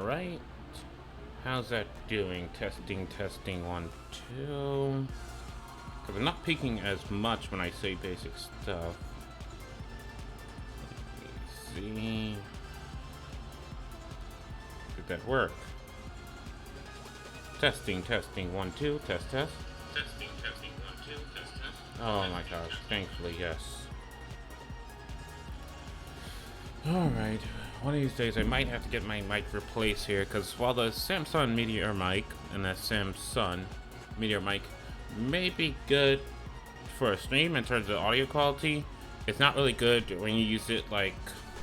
Right? How's that doing? Testing, testing, 1, 2. Because I'm not peeking as much when I say basic stuff. Let me see. Did that work? Testing, testing, 1, 2, test, test. Testing, testing, 1, 2, test, test. Oh my gosh, thankfully, yes. Alright, one of these days I might have to get my mic replaced here, because while the Samsung Meteor mic and the Samsung Meteor mic may be good for a stream in terms of audio quality, it's not really good when you use it like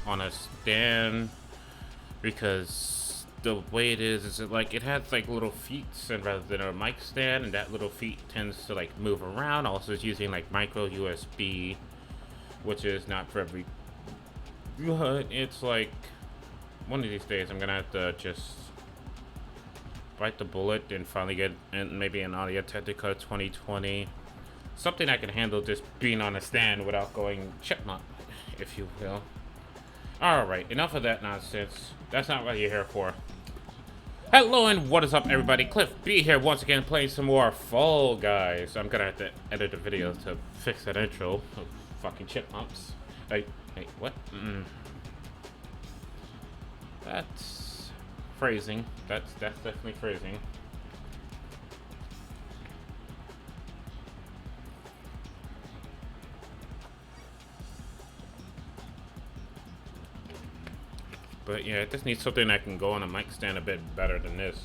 on a stand, because the way it is it like it has like little feet and rather than a mic stand, and that little feet tends to like move around. Also it's using like micro USB, which is not for every, but it's like one of these days I'm gonna have to just bite the bullet and finally get maybe an Audio Technica 2020, something I can handle just being on a stand without going chipmunk, if you will. Alright, enough of that nonsense. That's not what you're here for. Hello and what is up, everybody? Cliff B here once again, playing some more Fall Guys. I'm gonna have to edit a video to fix that intro. Oh, fucking chipmunks. Hey, what? That's phrasing. That's definitely phrasing. But yeah, it just needs something that can go on a mic stand a bit better than this.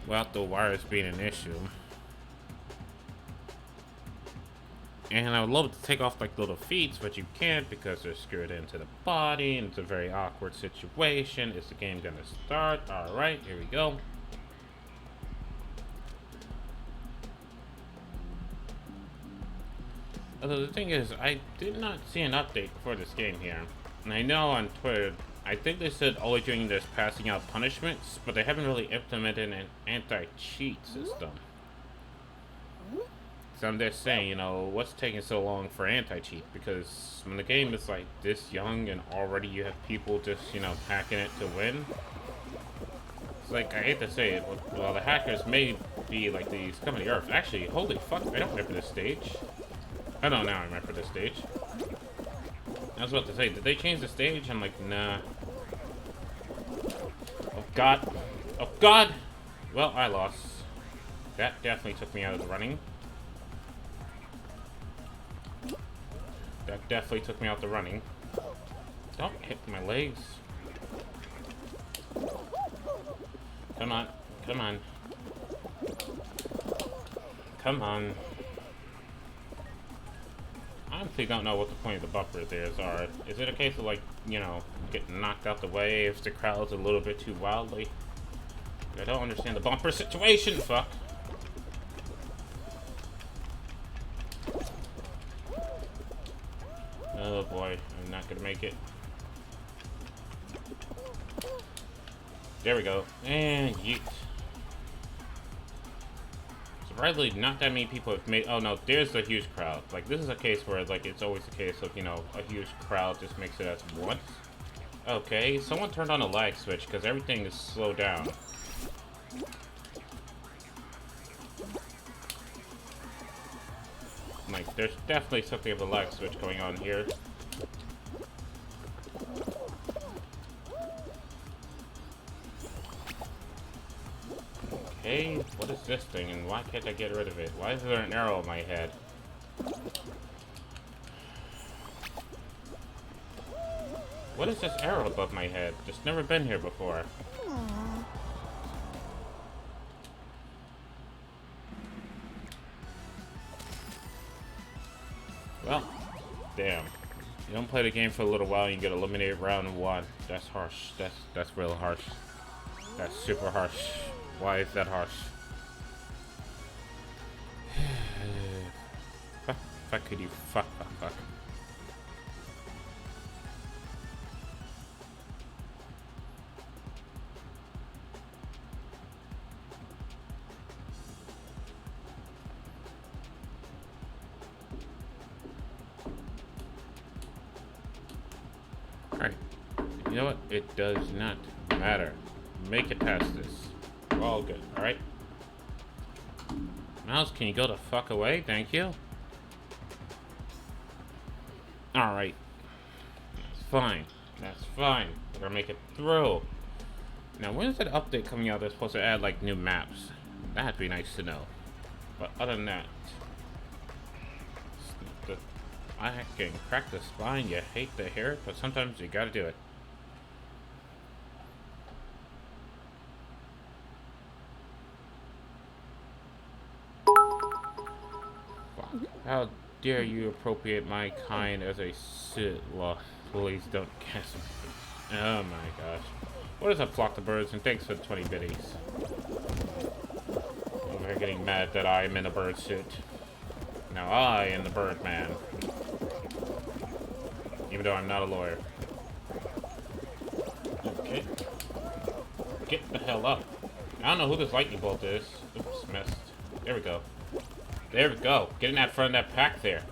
Without the wires being an issue. And I would love to take off like little feet, but you can't because they're screwed into the body, and it's a very awkward situation. Is the game gonna start? Alright, here we go. Although the thing is, I did not see an update for this game here. And I know on Twitter, I think they said all they're doing is passing out punishments, but they haven't really implemented an anti-cheat system. So I'm just saying, you know, what's taking so long for anti-cheat? Because when the game is like this young and already you have people just, you know, hacking it to win. It's like, I hate to say it, but well, the hackers may be like these come to the earth. Actually, holy fuck, I don't remember this stage. I don't know, I remember this stage. I was about to say, did they change the stage? I'm like, nah. Oh god. Oh god! Well, I lost. That definitely took me out of the running. That definitely took me out the running. Don't hit my legs. Come on. Come on. Come on. I honestly don't know what the point of the bumpers are. Is it a case of like, you know, getting knocked out the way if the crowd's a little bit too wildly? I don't understand the bumper situation. Fuck. Oh boy, I'm not gonna make it. There we go. And yeet. Surprisingly, not that many people have made. Oh no, there's a huge crowd. Like, this is a case where, like, it's always the case of, you know, a huge crowd just makes it as once. Okay, someone turned on a lag switch because everything is slowed down. Like, there's definitely something of a lag switch going on here. Okay, what is this thing and why can't I get rid of it? Why is there an arrow in my head? What is this arrow above my head? It's never been here before. Well, damn. You don't play the game for a little while and you get eliminated round 1. That's harsh. That's real harsh. That's super harsh. Why is that harsh? Fuck could you fuck. Alright. know what? It does not matter. Make it past this. All good, alright? Mouse, can you go the fuck away? Thank you. Alright. That's fine. That's fine. We're gonna make it through. Now, when is that update coming out that's supposed to add, like, new maps? That'd be nice to know. But other than that, I can crack the spine. You hate to hear it, but sometimes you gotta do it. Fuck. How dare you appropriate my kind as a sit law? Please don't cast me. Oh my gosh. What is up, flock of birds, and thanks for the 20 biddies. Over here getting mad that I'm in a bird suit. Now I am the bird man. Even though I'm not a lawyer. Okay. Get the hell up. I don't know who this lightning bolt is. Oops, missed. There we go. There we go. Get in that front of that pack there.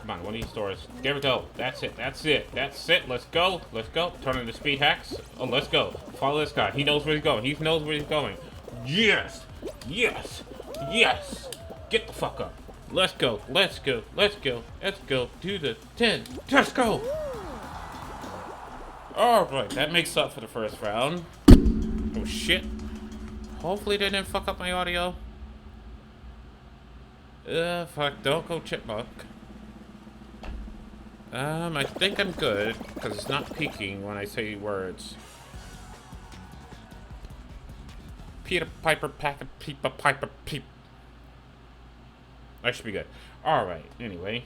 Come on, one of these doors. There we go. That's it. That's it. That's it. Let's go. Let's go. Turn into speed hacks. Oh, let's go. Follow this guy. He knows where he's going. He knows where he's going. Yes. Yes. Yes. Get the fuck up. Let's go. Let's go. Let's go. Let's go. Do the 10. Let's go. Alright. That makes up for the first round. Oh, shit. Hopefully they didn't fuck up my audio. Fuck. Don't go chipmunk. I think I'm good, because it's not peaking when I say words. Peter Piper, Packer, Peepa, Piper, Peep. I should be good. Alright, anyway.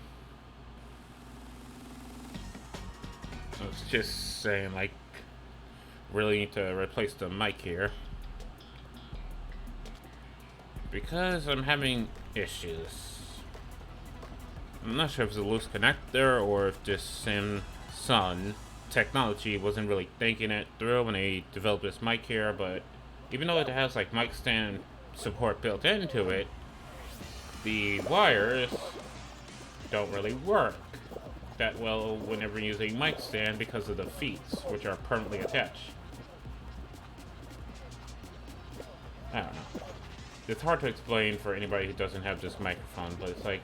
I was just saying, like, really need to replace the mic here. Because I'm having issues. I'm not sure if it's a loose connector or if this Samsung technology wasn't really thinking it through when they developed this mic here, but even though it has like mic stand support built into it, the wires don't really work that well whenever using mic stand because of the feet, which are permanently attached. I don't know. It's hard to explain for anybody who doesn't have this microphone, but it's like,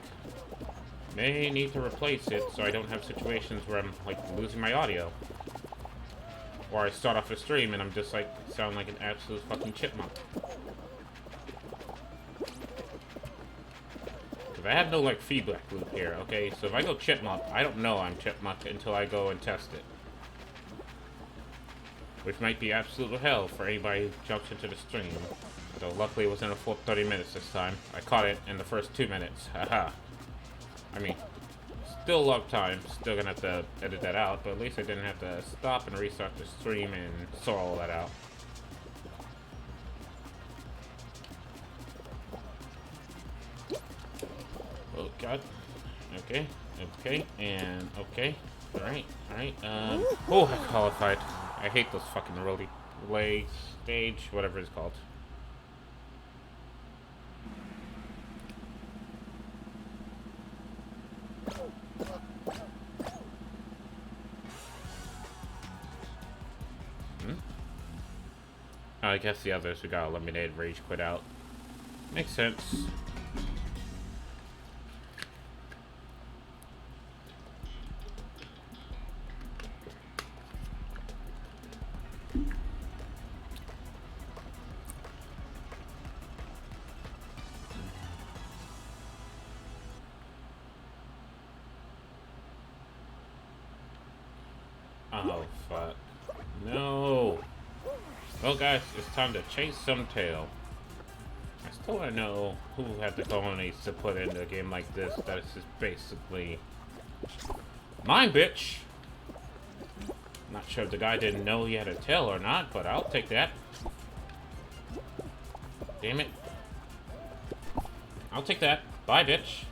may need to replace it so I don't have situations where I'm like losing my audio. Or I start off a stream and I'm just like, sound like an absolute fucking chipmunk. Because I have no like feedback loop here, okay? So if I go chipmunk, I don't know I'm chipmunk until I go and test it. Which might be absolute hell for anybody who jumps into the stream. Though luckily it was in a full 30 minutes this time. I caught it in the first 2 minutes. Haha. I mean, still a lot of time. Still gonna have to edit that out, but at least I didn't have to stop and restart the stream and sort all that out. Oh god. Okay. Okay. And okay. Alright. Alright. Oh, I qualified. I hate those fucking relay stage, whatever it's called. I guess the others who got eliminated rage quit out. Makes sense. Oh, fuck. No! Well, guys, it's time to chase some tail. I still want to know who had the cojones to put into a game like this that is just basically mine, bitch! Not sure if the guy didn't know he had a tail or not, but I'll take that. Damn it. I'll take that. Bye, bitch.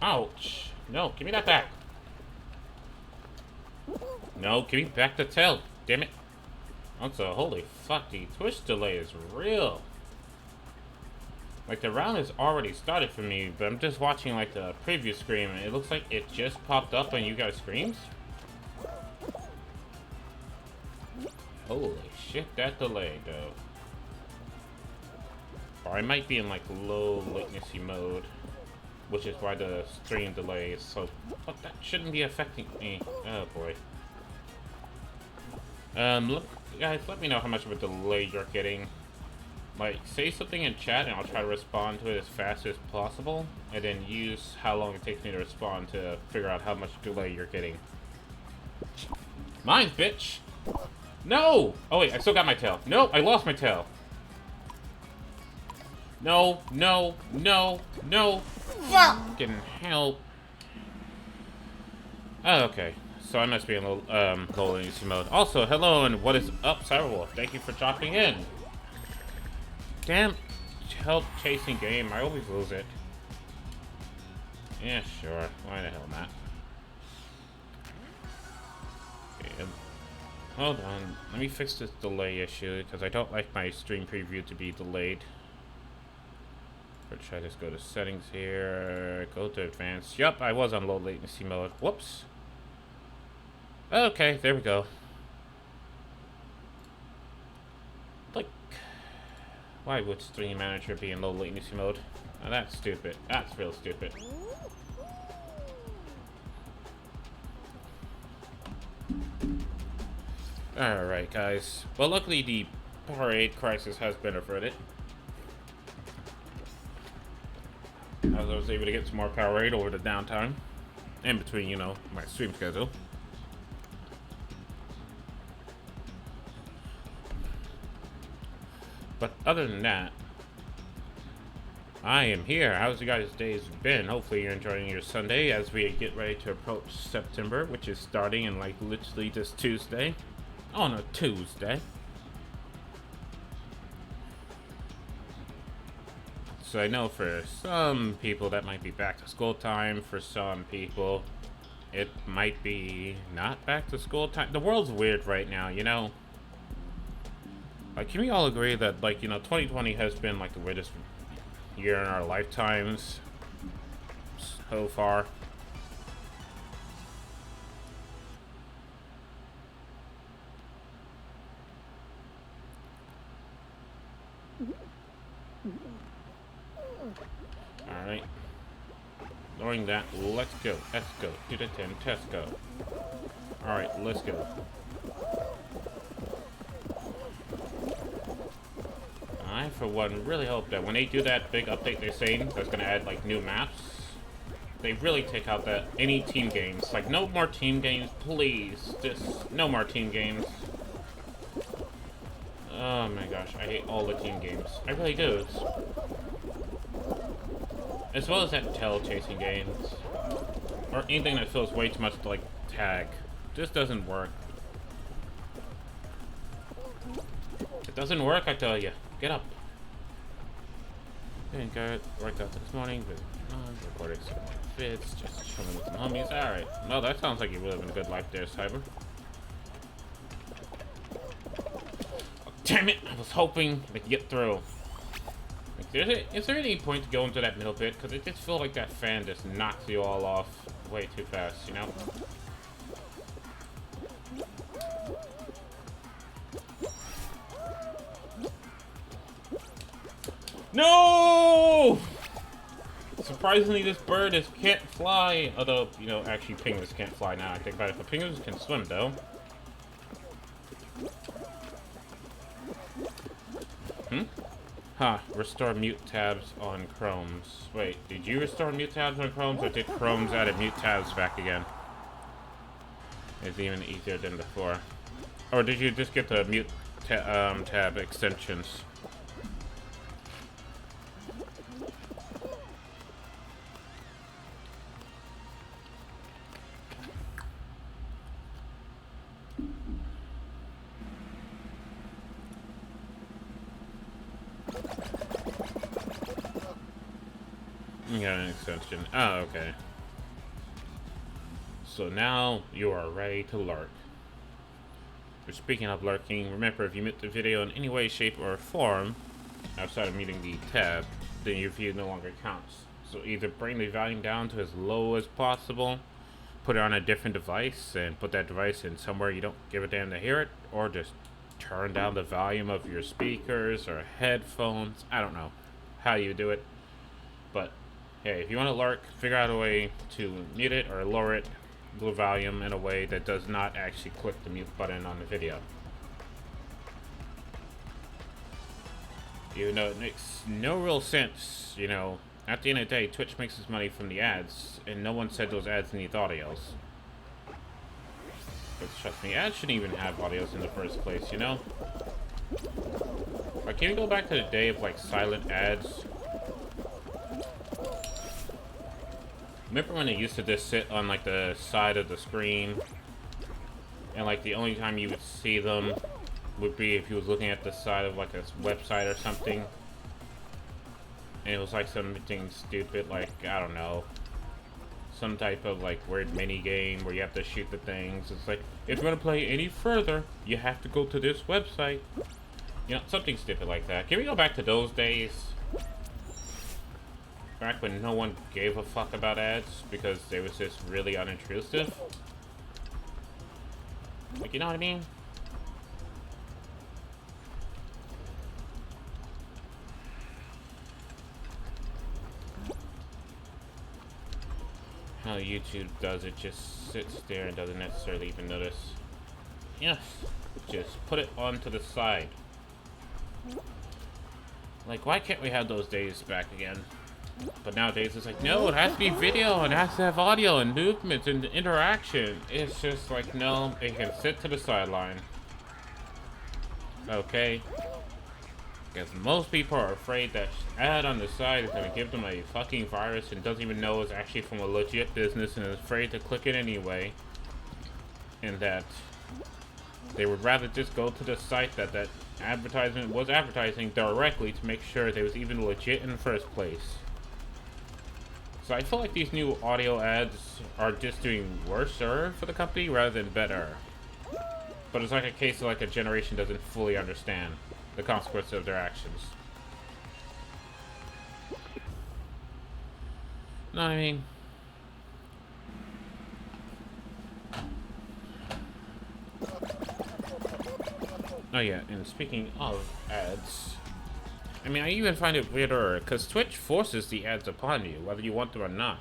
Ouch. No, give me that back. No, give me back the tail. Damn it. Also, holy fuck, the twist delay is real. Like, the round has already started for me, but I'm just watching, like, the preview screen, and it looks like it just popped up on you guys' screens. Holy shit, that delay, though. Or I might be in, like, low latency mode, which is why the stream delay is so... But that shouldn't be affecting me. Oh, boy. Look, guys, let me know how much of a delay you're getting. Like, say something in chat and I'll try to respond to it as fast as possible, and then use how long it takes me to respond to figure out how much delay you're getting. Mine, bitch! No! Oh wait, I still got my tail. No, I lost my tail. No, no, no, no. Fucking hell. Oh, okay. So I must be in low latency mode. Also, hello and what is up, Cyberwolf? Thank you for dropping in. Damn help chasing game, I always lose it. Yeah, sure. Why the hell not? Okay, hold on. Let me fix this delay issue, because I don't like my stream preview to be delayed. Or try to just go to settings here. Go to advanced. Yup, I was on low latency mode. Whoops. Okay, there we go. Like, why would Stream Manager be in low latency mode? Now that's stupid. That's real stupid. Alright, guys. Well, luckily the Powerade crisis has been averted. As I was able to get some more Powerade over the downtime. In between, you know, my stream schedule. But other than that, I am here. How's you guys' days been? Hopefully you're enjoying your Sunday as we get ready to approach September, which is starting in like literally this Tuesday. On a Tuesday. So I know for some people that might be back to school time. For some people, it might be not back to school time. The world's weird right now, you know? Like, can we all agree that, like, you know, 2020 has been, like, the weirdest year in our lifetimes so far? Alright. Knowing that, let's go. Let's go. 2 to 10, let's go. Alright, let's go. I, for one, really hope that when they do that big update they're saying that's gonna add, like, new maps, they really take out that any team games. Like, no more team games, please. Just no more team games. Oh my gosh, I hate all the team games. I really do. As well as that tail chasing games. Or anything that feels way too much like tag. Just doesn't work. It doesn't work, I tell you. Get up. Didn't go worked out this morning, but recording some fits, just chilling with some homies. Alright. Well, that sounds like you're living a good life there, Cyber. Oh, damn it! I was hoping I could get through. Like, is there any point to go into that middle bit? Because it just feels like that fan just knocks you all off way too fast, you know? No! Surprisingly, this bird can't fly. Although, you know, actually penguins can't fly now I think about it. But penguins can swim, though. Huh. Restore mute tabs on Chromes. Wait, did you restore mute tabs on Chromes, or did Chromes add mute tabs back again? It's even easier than before. Or did you just get the mute tab extensions? You got an extension. Oh, okay. So now you are ready to lurk. But speaking of lurking, remember if you mute the video in any way, shape, or form, outside of meeting the tab, then your view no longer counts. So either bring the volume down to as low as possible, put it on a different device, and put that device in somewhere you don't give a damn to hear it, or just turn down the volume of your speakers or headphones. I don't know how you do it, but hey, if you want to lurk, figure out a way to mute it or lower it, the volume in a way that does not actually click the mute button on the video. Even though it makes no real sense, you know, at the end of the day, Twitch makes its money from the ads, and no one said those ads need audios. But trust me, ads shouldn't even have audios in the first place, you know? Like, can you go back to the day of, like, silent ads? Remember when they used to just sit on, like, the side of the screen? And, like, the only time you would see them would be if you was looking at the side of, like, a website or something. And it was, like, something stupid, like, I don't know, some type of, like, weird mini game where you have to shoot the things. It's like, if you want to play any further, you have to go to this website. You know, something stupid like that. Can we go back to those days? Back when no one gave a fuck about ads because they was just really unintrusive. Like, you know what I mean? How YouTube does it, just sits there and doesn't necessarily even notice. Yes, just put it onto the side. Like, why can't we have those days back again? But nowadays it's like, no, it has to be video, and it has to have audio and movements and interaction. It's just like, no, it can sit to the sideline. Okay? Because most people are afraid that ad on the side is going to give them a fucking virus and doesn't even know it's actually from a legit business and is afraid to click it anyway. And that they would rather just go to the site that that advertisement was advertising directly to make sure they was even legit in the first place. So I feel like these new audio ads are just doing worse for the company rather than better. But it's like a case of like a generation doesn't fully understand the consequences of their actions. Know what I mean? Oh yeah, and speaking of ads, I mean, I even find it weirder because Twitch forces the ads upon you, whether you want them or not.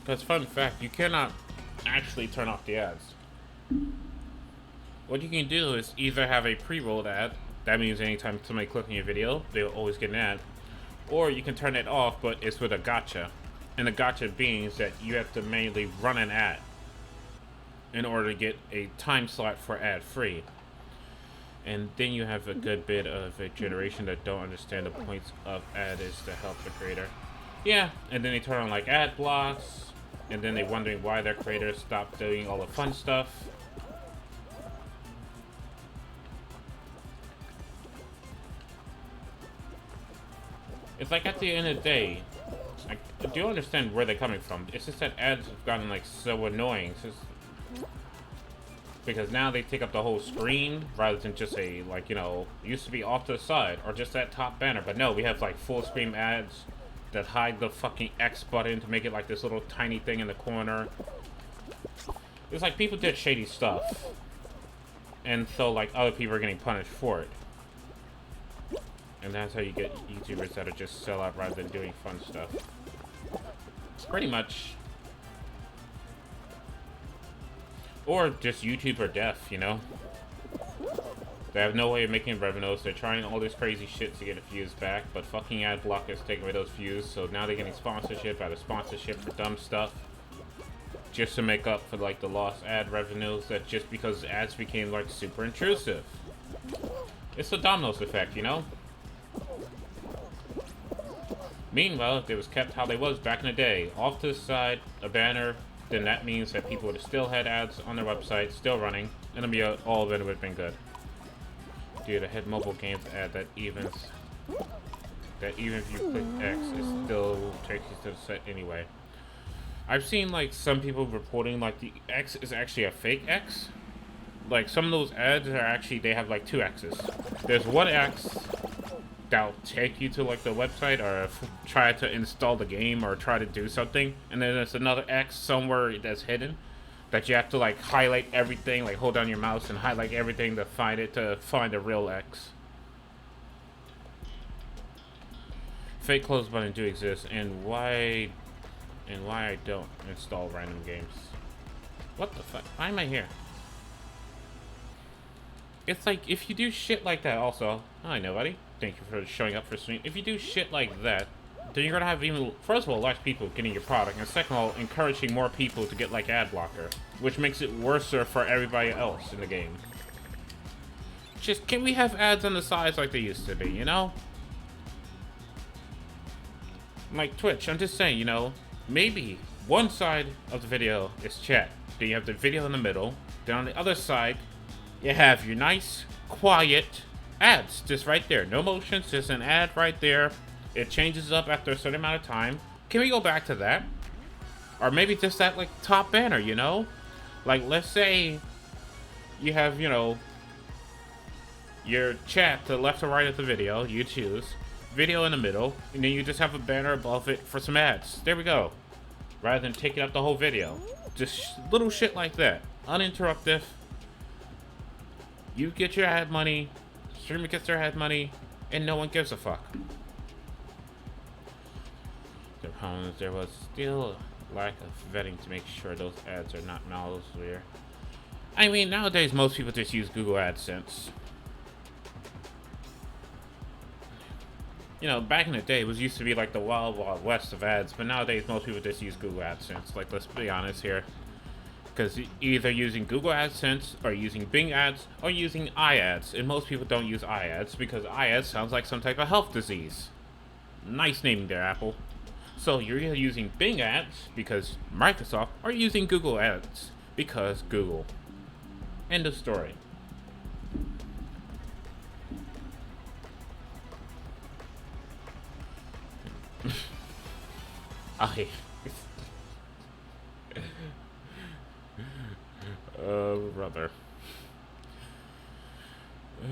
Because fun fact, you cannot actually turn off the ads. What you can do is either have a pre-rolled ad, that means anytime somebody clicks on your video, they'll always get an ad, or you can turn it off, but it's with a gotcha. And the gotcha being that you have to manually run an ad in order to get a time slot for ad-free. And then you have a good bit of a generation that don't understand the points of ad is to help the creator. Yeah, and then they turn on like ad blocks, and then they're wondering why their creators stopped doing all the fun stuff. It's like at the end of the day, I do understand where they're coming from. It's just that ads have gotten like so annoying. It's just because now they take up the whole screen rather than just a, like, you know, it used to be off to the side or just that top banner. But no, we have like full screen ads that hide the fucking X button to make it like this little tiny thing in the corner. It's like people did shady stuff, and so like other people are getting punished for it. And that's how you get YouTubers that'll just sell out rather than doing fun stuff. Pretty much. Or just YouTube or deaf, you know? They have no way of making revenues. They're trying all this crazy shit to get views back, but fucking ad block is taking away those views, so now they're getting sponsorship out of sponsorship for dumb stuff. Just to make up for like the lost ad revenues that just because ads became like super intrusive. It's the dominoes effect, you know? Meanwhile, if it was kept how they was back in the day, off to the side, a banner, then that means that people would have still had ads on their website, still running, and all of it would have been good. Dude, I had mobile games ad that even if you click X, it still takes you to the site anyway. I've seen like some people reporting like the X is actually a fake X. like some of those ads are actually, they have like two X's. There's one X that'll take you to like the website or try to install the game or try to do something, and then there's another X somewhere that's hidden that you have to like highlight everything, like hold down your mouse and highlight everything to find the real X. Fake close button do exist, and why I don't install random games. What the fuck? Why am I here? It's like, if you do shit like that also... Hi, nobody. Thank you for showing up for stream. If you do shit like that, then you're gonna have even... First of all, less people getting your product, and second of all, encouraging more people to get, like, ad blocker. Which makes it worse for everybody else in the game. Just, can we have ads on the sides like they used to be, you know? Like Twitch, I'm just saying, you know, maybe one side of the video is chat. Then you have the video in the middle. Then on the other side, you have your nice, quiet ads. Just right there. No motions, just an ad right there. It changes up after a certain amount of time. Can we go back to that? Or maybe just that, like, top banner, you know? Like, let's say you have, you know, your chat to the left or right of the video. You choose. Video in the middle. And then you just have a banner above it for some ads. There we go. Rather than taking up the whole video. Just little shit like that. Uninterruptive. You get your ad money. Streamer gets their ad money. And no one gives a fuck. There was still a lack of vetting to make sure those ads are not malware. I mean, nowadays most people just use Google AdSense. You know, back in the day, it was used to be like the wild, wild west of ads, but nowadays most people just use Google AdSense. Like, let's be honest here. Because either using Google AdSense, or using Bing ads, or using iAds. And most people don't use iAds, because iAds sounds like some type of health disease. Nice naming there, Apple. So you're either using Bing ads, because Microsoft, or using Google ads, because Google. End of story. Brother.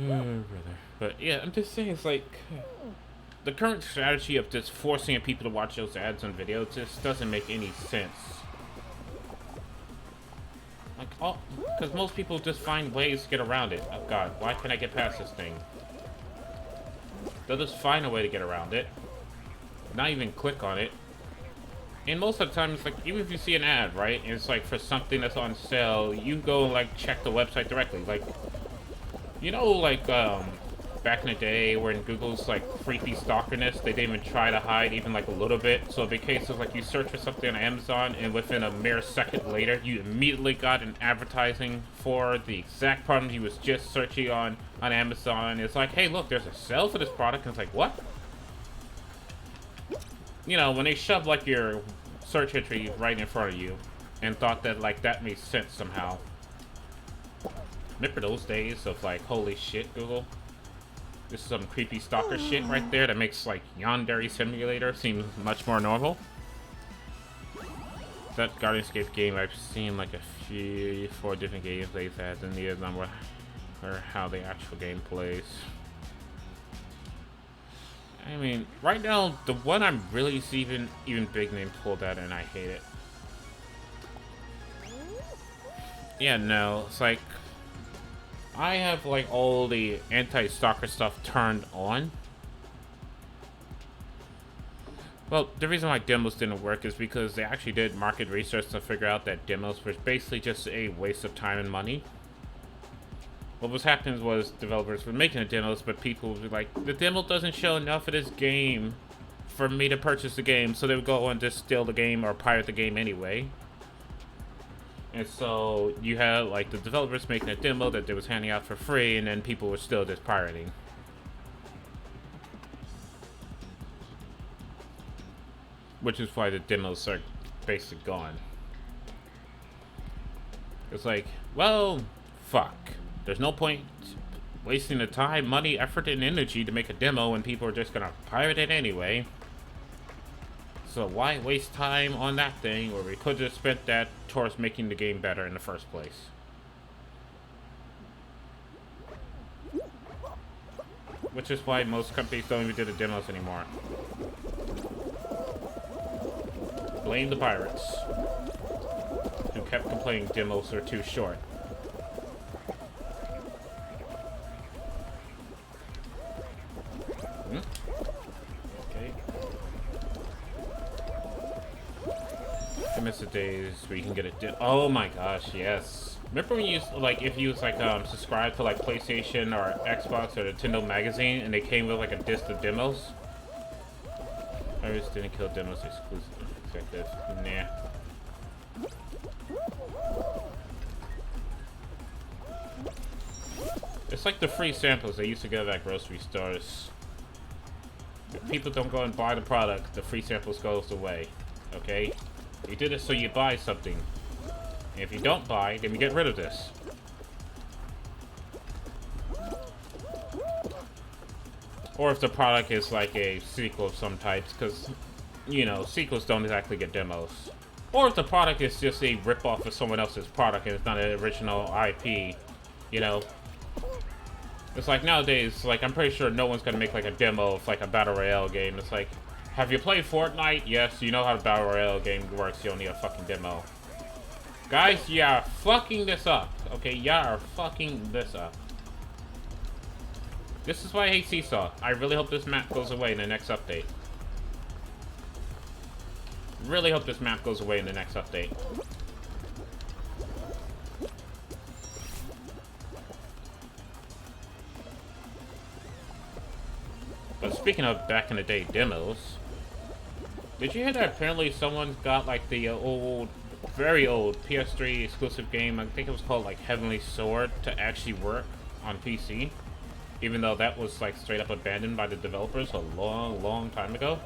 Brother. But yeah, I'm just saying, it's like the current strategy of just forcing people to watch those ads on video just doesn't make any sense. Like, because most people just find ways to get around it. Oh god, why can't I get past this thing? They'll just find a way to get around it. Not even click on it. And most of the time, it's like, even if you see an ad, right, and it's like for something that's on sale, you go and like check the website directly. Like, you know, like back in the day when Google's like creepy stalkerness, they didn't even try to hide even like a little bit. So in case of like you search for something on Amazon and within a mere second later, you immediately got an advertising for the exact product you was just searching on Amazon. It's like, hey, look, there's a sale for this product, and it's like, what? You know, when they shoved like your search history right in front of you and thought that like that made sense somehow. Remember those days of like, holy shit, Google? This is some creepy stalker shit right there that makes like Yandere Simulator seem much more normal. That Guardianscape game, I've seen like four different gameplays ads, and neither of them were how the actual game plays. I mean, right now, the one I'm really seeing, even Big Name pulled that, and I hate it. Yeah, no, it's like, I have like all the anti-stalker stuff turned on. Well, the reason why demos didn't work is because they actually did market research to figure out that demos was basically just a waste of time and money. What was happening was developers were making the demos, but people would be like, the demo doesn't show enough of this game for me to purchase the game, so they would go and just steal the game or pirate the game anyway. And so you had like the developers making a demo that they was handing out for free, and then people were still just pirating. Which is why the demos are basically gone. It's like, well, fuck. There's no point wasting the time, money, effort, and energy to make a demo when people are just gonna pirate it anyway. So why waste time on that thing where we could have spent that towards making the game better in the first place? which is why most companies don't even do the demos anymore. Blame the pirates, who kept complaining demos are too short. Okay. I miss the days where you can get a oh my gosh, yes. Remember when you used, like, if you was like subscribed to like PlayStation or Xbox or Nintendo Magazine and they came with like a disc of demos? I just didn't kill demos exclusive. Nah. It's like the free samples they used to give at grocery stores. If people don't go and buy the product, the free samples goes away. Okay? You did it so you buy something. And if you don't buy, then we get rid of this. Or if the product is like a sequel of some types, because, you know, sequels don't exactly get demos. Or if the product is just a rip-off of someone else's product and it's not an original IP, you know. It's like nowadays, like, I'm pretty sure no one's gonna make like a demo of like a Battle Royale game. It's like, have you played Fortnite? Yes, you know how the Battle Royale game works, you don't need a fucking demo. Guys, you are fucking this up. Okay, you are fucking this up. This is why I hate Seesaw. I really hope this map goes away in the next update. Really hope this map goes away in the next update. But speaking of back in the day demos, did you hear that apparently someone got like the old, very old PS3 exclusive game, I think it was called like Heavenly Sword, to actually work on PC? Even though that was like straight up abandoned by the developers a long, long time ago.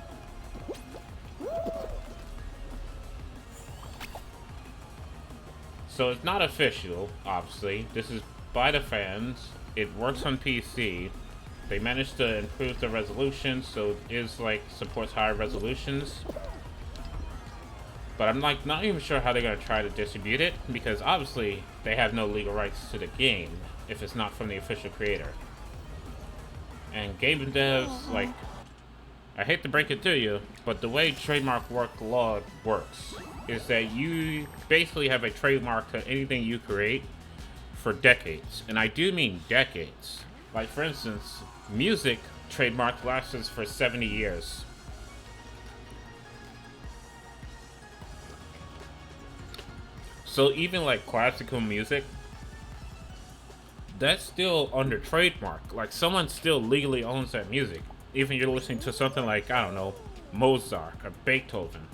So it's not official, obviously. This is by the fans. It works on PC. They managed to improve the resolution, so it is like supports higher resolutions. But I'm like not even sure how they're gonna try to distribute it, because obviously they have no legal rights to the game if it's not from the official creator. And game devs, like, I hate to break it to you, but the way trademark law works is that you basically have a trademark to anything you create for decades. And I do mean decades. Like, for instance, music trademark lasts for 70 years. So even like classical music, that's still under trademark. Like, someone still legally owns that music. Even if you're listening to something like, I don't know, Mozart or Beethoven.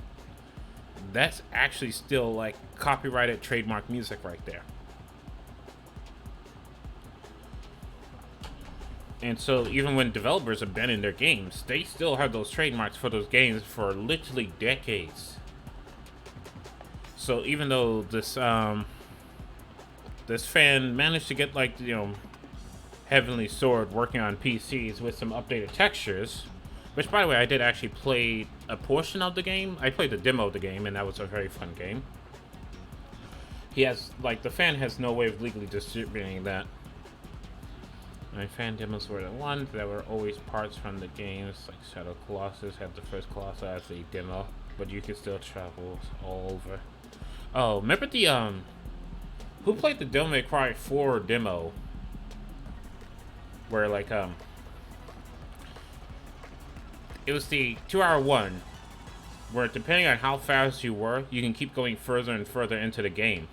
That's actually still like copyrighted trademark music right there. And so even when developers abandon their games, they still have those trademarks for those games for literally decades. So even though this this fan managed to get, like, you know, Heavenly Sword working on PCs with some updated textures, which, by the way, I did actually play a portion of the game. I played the demo of the game, and that was a very fun game. He has, like, the fan has no way of legally distributing that. My fan demos were the ones that were always parts from the games, like Shadow Colossus had the first Colossus as a demo, but you can still travel all over. Oh, remember the, who played the Devil May Cry 4 demo? Where, like, it was the 2-hour one, where depending on how fast you were, you can keep going further and further into the game.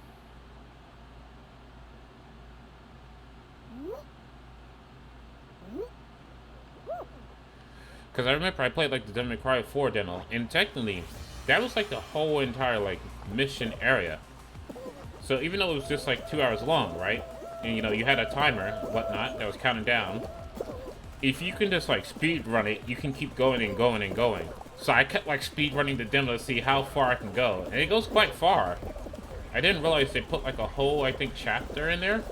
Because I remember I played, like, the Devil May Cry 4 demo, and technically, that was, like, the whole entire, like, mission area. So even though it was just, like, 2 hours long, right? And, you know, you had a timer and whatnot that was counting down. If you can just, like, speed run it, you can keep going and going and going. So I kept, like, speed running the demo to see how far I can go. And it goes quite far. I didn't realize they put, like, a whole, I think, chapter in there.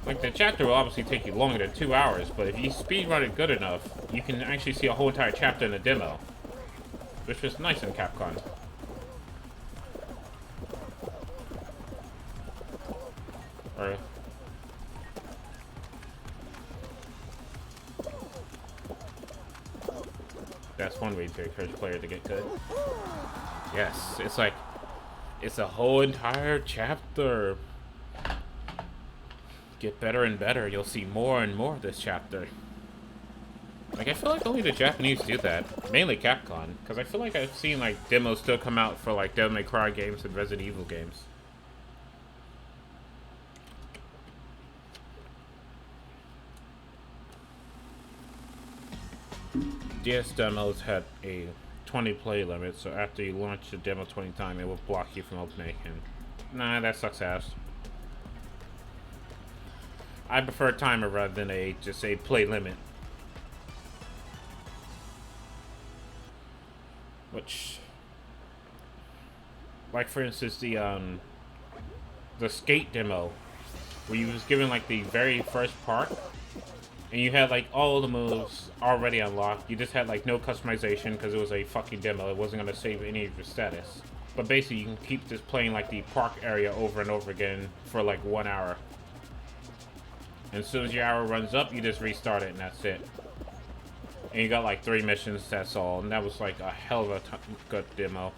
Like, the chapter will obviously take you longer than 2 hours, but if you speed run it good enough, you can actually see a whole entire chapter in the demo. Which was nice in Capcom. that's one way to encourage a player to get good. Yes, it's like, it's a whole entire chapter. Get better and better. You'll see more and more of this chapter. Like, I feel like only the Japanese do that. Mainly Capcom. Because I feel like I've seen, like, demos still come out for, like, Devil May Cry games and Resident Evil games. DS demos had a 20 play limit, so after you launch the demo 20 times, it will block you from opening it. Nah, that sucks ass. I prefer a timer rather than just a play limit. Which, like for instance, the skate demo, where you was given like the very first part, and you had like all the moves already unlocked. You just had like no customization because it was a fucking demo. It wasn't gonna save any of your status. But basically, you can keep just playing like the park area over and over again for like 1 hour. And as soon as your hour runs up, you just restart it, and that's it. And you got like 3 missions, that's all. And that was like a hell of a good demo.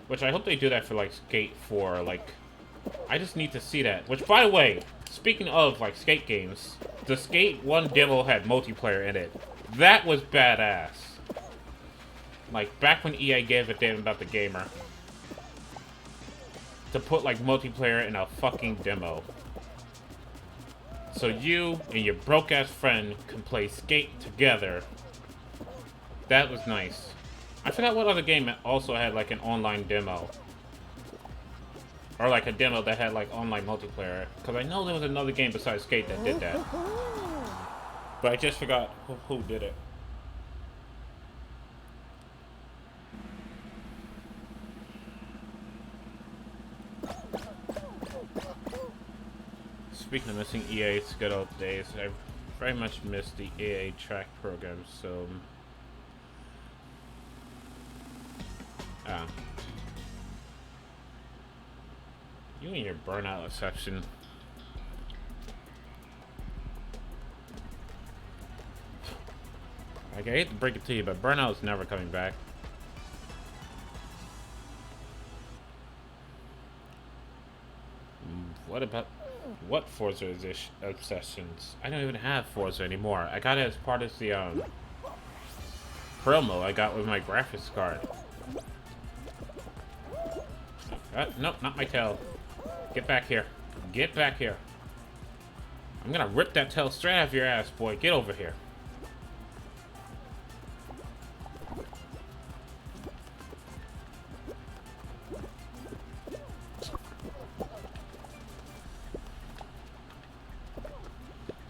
Which I hope they do that for like Skate 4. Like, I just need to see that. Which, by the way, speaking of like Skate games, the Skate 1 demo had multiplayer in it. That was badass. Like, back when EA gave a damn about the gamer. To put like multiplayer in a fucking demo. So you and your broke-ass friend can play Skate together. That was nice. I forgot what other game also had like an online demo. Or like a demo that had like online multiplayer. Because I know there was another game besides Skate that did that. But I just forgot who did it. Speaking of missing EA's good old days, I very much miss the EA track program, so... You and your burnout exception. Like, I hate to break it to you, but burnout is never coming back. What about... What Forza obsessions? I don't even have Forza anymore. I got it as part of the promo I got with my graphics card. Nope, not my tail. Get back here. Get back here. I'm gonna rip that tail straight out of your ass, boy. Get over here.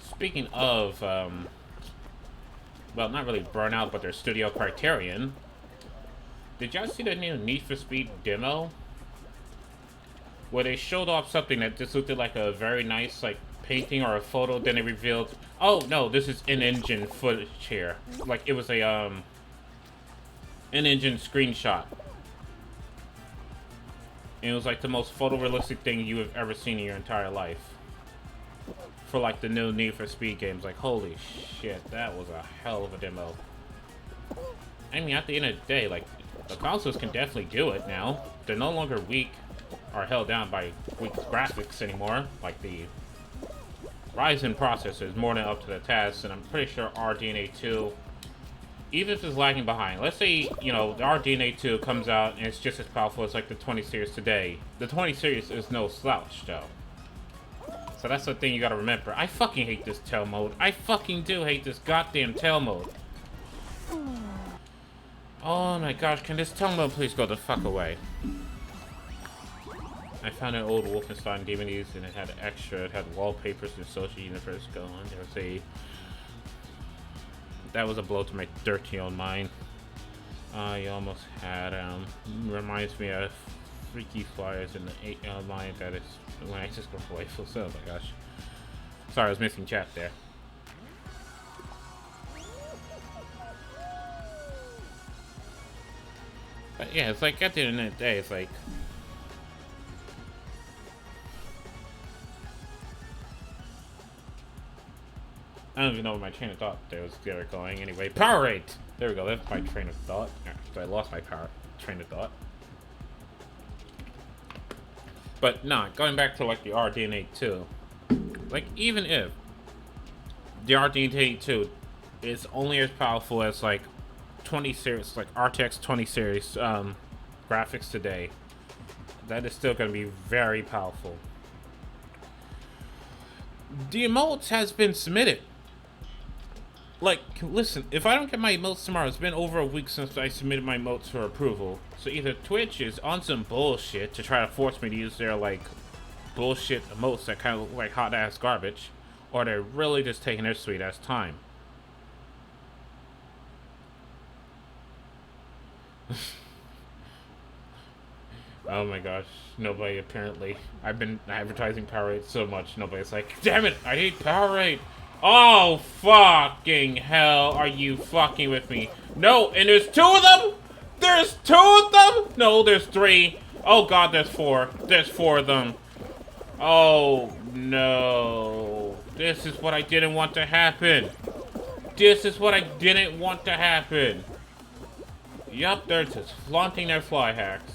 Speaking of, well, not really Burnout, but their studio Criterion. Did y'all see the new Need for Speed demo? Where they showed off something that just looked like a very nice, like, painting or a photo, then they revealed, oh, no, this is in-engine footage here. Like, it was a, in-engine screenshot. And it was, like, the most photorealistic thing you have ever seen in your entire life. For like the new Need for Speed games, like holy shit, that was a hell of a demo. I mean, at the end of the day, like the consoles can definitely do it now. They're no longer weak or held down by weak graphics anymore. Like the Ryzen processor is more than up to the task, and I'm pretty sure RDNA 2, even if it's lagging behind, let's say, you know, the RDNA 2 comes out and it's just as powerful as like the 20 series today. The 20 series is no slouch though. So that's the thing you gotta remember. I fucking hate this tail mode. I fucking do hate this goddamn tail mode. Oh my gosh, can this tail mode please go the fuck away? I found an old Wolfenstein DVDs and it had extra, it had wallpapers and social universe going on. There was a... That was a blow to my dirty old mind. You almost had, reminds me of Freaky Flyers in the 8 line that is when I just go away full so, oh my gosh. Sorry, I was missing chat there. But yeah, it's like at the end of the day, it's like I don't even know where my train of thought there was going. Anyway, power rate. There we go. That's my train of thought. So I lost my train of thought. But nah, going back to like the RDNA 2. Like even if the RDNA 2 is only as powerful as like 20 series, like RTX 20 series graphics today, that is still going to be very powerful. The emotes has been submitted. Like, listen, if I don't get my emotes tomorrow, it's been over a week since I submitted my emotes for approval. So either Twitch is on some bullshit to try to force me to use their, like, bullshit emotes that kind of look like hot-ass garbage, or they're really just taking their sweet-ass time. Oh my gosh, nobody apparently. I've been advertising Powerade so much, nobody's like, damn it, I hate Powerade. Oh, fucking hell, are you fucking with me? No, and there's 2 of them? There's 2 of them? No, there's 3. Oh god, there's 4. There's 4 of them. Oh, no. This is what I didn't want to happen. This is what I didn't want to happen. Yup, they're just flaunting their fly hacks.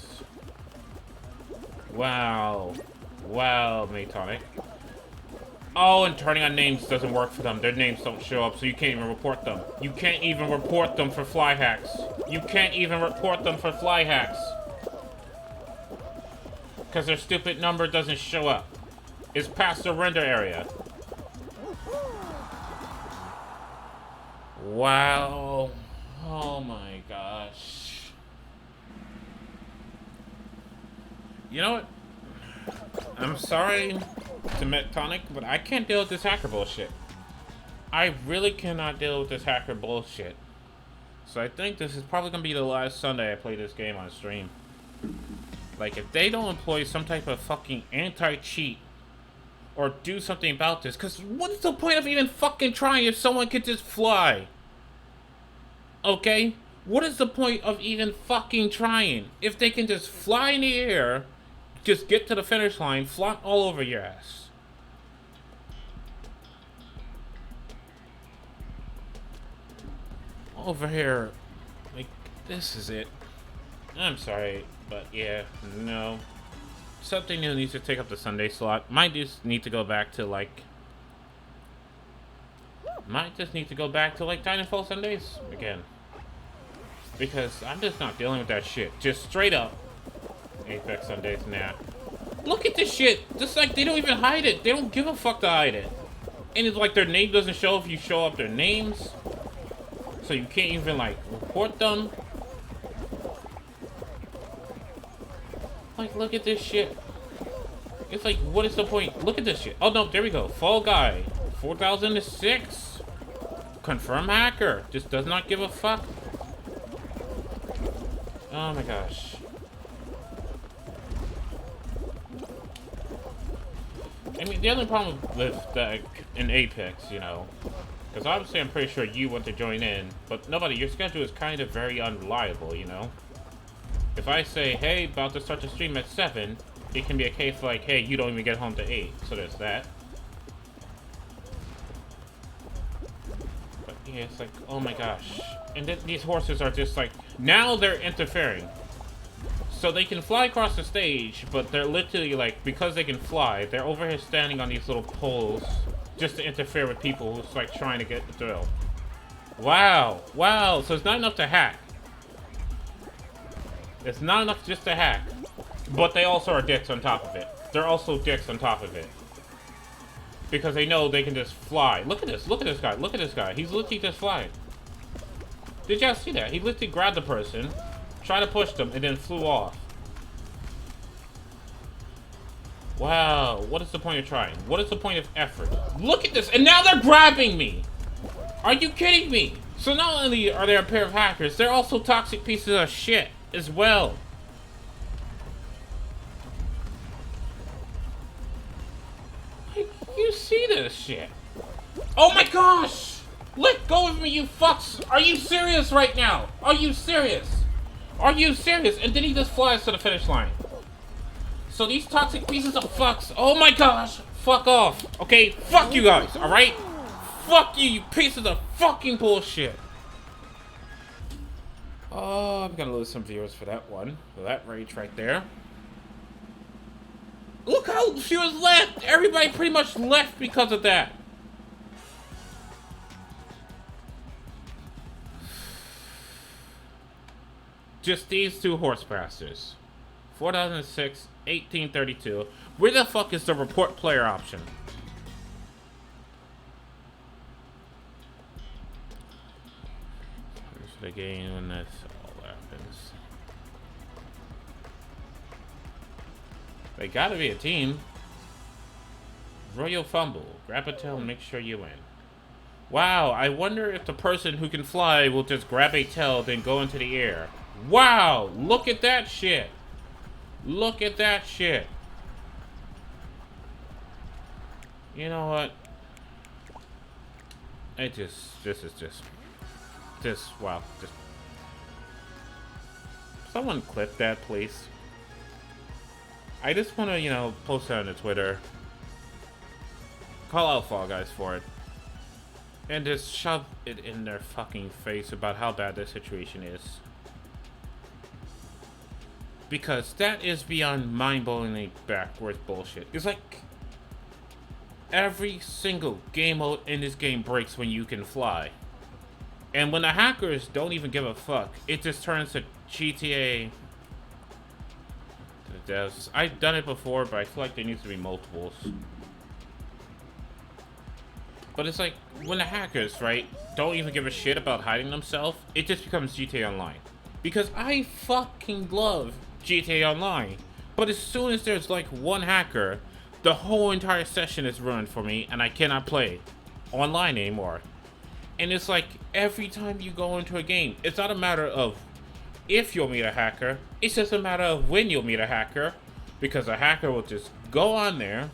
Wow. Wow, Maytonic. Oh, and turning on names doesn't work for them. Their names don't show up, so you can't even report them. You can't even report them for fly hacks. You can't even report them for fly hacks. Because their stupid number doesn't show up. It's past the render area. Wow. Oh my gosh. You know what? I'm sorry to Metonic, but I can't deal with this hacker bullshit. I really cannot deal with this hacker bullshit. So I think this is probably going to be the last Sunday I play this game on stream. Like, if they don't employ some type of fucking anti-cheat or do something about this, because what's the point of even fucking trying if someone could just fly? Okay? What is the point of even fucking trying if they can just fly in the air, just get to the finish line, flaunt all over your ass? Over here, like, this is it. I'm sorry, but yeah, no. Something new needs to take up the Sunday slot. Might just need to go back to like Titanfall Sundays again. Because I'm just not dealing with that shit. Just straight up Apex Sundays, nah. Look at this shit! Just like they don't even hide it. They don't give a fuck to hide it. And it's like their name doesn't show if you show up their names. So you can't even like report them. Like, look at this shit. It's like, what is the point? Look at this shit. Oh no, there we go. Fall Guy. 4006. Confirm hacker. Just does not give a fuck. Oh my gosh. I mean, the other problem with that in Apex, you know, because obviously I'm pretty sure you want to join in, but nobody, your schedule is kind of very unreliable, you know? If I say, hey, about to start the stream at 7, it can be a case like, hey, you don't even get home to 8, so there's that. But yeah, it's like, oh my gosh. And then these horses are just like, now they're interfering. So they can fly across the stage, but they're literally like, because they can fly, they're over here standing on these little poles just to interfere with people who's like trying to get the thrill. Wow, wow, so it's not enough to hack. It's not enough just to hack. But they also are dicks on top of it. They're also dicks on top of it. Because they know they can just fly. Look at this, look at this guy, look at this guy. He's literally just flying. Did y'all see that? He literally grabbed the person, tried to push them, and then flew off. Wow, what is the point of trying? What is the point of effort? Look at this, and now they're grabbing me! Are you kidding me? So not only are they a pair of hackers, they're also toxic pieces of shit as well. Like, you see this shit? Oh my gosh! Let go of me, you fucks! Are you serious right now? Are you serious? Are you serious? And then he just flies to the finish line. So these toxic pieces of fucks, oh my gosh, fuck off. Okay, fuck you guys, alright? Fuck you, you pieces of fucking bullshit! Oh, I'm gonna lose some viewers for that one. For that rage right there. Look how she was left! Everybody pretty much left because of that. Just these two horse bastards. 4006, 1832. Where the fuck is the report player option? Here's the game when this all happens. They gotta be a team. Royal fumble. Grab a tail and make sure you win. Wow, I wonder if the person who can fly will just grab a tail then go into the air. Wow, look at that shit. Look at that shit. You know what? Wow. Just someone clip that, please. I just want to, you know, post it on the Twitter. Call out Fall Guys for it. And just shove it in their fucking face about how bad this situation is. Because that is beyond mind-blowingly backwards bullshit. It's like every single game mode in this game breaks when you can fly. And when the hackers don't even give a fuck, it just turns to GTA. To the devs. I've done it before, but I feel like there needs to be multiples. But it's like, when the hackers, right, don't even give a shit about hiding themselves, it just becomes GTA Online. Because I fucking love GTA Online. But as soon as there's like one hacker, the whole entire session is ruined for me and I cannot play online anymore. And it's like, every time you go into a game, it's not a matter of if you'll meet a hacker, it's just a matter of when you'll meet a hacker. Because a hacker will just go on there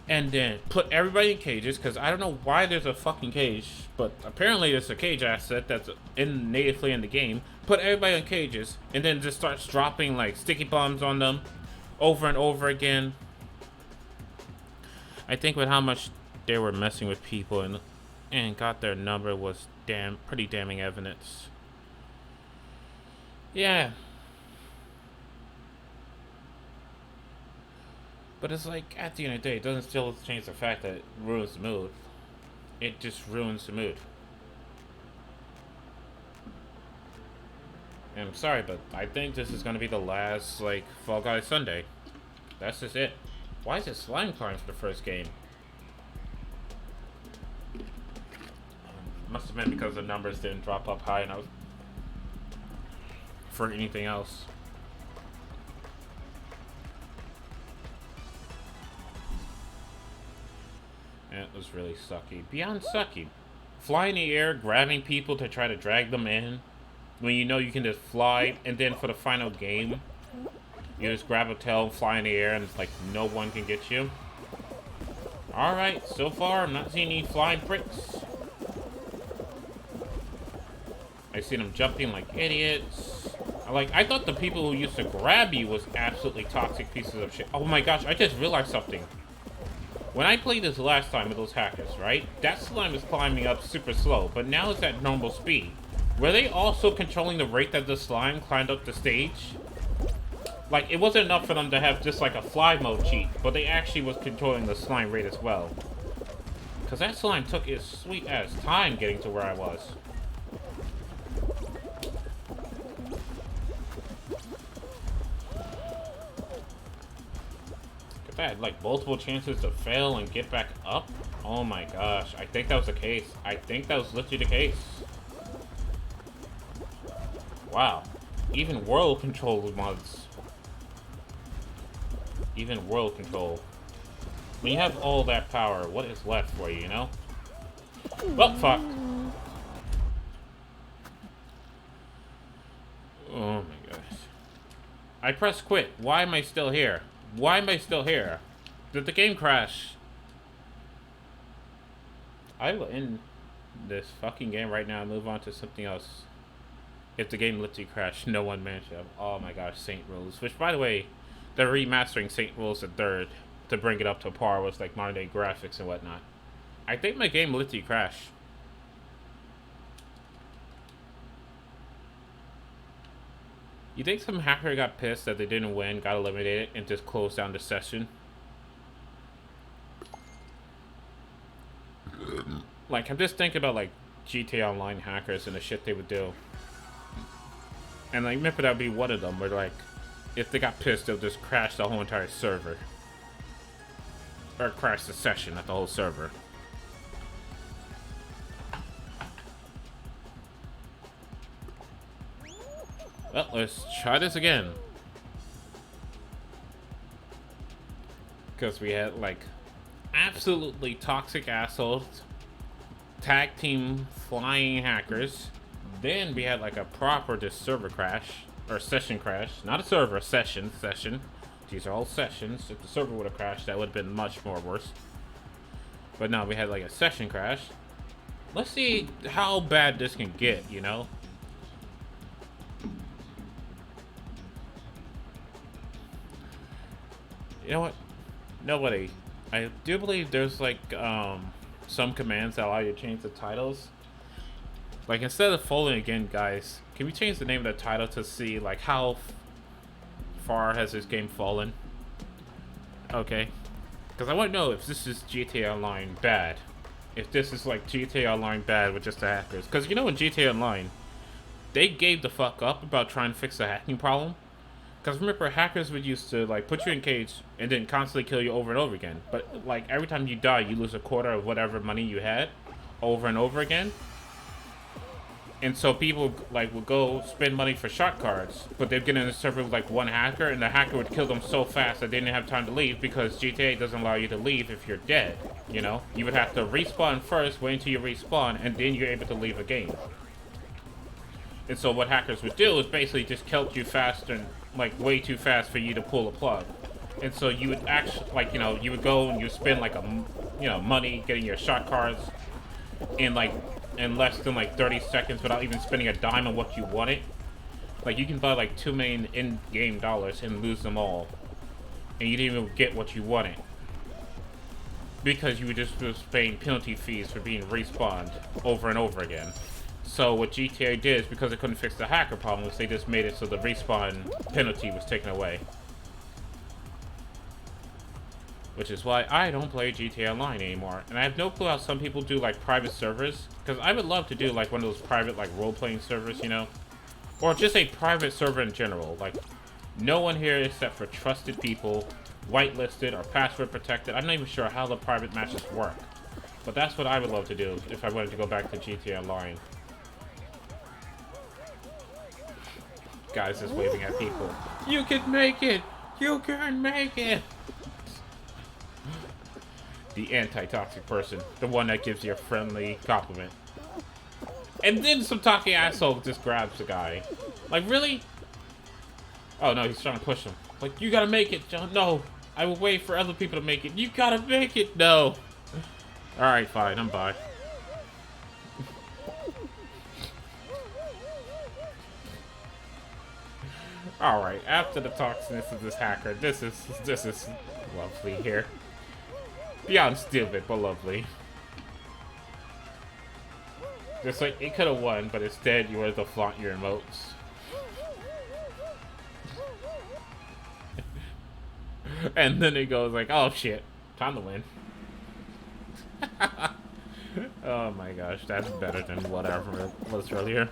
and then put everybody in cages, because I don't know why there's a fucking cage, but apparently there's a cage asset that's natively in the game. Put everybody in cages, and then just starts dropping like sticky bombs on them over and over again. I think with how much they were messing with people and got their number was pretty damning evidence. Yeah. But it's like, at the end of the day, it doesn't still change the fact that it ruins the mood. It just ruins the mood. And I'm sorry, but I think this is going to be the last, like, Fall Guys Sunday. That's just it. Why is it slime climb for the first game? Must have been because the numbers didn't drop up high enough for anything else. It was really sucky. Beyond sucky. Fly in the air, grabbing people to try to drag them in, when you know you can just fly, and then for the final game, you just grab a tail, fly in the air, and it's like no one can get you. Alright, so far I'm not seeing any flying pricks. I see them jumping like idiots. I thought the people who used to grab you was absolutely toxic pieces of shit. Oh my gosh, I just realized something. When I played this last time with those hackers, right? That slime was climbing up super slow, but now it's at normal speed. Were they also controlling the rate that the slime climbed up the stage? Like, it wasn't enough for them to have just like a fly mode cheat, but they actually was controlling the slime rate as well. Because that slime took its sweet ass time getting to where I was. I had like multiple chances to fail and get back up. Oh my gosh, I think that was the case. I think that was literally the case. Wow. Even world control mods. Even world control. When you have all that power, what is left for you, you know? Well, fuck. Oh my gosh. I pressed quit. Why am I still here? Why am I still here? Did the game crash? I will end this fucking game right now and move on to something else. If the game literally crashed, no one managed to. Oh my gosh, Saint Rules. Which, by the way, they're remastering Saint Rules the 3rd to bring it up to par with like modern day graphics and whatnot. I think my game literally crashed. You think some hacker got pissed that they didn't win, got eliminated, and just closed down the session? Like, I'm just thinking about, like, GTA Online hackers and the shit they would do. And, like, remember that would be one of them, where, like, if they got pissed, they'll just crash the whole entire server. Or crash the session, not the whole server. Well, let's try this again. Because we had, like, absolutely toxic assholes, tag team flying hackers. Then we had, like, a proper just server crash, or session crash. Not a server, a session. These are all sessions. If the server would have crashed, that would have been much more worse. But no, we had, like, a session crash. Let's see how bad this can get, you know? You know what? Nobody. I do believe there's like some commands that allow you to change the titles. Like instead of falling again, guys, can we change the name of the title to see like how far has this game fallen? Okay. Because I want to know if this is GTA Online bad. If this is like GTA Online bad with just the hackers. Because you know in GTA Online, they gave the fuck up about trying to fix the hacking problem. Because remember, hackers would used to, like, put you in cage and then constantly kill you over and over again. But, like, every time you die, you lose a quarter of whatever money you had over and over again. And so people, like, would go spend money for shot cards, but they'd get in a server with, like, one hacker, and the hacker would kill them so fast that they didn't have time to leave because GTA doesn't allow you to leave if you're dead, you know? You would have to respawn first, wait until you respawn, and then you're able to leave a game. And so what hackers would do is basically just kill you fast and like way too fast for you to pull a plug. And so you would actually, like, you know, you would go and you spend like money getting your shot cards in like in less than like 30 seconds without even spending a dime on what you wanted. Like you can buy like 2 million in-game dollars and lose them all, and you didn't even get what you wanted because you were just paying penalty fees for being respawned over and over again. So what GTA did is because they couldn't fix the hacker problems, they just made it so the respawn penalty was taken away. Which is why I don't play GTA Online anymore. And I have no clue how some people do like private servers. Because I would love to do like one of those private like role-playing servers, you know? Or just a private server in general. Like no one here except for trusted people, whitelisted or password protected. I'm not even sure how the private matches work. But that's what I would love to do if I wanted to go back to GTA Online. Guys just waving at people. You can make it! You can make it! The anti-toxic person. The one that gives you a friendly compliment. And then some talking asshole just grabs the guy. Like, really? Oh no, he's trying to push him. Like, you gotta make it, John. No! I will wait for other people to make it. You gotta make it! No! Alright, fine. I'm bye. Alright, after the toxicness of this hacker, this is lovely here. Beyond stupid, but lovely. Just like, it could have won, but instead you were to flaunt your emotes. And then it goes like, oh shit, time to win. Oh my gosh, that's better than whatever it was earlier.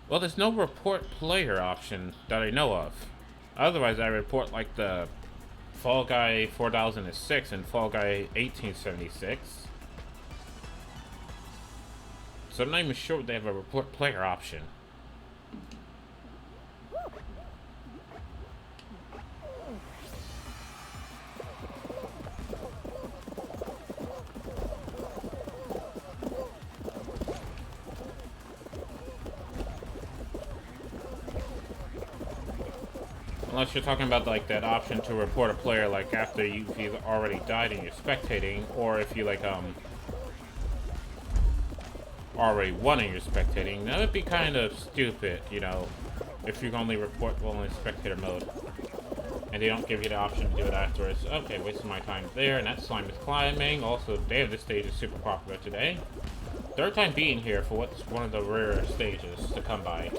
Well, there's no report player option that I know of. Otherwise, I report like the Fall Guy 4006 and Fall Guy 1876. So I'm not even sure they have a report player option. Unless you're talking about like that option to report a player like after you've already died and you're spectating, or if you like already won and you're spectating. That would be kind of stupid, you know, if you can only report while in spectator mode. And they don't give you the option to do it afterwards. Okay, wasting my time there, and that slime is climbing. Also, damn, this stage is super popular today. Third time being here for what's one of the rarer stages to come by.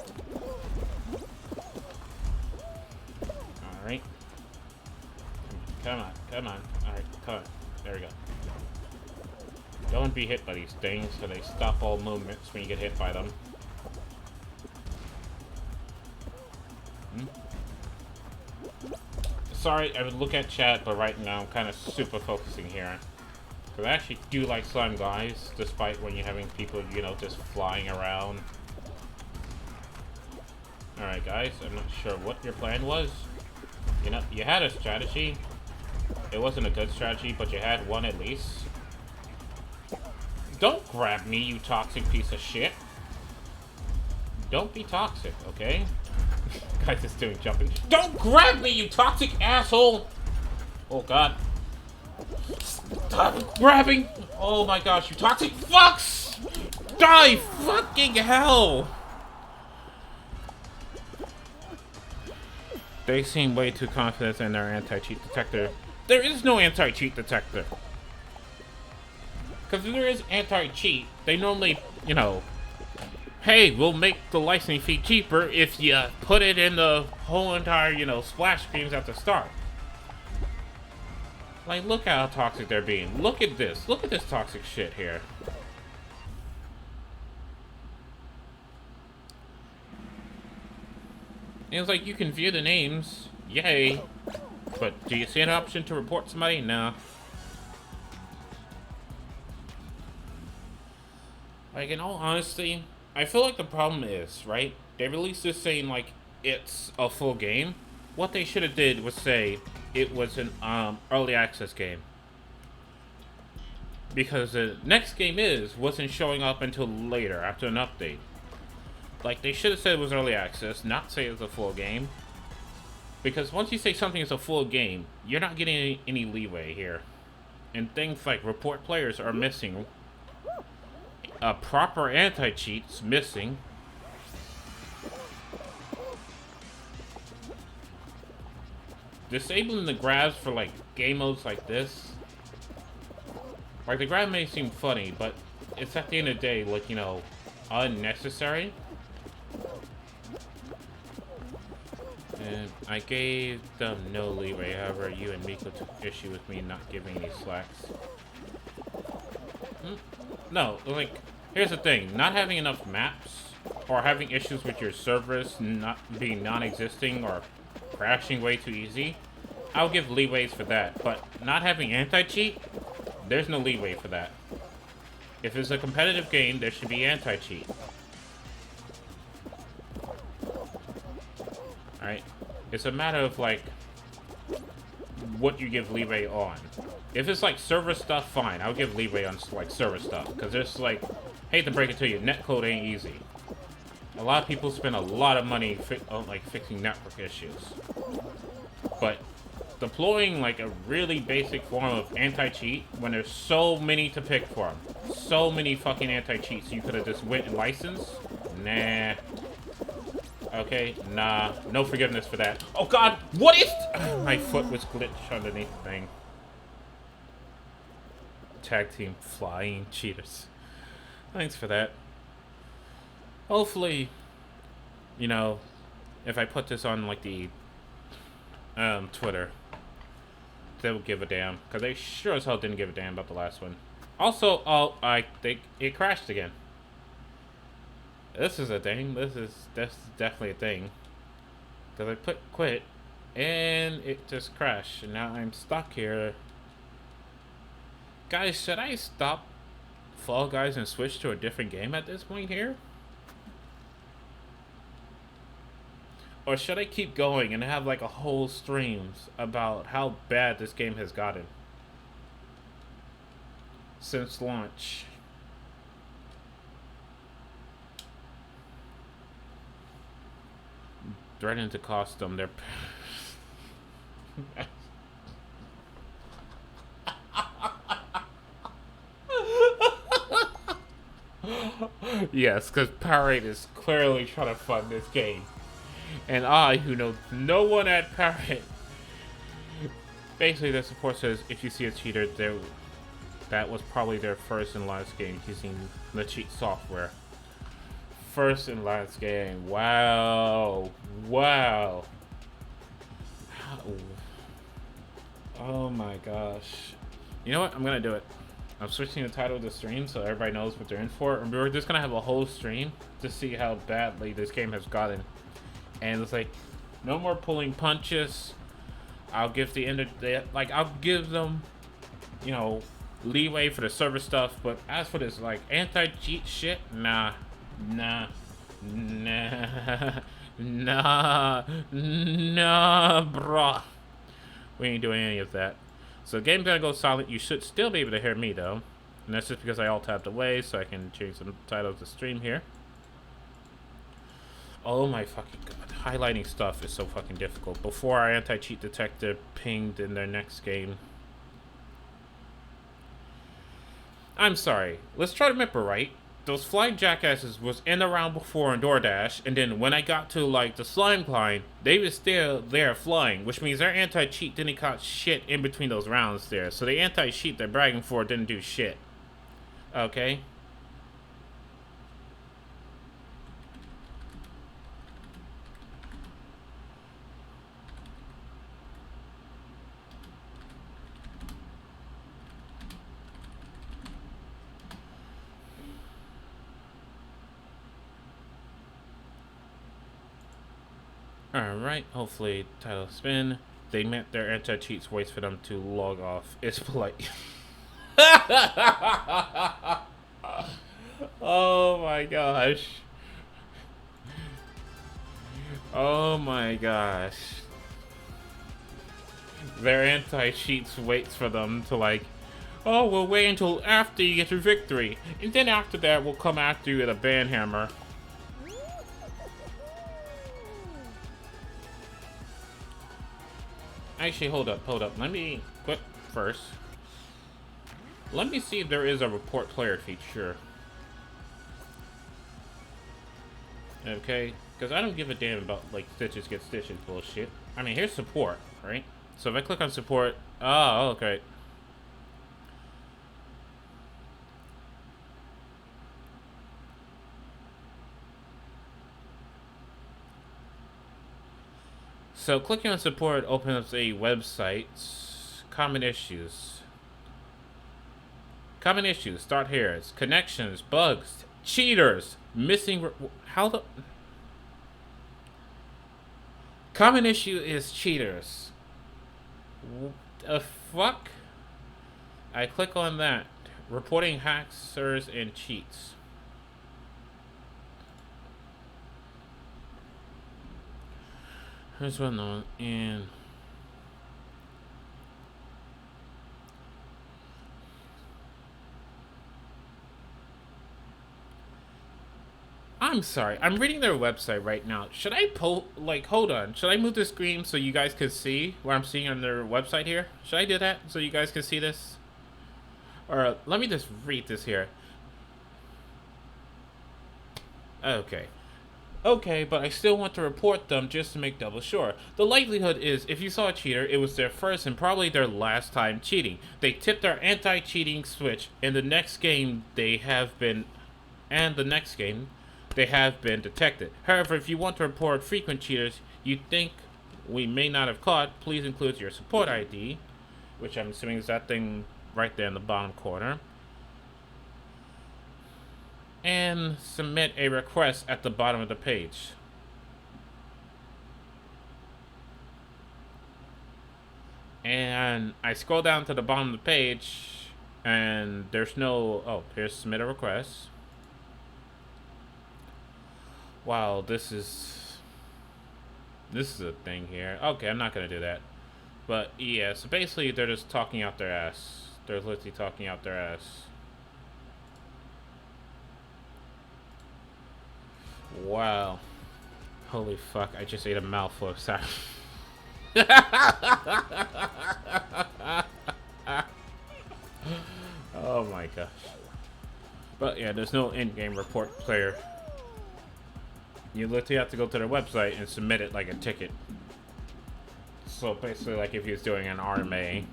Alright. Come on, come on. Alright, come on. There we go. Don't be hit by these things, so they stop all movements when you get hit by them. Sorry, I would look at chat, but right now I'm kind of super focusing here. Because I actually do like slime guys, despite when you're having people, you know, just flying around. Alright guys, I'm not sure what your plan was. You know, you had a strategy. It wasn't a good strategy, but you had one at least. Don't grab me, you toxic piece of shit. Don't be toxic, okay? Guys is doing jumping. Don't grab me, you toxic asshole! Oh god. Stop grabbing! Oh my gosh, you toxic fucks! Die! Fucking hell! They seem way too confident in their anti-cheat detector. There is no anti-cheat detector. Because if there is anti-cheat, they normally, you know, hey, we'll make the licensing fee cheaper if you put it in the whole entire, you know, splash screens at the start. Like, look how toxic they're being. Look at this. Look at this toxic shit here. And it's like, you can view the names. Yay. But do you see an option to report somebody? No. Like, in all honesty, I feel like the problem is, right? They released this saying, like, it's a full game. What they should have did was say it was an early access game. Because the next game wasn't showing up until later, after an update. Like, they should have said it was early access, not say it was a full game. Because once you say something is a full game, you're not getting any leeway here. And things like report players are missing. Proper anti-cheats missing. Disabling the grabs for like game modes like this. Like the grab may seem funny, but it's at the end of the day, like, you know, unnecessary. And I gave them no leeway, however, you and Miko took issue with me not giving any slacks. No, like, here's the thing. Not having enough maps, or having issues with your servers not being non-existing, or crashing way too easy, I'll give leeways for that. But not having anti-cheat, there's no leeway for that. If it's a competitive game, there should be anti-cheat. Alright? It's a matter of, like, what you give leeway on. If it's, like, server stuff, fine. I'll give leeway on, like, server stuff. Because there's, like, hate to break it to you, netcode ain't easy. A lot of people spend a lot of money on, like, fixing network issues. But deploying, like, a really basic form of anti-cheat when there's so many to pick from. So many fucking anti-cheats you could have just went and licensed. Nah. Okay, nah. No forgiveness for that. Oh god, what is... My foot was glitched underneath the thing. Tag team flying cheaters. Thanks for that. Hopefully, you know, if I put this on, like, the Twitter, they'll give a damn. Because they sure as hell didn't give a damn about the last one. Also, I think it crashed again. This is a thing. That's definitely a thing. Because I put quit, and it just crashed. And now I'm stuck here. Guys, should I stop Fall Guys and switch to a different game at this point here? Or should I keep going and have like a whole streams about how bad this game has gotten since launch? Threatening to cost them their Yes, because Powerade is clearly trying to fund this game. And I, who know no one at Powerade, basically the support says if you see a cheater, that was probably their first and last game using the cheat software. First and last game. Wow. Wow. Oh my gosh. You know what? I'm gonna do it. I'm switching the title of the stream so everybody knows what they're in for. And we're just gonna have a whole stream to see how badly this game has gotten. And it's like, no more pulling punches. I'll give I'll give them, you know, leeway for the server stuff. But as for this, like, anti-cheat shit, nah, nah, nah, nah, nah, bruh. We ain't doing any of that. So the game's gonna go silent. You should still be able to hear me though. And that's just because I alt tapped away so I can change the title of the stream here. Oh my fucking god. Highlighting stuff is so fucking difficult. Before our anti-cheat detector pinged in their next game. I'm sorry. Let's try to remember right. Those flying jackasses was in the round before in DoorDash, and then when I got to like the slime climb, they was still there flying, which means their anti-cheat didn't cause shit in between those rounds there. So the anti-cheat they're bragging for didn't do shit. Okay? Alright, hopefully title spin. They meant their anti-cheats waits for them to log off. It's polite. Oh my gosh. Oh my gosh. Their anti-cheats waits for them to like, oh, we'll wait until after you get your victory. And then after that, we'll come after you with a banhammer. Actually, hold up. Let me quit first. Let me see if there is a report player feature. Okay, because I don't give a damn about, like, stitches get stitches bullshit. I mean, here's support, right? So if I click on support, oh, okay. So clicking on support opens a website. Common issues. Common issues. Start here. It's connections, bugs, cheaters, missing. How the? Common issue is cheaters. What the fuck? I click on that. Reporting hackers and cheats. Here's one on and. I'm sorry. I'm reading their website right now. Should I hold on. Should I move the screen so you guys can see what I'm seeing on their website here? Should I do that so you guys can see this? Or let me just read this here. Okay. Okay, but I still want to report them just to make double sure. The likelihood is, if you saw a cheater, it was their first and probably their last time cheating. They tipped their anti-cheating switch, and the next game they have been detected. However, if you want to report frequent cheaters you think we may not have caught, please include your support ID, which I'm assuming is that thing right there in the bottom corner. And submit a request at the bottom of the page. And I scroll down to the bottom of the page, and there's no. Oh, here's submit a request. Wow, this is a thing here. Okay, I'm not gonna do that. But yeah, so basically they're just talking out their ass. They're literally talking out their ass. Wow. Holy fuck, I just ate a mouthful of salad. Oh my gosh. But yeah, there's no in-game report player. You literally have to go to their website and submit it like a ticket. So basically like if he was doing an RMA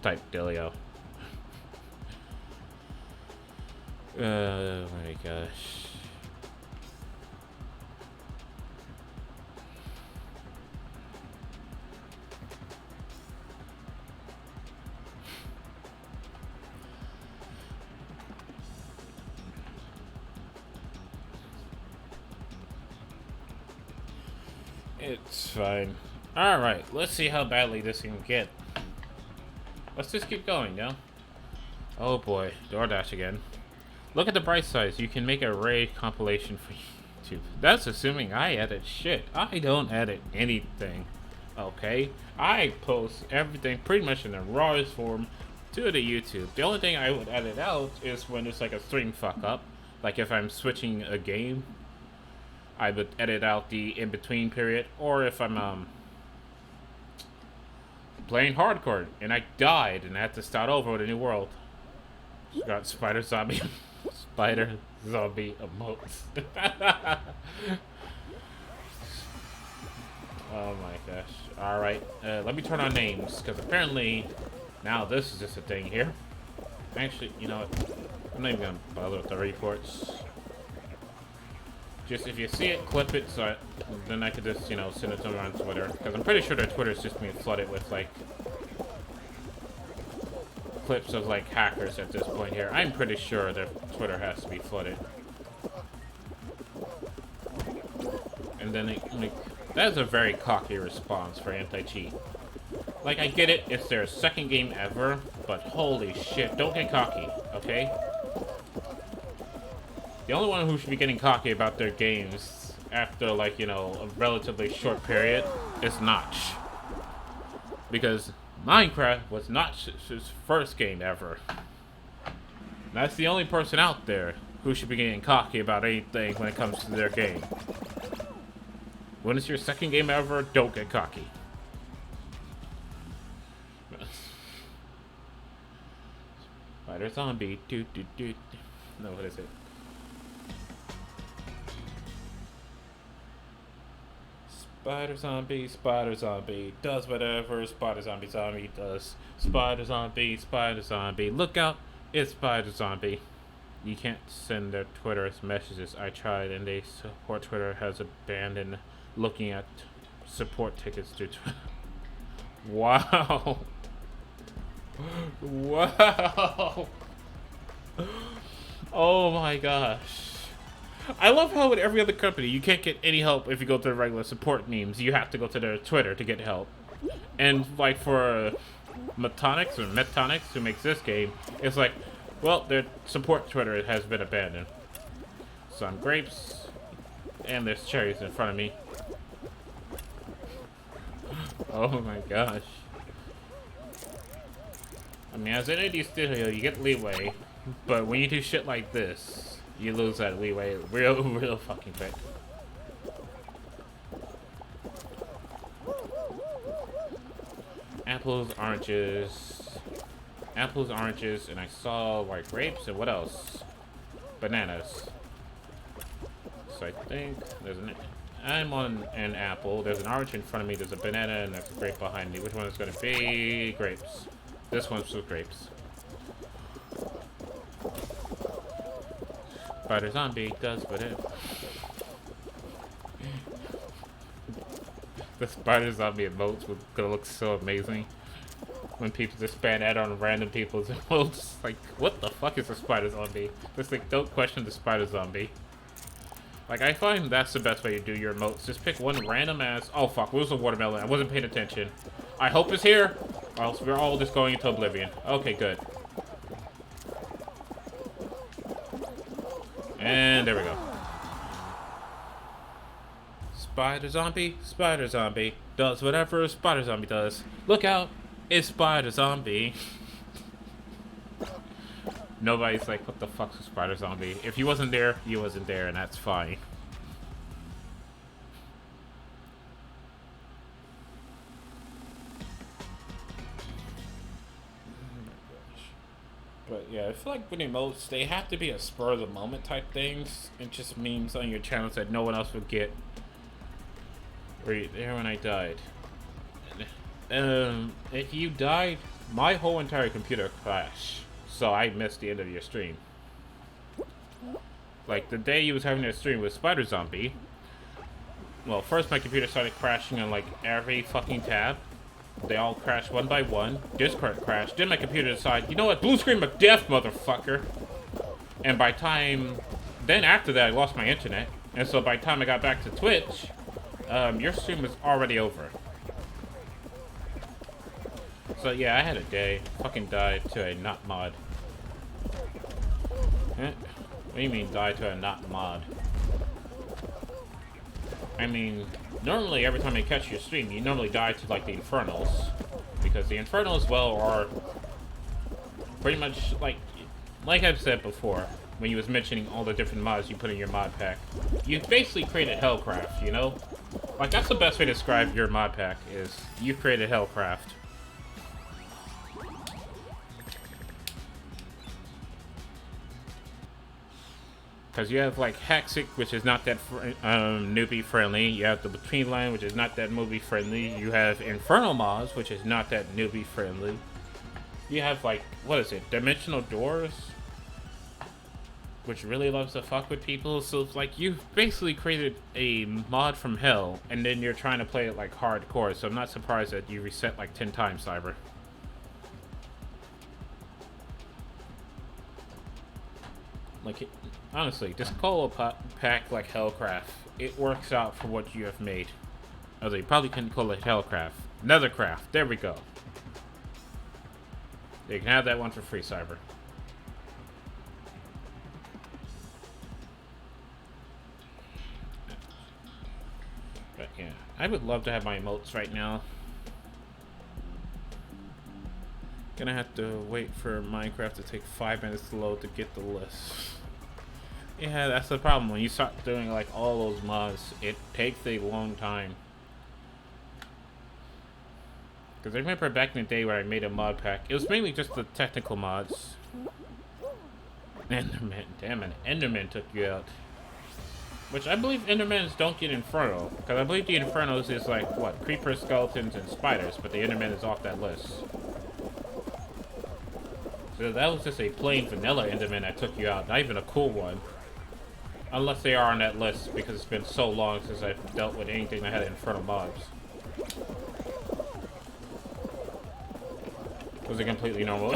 type dealio. Oh my gosh. It's fine. Alright, let's see how badly this can get. Let's just keep going, yo. Oh boy, DoorDash again. Look at the bright side. You can make a raid compilation for YouTube. That's assuming I edit shit. I don't edit anything. Okay? I post everything pretty much in the rawest form to the YouTube. The only thing I would edit out is when there's like a stream fuck up. Like if I'm switching a game, I would edit out the in-between period. Or if I'm playing hardcore and I died and I had to start over with a new world. Got spider zombie spider zombie emotes. Oh my gosh. Alright, let me turn on names, because apparently now this is just a thing here. Actually, you know what? I'm not even gonna bother with the reports. Just if you see it, clip it, so then I could just, you know, send it to them on Twitter. Because I'm pretty sure their Twitter is just being flooded with, like, clips of, like, hackers at this point here. I'm pretty sure their Twitter has to be flooded. And then, like, that is a very cocky response for anti-cheat. Like, I get it, it's their second game ever, but holy shit, don't get cocky, okay? The only one who should be getting cocky about their games after, like, you know, a relatively short period is Notch. Because Minecraft was Notch's first game ever. That's the only person out there who should be getting cocky about anything when it comes to their game. When it's your second game ever, don't get cocky. Spider zombie, no, what is it? Spider zombie, does whatever spider zombie does. Spider zombie, look out, it's spider zombie. You can't send their Twitter messages. I tried and they support Twitter has abandoned looking at support tickets to Twitter. Wow. Wow. Oh my gosh. I love how with every other company, you can't get any help if you go to the regular support memes. You have to go to their Twitter to get help. And, like, for Metonics, who makes this game, it's like, well, their support Twitter has been abandoned. Some grapes, and there's cherries in front of me. Oh my gosh. I mean, as an indie studio, you get leeway, but when you do shit like this, you lose that leeway real fucking quick. Apples, oranges, and I saw white grapes, and what else? Bananas. So I think there's I'm on an apple, there's an orange in front of me, there's a banana, and there's a grape behind me. Which one is gonna be grapes? This one's with grapes. Spider zombie does whatever. The spider zombie emotes would gonna look so amazing when people just spam that on random people's emotes. Like, what the fuck is a spider zombie? Just like, don't question the spider zombie. Like, I find that's the best way to do your emotes. Just pick one random ass. Oh fuck, what was the watermelon? I wasn't paying attention. I hope it's here, or else we're all just going into oblivion. Okay, good. And there we go. Spider zombie, does whatever a spider zombie does. Look out, it's spider zombie. Nobody's like, what the fuck's a spider zombie? If he wasn't there, he wasn't there, and that's fine. But yeah, I feel like with emotes, they have to be a spur of the moment type things. It just memes on your channels that no one else would get. Were you there when I died? If you died, my whole entire computer crashed. So I missed the end of your stream. Like the day you was having that stream with Spider Zombie. Well, first my computer started crashing on like every fucking tab. They all crashed one by one. Discord crashed. Then my computer decided, you know what? Blue screen of death, motherfucker. And by time... Then after that, I lost my internet. And so by the time I got back to Twitch, your stream was already over. So yeah, I had a day. Fucking died to a not mod. Eh? What do you mean die to a not mod? I mean, normally every time I catch your stream, you normally die to like the Infernals. Because the Infernals, well, are pretty much like I've said before, when you was mentioning all the different mods you put in your mod pack. You basically created Hellcraft, you know? Like that's the best way to describe your mod pack, is you created Hellcraft. Because you have like Hexic, which is not that newbie friendly. You have the Between Line, which is not that movie friendly. You have Infernal Mods, which is not that newbie friendly. You have like, what is it, Dimensional Doors, which really loves to fuck with people. So it's like you've basically created a mod from hell, and then you're trying to play it like hardcore. So I'm not surprised that you reset like 10 times, Cyber. Like, honestly, this colo pack like Hellcraft, it works out for what you have made. Although you probably couldn't call it Hellcraft. Nethercraft, there we go. You can have that one for free, Cyber. But yeah, I would love to have my emotes right now. Gonna have to wait for Minecraft to take 5 minutes to load to get the list. Yeah, that's the problem. When you start doing like all those mods, it takes a long time. Because I remember back in the day where I made a mod pack, it was mainly just the technical mods. Enderman, damn it, Enderman took you out. Which I believe Endermans don't get Inferno. Because I believe the Infernos is like, what, creepers, skeletons, and spiders, but the Enderman is off that list. So that was just a plain vanilla Enderman that took you out, not even a cool one. Unless they are on that list, because it's been so long since I've dealt with anything that had Infernal mobs. Was it completely normal?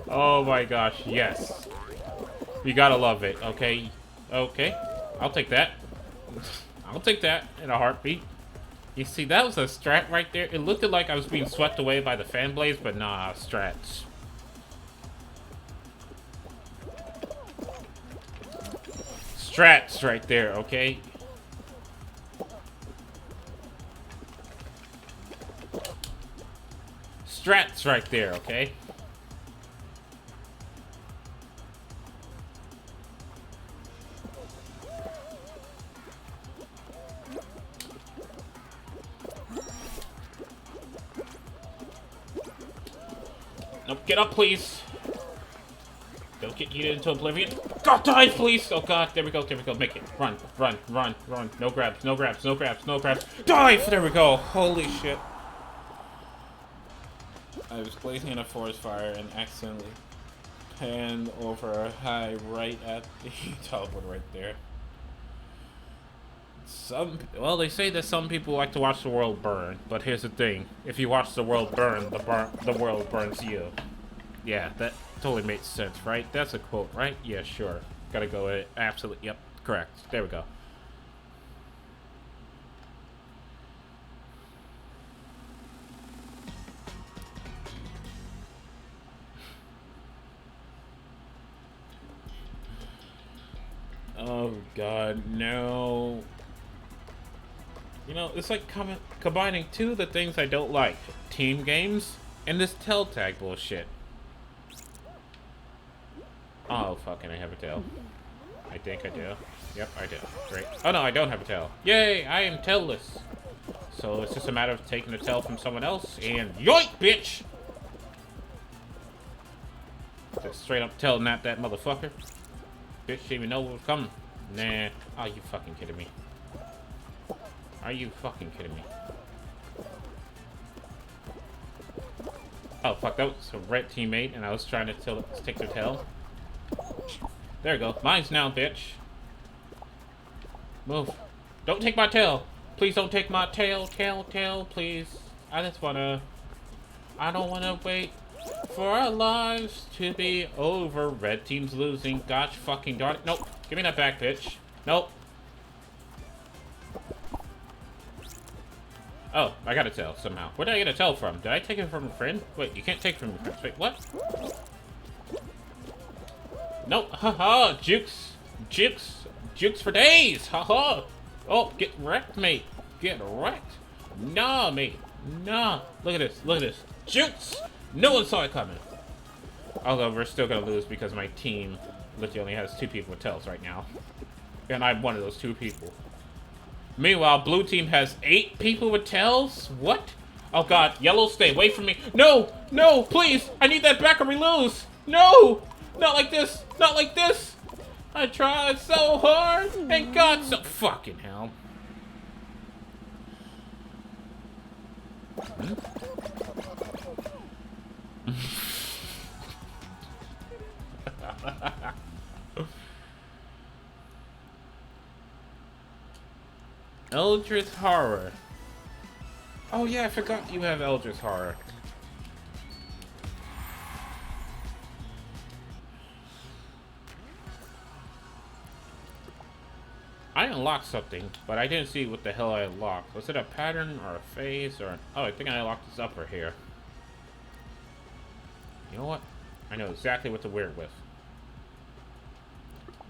Oh my gosh, yes. You gotta love it, okay? Okay, I'll take that. I'll take that in a heartbeat. You see, that was a strat right there. It looked like I was being swept away by the fan blades, but nah, strats. Strats right there, okay? Strats right there, okay? Nope, get up, please. Don't get yeeted into oblivion. God, dive, please! Oh god, there we go, make it. Run, run, run, run. No grabs, no grabs, no grabs, no grabs. Dive! There we go. Holy shit. I was blazing in a forest fire and accidentally panned over high right at the teleport right there. Well, they say that some people like to watch the world burn, but here's the thing. If you watch the world burn, the world burns you. Yeah, that totally makes sense, right? That's a quote, right? Yeah, sure. Gotta go with it. Absolutely. Yep, correct. There we go. Oh god, no. You know, it's like combining two of the things I don't like. Team games and this tail tag bullshit. Oh, fucking, I have a tail. I think I do. Yep, I do. Great. Oh no, I don't have a tail. Yay, I am tailless. So it's just a matter of taking the tail from someone else and yoink, bitch! Just straight up telling that motherfucker. Bitch didn't even know what was coming. Nah. Are you fucking kidding me? Are you fucking kidding me? Oh, fuck, that was a red teammate, and I was trying to take their tail. There we go. Mine's now, bitch. Move. Don't take my tail. Please don't take my tail, please. I don't wanna wait for our lives to be over. Red team's losing. Gosh fucking darn it. Nope. Give me that back, bitch. Nope. Oh, I got a tail somehow. Where did I get a tail from? Did I take it from a friend? Wait, you can't take it from your friends. Wait, what? Nope. Haha. Jukes. Jukes. Jukes for days. Haha. Oh, get wrecked, mate. Get wrecked. Nah, mate. Nah. Look at this. Look at this. Jukes. No one saw it coming. Although we're still gonna lose because my team literally only has 2 people with tails right now. And I'm one of those 2 people. Meanwhile, blue team has 8 people with tails? What? Oh god, yellow, stay away from me. No! No, please! I need that back or we lose! No! Not like this! Not like this! I tried so hard and got so fucking hell. Eldritch Horror. Oh yeah, I forgot you have Eldritch Horror. I unlocked something, but I didn't see what the hell I unlocked. Was it a pattern or a phase or... Oh, I think I unlocked this upper here. You know what? I know exactly what to wear it with.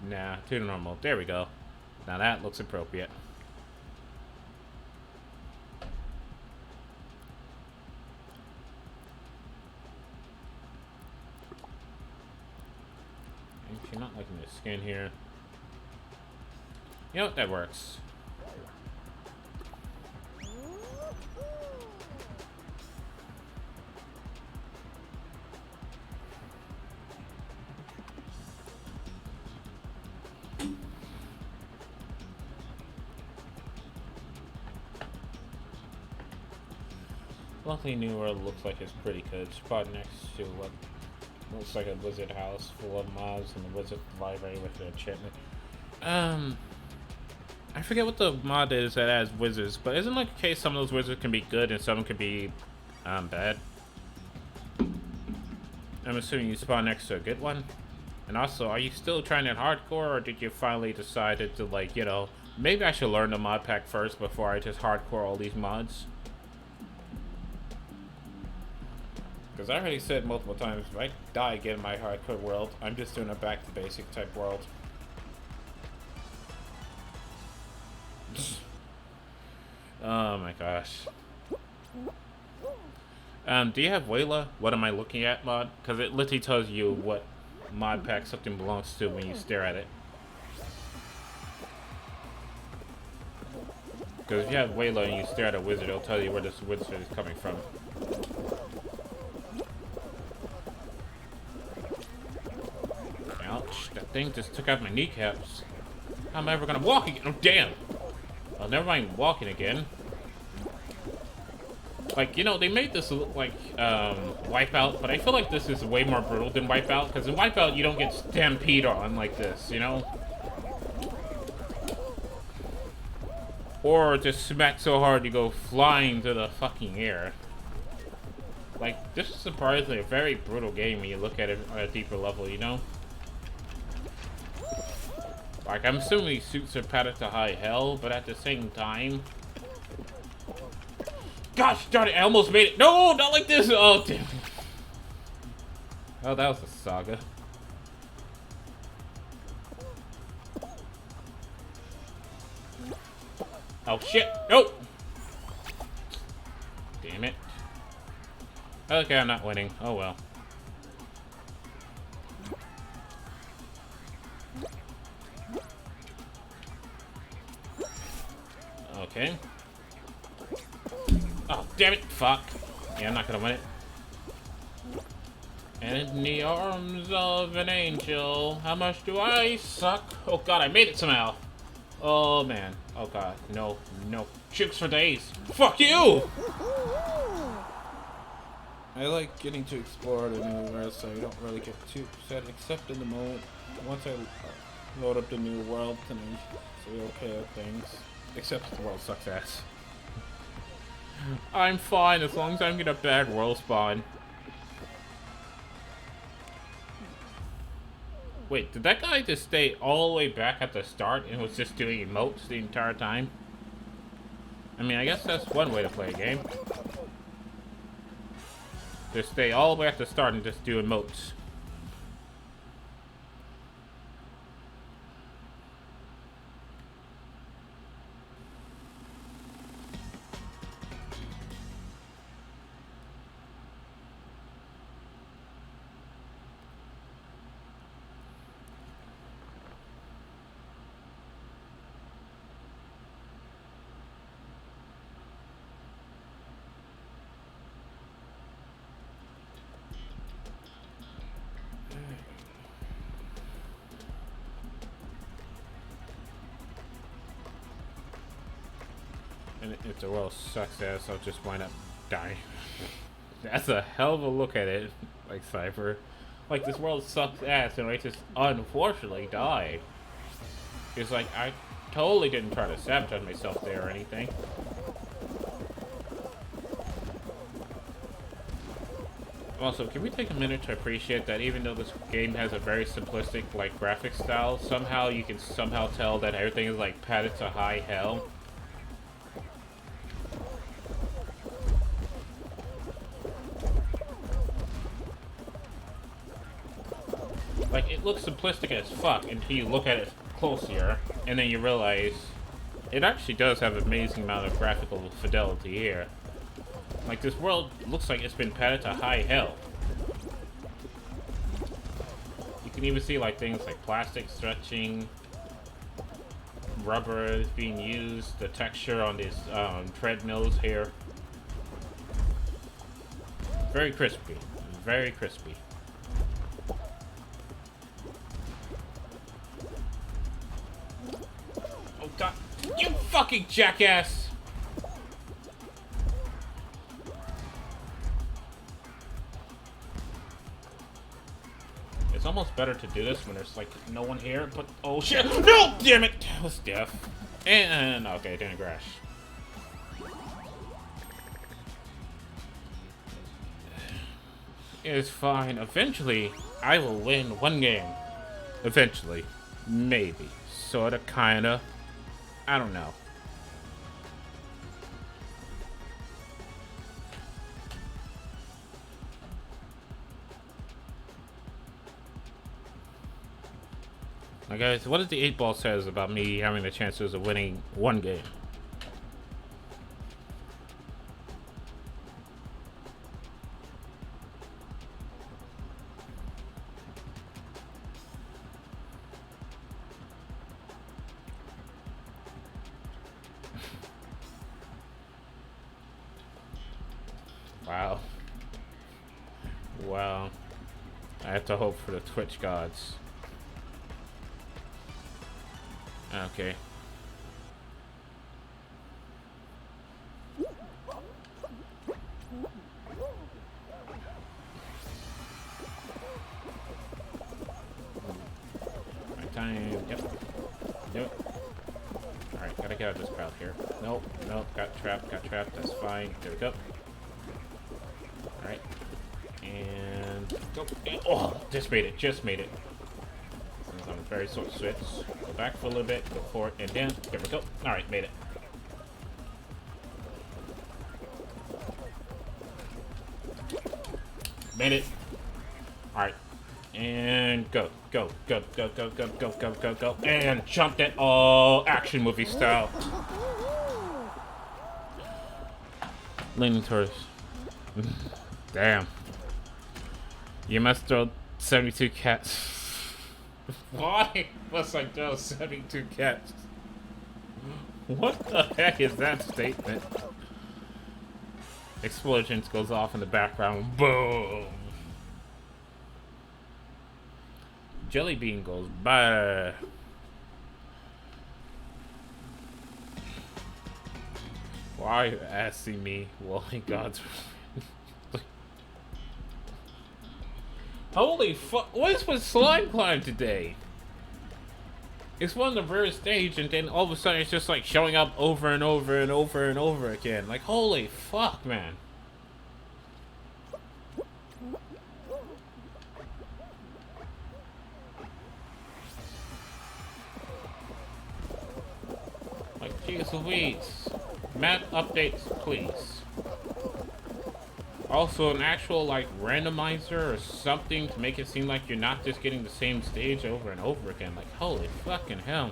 Nah, too normal. There we go. Now that looks appropriate. Actually, not liking the skin here. You know what? That works. Luckily, New World looks like it's pretty good. Spot next to what looks like a wizard house full of mobs and the wizard library with the enchantment. I forget what the mod is that has wizards, but isn't like the case some of those wizards can be good and some can be bad? I'm assuming you spawn next to a good one. And also, are you still trying it hardcore, or did you finally decided to, like, you know, maybe I should learn the mod pack first before I just hardcore all these mods? Because I already said multiple times, if I die again in my hardcore world, I'm just doing a back to basic type world. Oh my gosh. Do you have Wayla? What am I looking at mod? Because it literally tells you what mod pack something belongs to when you stare at it. Because if you have Wayla and you stare at a wizard, it'll tell you where this wizard is coming from. Ouch, that thing just took out my kneecaps. How am I ever gonna walk again? Oh, damn! Oh, never mind walking again. Like, you know, they made this look like Wipeout, but I feel like this is way more brutal than Wipeout, because in Wipeout you don't get stampede on like this, you know? Or just smack so hard you go flying through the fucking air. Like, this is surprisingly a very brutal game when you look at it on a deeper level, you know? Like, I'm assuming these suits are padded to high hell, but at the same time... Gosh darn it, I almost made it! No, not like this! Oh, damn it. Oh, that was a saga. Oh, shit! Nope! Damn it. Okay, I'm not winning. Oh, well. Okay. Oh, damn it! Fuck. Yeah, I'm not gonna win it. And in the arms of an angel, how much do I suck? Oh god, I made it somehow. Oh man. Oh god. No. No. Chicks for days. Fuck you! I like getting to explore the new world, so I don't really get too upset, except in the moment. Once I load up the new world, then I say okay with things. Except the world sucks ass. I'm fine as long as I don't get a bad world spawn. Wait, did that guy just stay all the way back at the start and was just doing emotes the entire time? I mean, I guess that's one way to play a game. Just stay all the way at the start and just do emotes. And if the world sucks ass, I'll just wind up dying. That's a hell of a look at it, like Cypher. Like, this world sucks ass and I just unfortunately die. It's like, I totally didn't try to sabotage myself there or anything. Also, can we take a minute to appreciate that even though this game has a very simplistic, like, graphic style, somehow you can somehow tell that everything is, like, padded to high hell? Like, it looks simplistic as fuck until you look at it closer, and then you realize it actually does have an amazing amount of graphical fidelity here. Like, this world looks like it's been padded to high hell. You can even see, like, things like plastic stretching, rubber is being used, the texture on these treadmills here. Very crispy. Very crispy. Oh god. You fucking jackass! It's almost better to do this when there's like no one here, but oh shit! No! Damn it! I was deaf. And okay, didn't crash. It's fine. Eventually, I will win one game. Eventually. Maybe. Sorta, kinda. I don't know. Now guys, what does the 8-ball says about me having the chances of winning one game? Wow. Wow. I have to hope for the Twitch gods. Okay. Right time. Yep. Yep. Alright, gotta get out of this crowd here. Nope, nope, got trapped, that's fine. There we go. Alright. And go. Oh, just made it. On a very short switch. Go back for a little bit, go forward and down. There we go. Alright, made it. Made it. Alright. And go. Go. And jumped it all action movie style. Leaning towards. Damn. You must throw 72 cats. Why must I throw 72 cats? What the heck is that statement? Explosions goes off in the background. Boom! Jelly Bean goes by. Why are you asking me? Well, God's. Holy fuck! What is with Slime Climb today? It's one of the rarest stages, and then all of a sudden it's just like showing up over and over and over and over again. Like, holy fuck, man. Like, jeez Louise. Map updates, please. Also, an actual, like, randomizer or something to make it seem like you're not just getting the same stage over and over again. Like, holy fucking hell.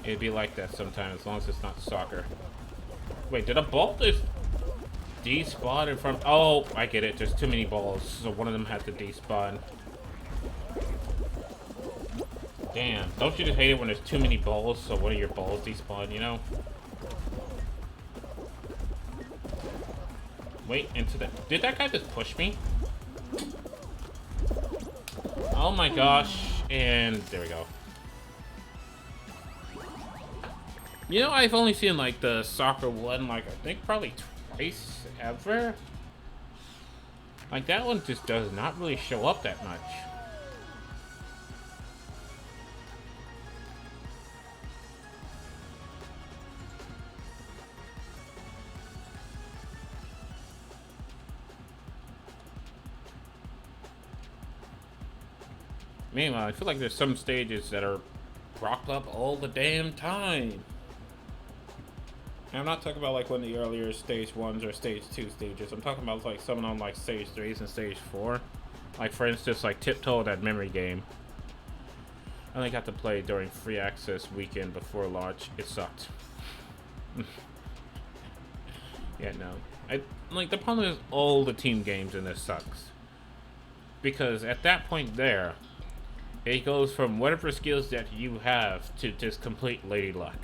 It'd be like that sometimes, as long as it's not soccer. Wait, did a ball just despawn in front? Oh, I get it. There's too many balls, so one of them had to despawn. Damn, don't you just hate it when there's too many balls, so one of your balls despawn, you know? Wait, into the... Did that guy just push me? Oh my gosh, and there we go. You know, I've only seen, like, the soccer one, like, I think probably twice ever. Like, that one just does not really show up that much. Meanwhile, I feel like there's some stages that are propped up all the damn time. And I'm not talking about like one of the earlier stage 1s or stage 2 stages. I'm talking about like some on like stage 3s and stage 4. Like for instance, like Tiptoe, that memory game. I only got to play during free access weekend before launch. It sucked. Yeah, no. Like the problem is all the team games in this sucks. Because at that point there, it goes from whatever skills that you have to just complete lady luck.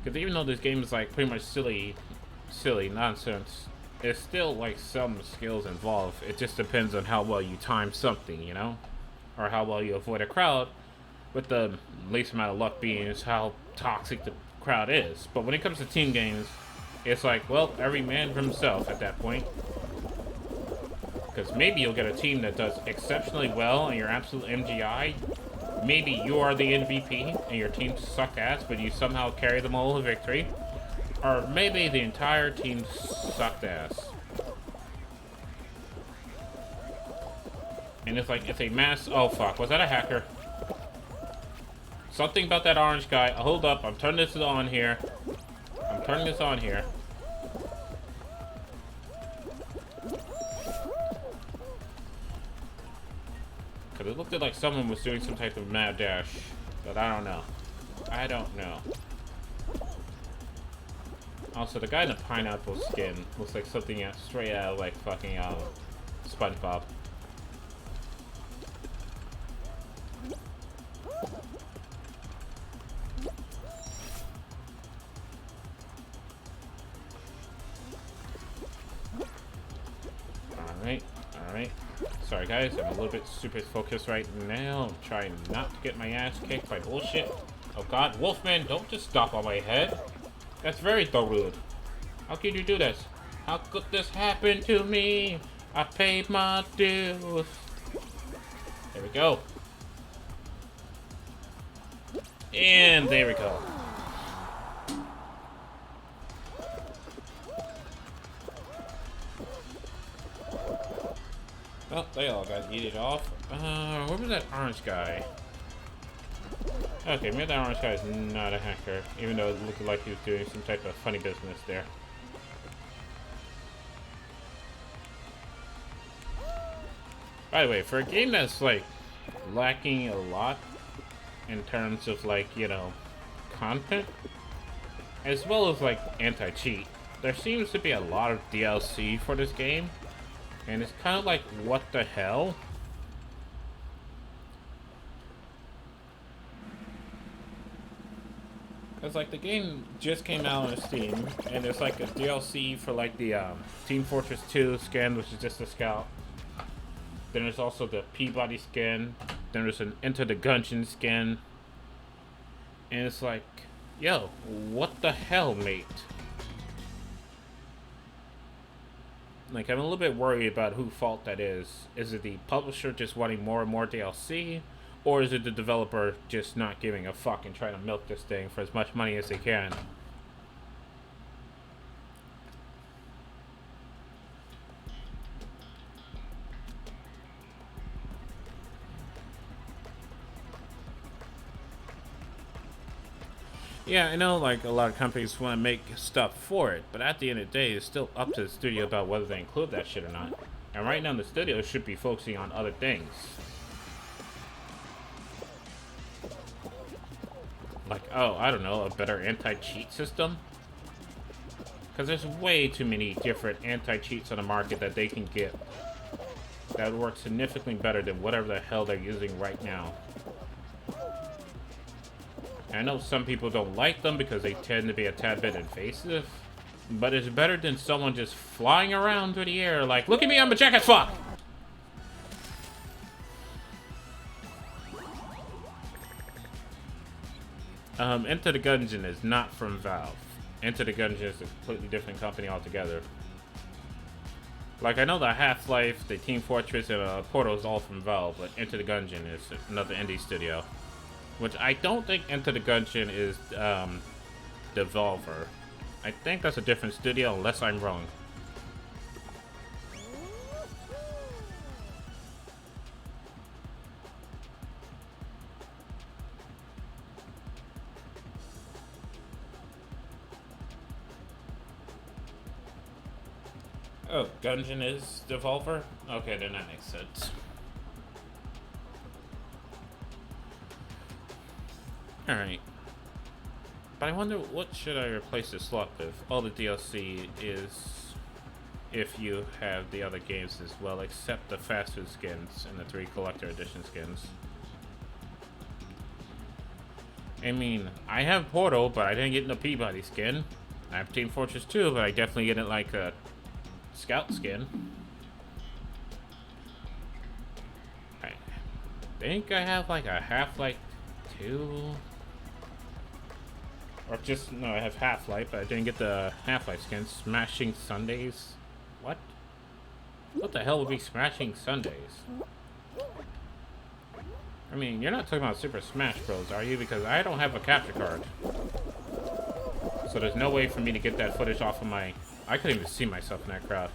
Because even though this game is like pretty much silly nonsense, there's still like some skills involved. It just depends on how well you time something, you know? Or how well you avoid a crowd, with the least amount of luck being is how toxic the crowd is. But when it comes to team games, it's like, well, every man for himself at that point. Because maybe you'll get a team that does exceptionally well and you're absolute MGI. Maybe you are the MVP and your team sucked ass, but you somehow carry them all to victory. Or maybe the entire team sucked ass. And it's like, it's a mass... Oh, fuck. Was that a hacker? Something about that orange guy. Hold up. I'm turning this on here. I'm turning this on here. Because it looked like someone was doing some type of mad dash. But I don't know. I don't know. Also, the guy in the pineapple skin looks like something straight out of, like, fucking, SpongeBob. Alright. Sorry guys, I'm a little bit super focused right now. I'm trying not to get my ass kicked by bullshit. Oh god, Wolfman, don't just stop on my head. That's very rude. How could you do this? How could this happen to me? I paid my dues. There we go. And there we go. Oh, they all got yeeted off. Where was that orange guy? Okay, maybe that orange guy is not a hacker, even though it looked like he was doing some type of funny business there. By the way, for a game that's, like, lacking a lot in terms of, like, you know, content, as well as, like, anti-cheat, there seems to be a lot of DLC for this game. And it's kind of like, what the hell? Cause like the game just came out on Steam, and there's like a DLC for like the Team Fortress 2 skin, which is just a scout. Then there's also the Peabody skin. Then there's an Enter the Gungeon skin. And it's like, yo, what the hell, mate? Like, I'm a little bit worried about whose fault that is. Is it the publisher just wanting more and more DLC? Or is it the developer just not giving a fuck and trying to milk this thing for as much money as they can? Yeah, I know, like, a lot of companies want to make stuff for it, but at the end of the day, it's still up to the studio about whether they include that shit or not. And right now, the studio should be focusing on other things. Like, oh, I don't know, a better anti-cheat system? Because there's way too many different anti-cheats on the market that they can get that would work significantly better than whatever the hell they're using right now. I know some people don't like them because they tend to be a tad bit invasive, but it's better than someone just flying around through the air like, look at me, I'm a jack as fuck! Enter the Gungeon is not from Valve. Enter the Gungeon is a completely different company altogether. Like, I know the Half-Life, the Team Fortress, and Portal is all from Valve, but Enter the Gungeon is another indie studio. Which I don't think Enter the Gungeon is Devolver. I think that's a different studio, unless I'm wrong. Oh, Gungeon is Devolver? Okay, then that makes sense. Alright. But I wonder, what should I replace this slot with? All the DLC is if you have the other games as well, except the fast food skins and the 3 collector edition skins. I mean, I have Portal, but I didn't get the Peabody skin. I have Team Fortress 2, but I definitely get it like a Scout skin. I think I have like a Half-Life 2. Or just, no, I have Half-Life, but I didn't get the Half-Life skin. Smashing Sundays? What? What the hell would be Smashing Sundays? I mean, you're not talking about Super Smash Bros, are you? Because I don't have a capture card. So there's no way for me to get that footage off of my... I couldn't even see myself in that crowd.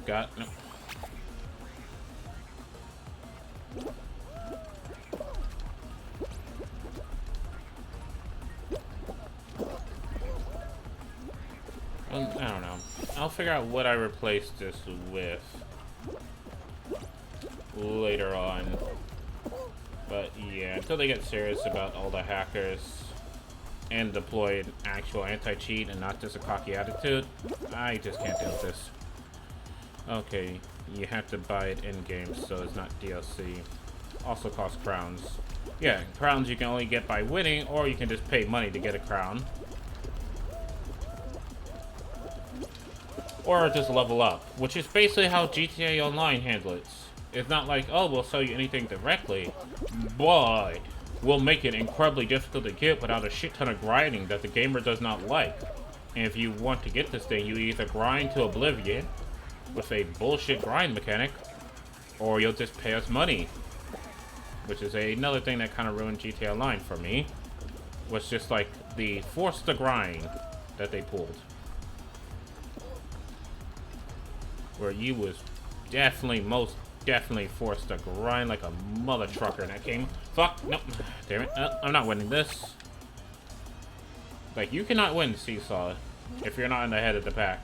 Got no. I don't know. I'll figure out what I replace this with later on. But yeah, until they get serious about all the hackers and deploy an actual anti-cheat and not just a cocky attitude, I just can't deal with this. Okay, you have to buy it in-game, so it's not DLC. Also costs crowns. Yeah, crowns you can only get by winning, or you can just pay money to get a crown. Or just level up, which is basically how GTA Online handles it. It's not like, oh, we'll sell you anything directly, but we'll make it incredibly difficult to get without a shit ton of grinding that the gamer does not like. And if you want to get this thing, you either grind to oblivion, with a bullshit grind mechanic, or you'll just pay us money, which is another thing that kind of ruined GTA Online for me. Was just like the force to grind that they pulled, where you was definitely, most definitely forced to grind like a mother trucker in that game. Fuck, nope, damn it, I'm not winning this. Like, you cannot win Seesaw if you're not in the head of the pack.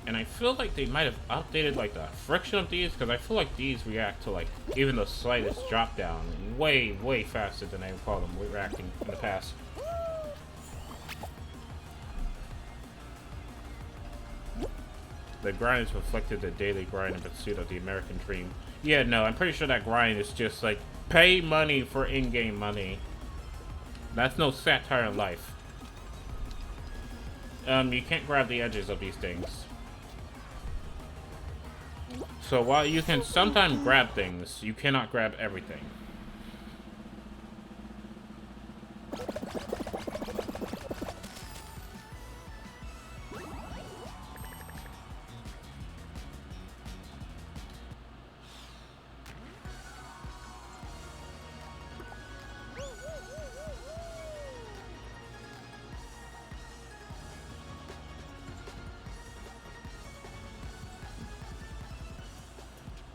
And I feel like they might have updated like the friction of these, because I feel like these react to like even the slightest drop down way, way faster than I recall them reacting in the past. The grind is reflected the daily grind in pursuit of the American dream. Yeah, no, I'm pretty sure that grind is just like pay money for in-game money. That's no satire in life. You can't grab the edges of these things. So while you can sometimes grab things, you cannot grab everything.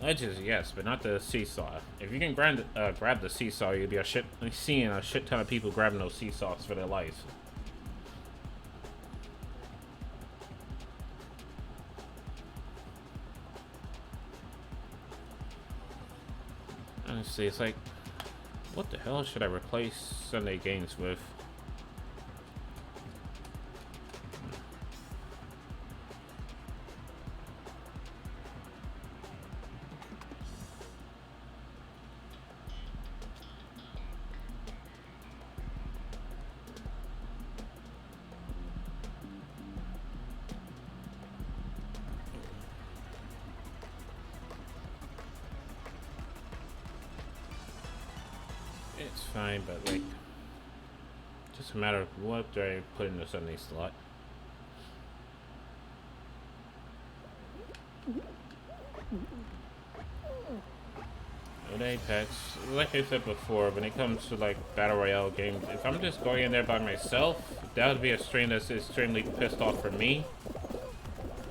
Edges, yes, but not the seesaw. If you can grab the seesaw, you'll be seeing a shit ton of people grabbing those seesaws for their life. Honestly, it's like, what the hell should I replace Sunday games with? It's fine, but like, just a matter of what do I put in the Sunday slot. With Apex, like I said before, when it comes to like Battle Royale games, if I'm just going in there by myself, that would be a stream that's extremely pissed off for me.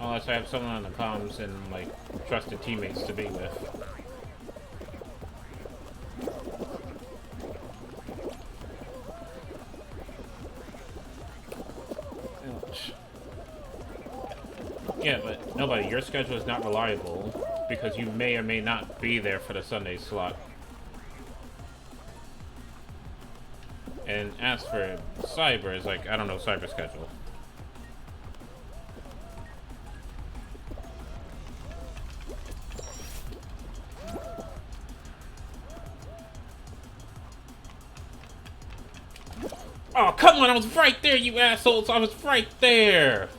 Unless I have someone on the comms and like trusted teammates to be with. Yeah, but nobody, your schedule is not reliable because you may or may not be there for the Sunday slot. And as for Cyber, it's like, I don't know Cyber schedule. Oh, come on, I was right there, you assholes! I was right there!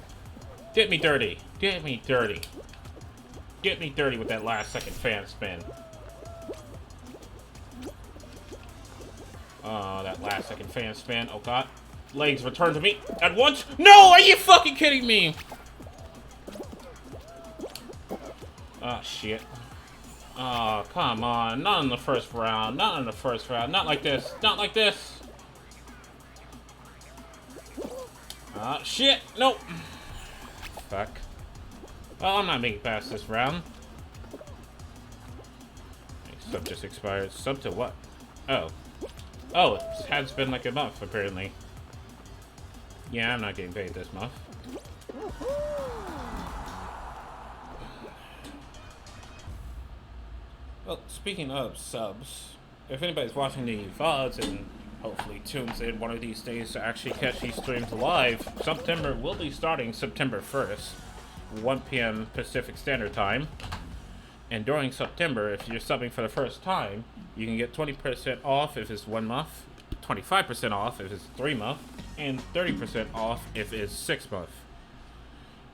Get me dirty. Get me dirty. Get me dirty with that last second fan spin. Oh, that last second fan spin. Oh god. Legs return to me at once. No, are you fucking kidding me? Oh shit. Oh, come on. Not in the first round. Not in the first round. Not like this. Not like this. Shit. Nope. Fuck. Well, I'm not making past this round. Sub just expired. Sub to what? Oh. Oh, it has been like a month, apparently. Yeah, I'm not getting paid this month. Well, speaking of subs, if anybody's watching the VODs and hopefully tunes in one of these days to actually catch these streams live, September will be starting September 1st, 1 p.m. Pacific Standard Time. And during September, if you're subbing for the first time, you can get 20% off if it's 1 month, 25% off if it's 3 months, and 30% off if it's 6 months.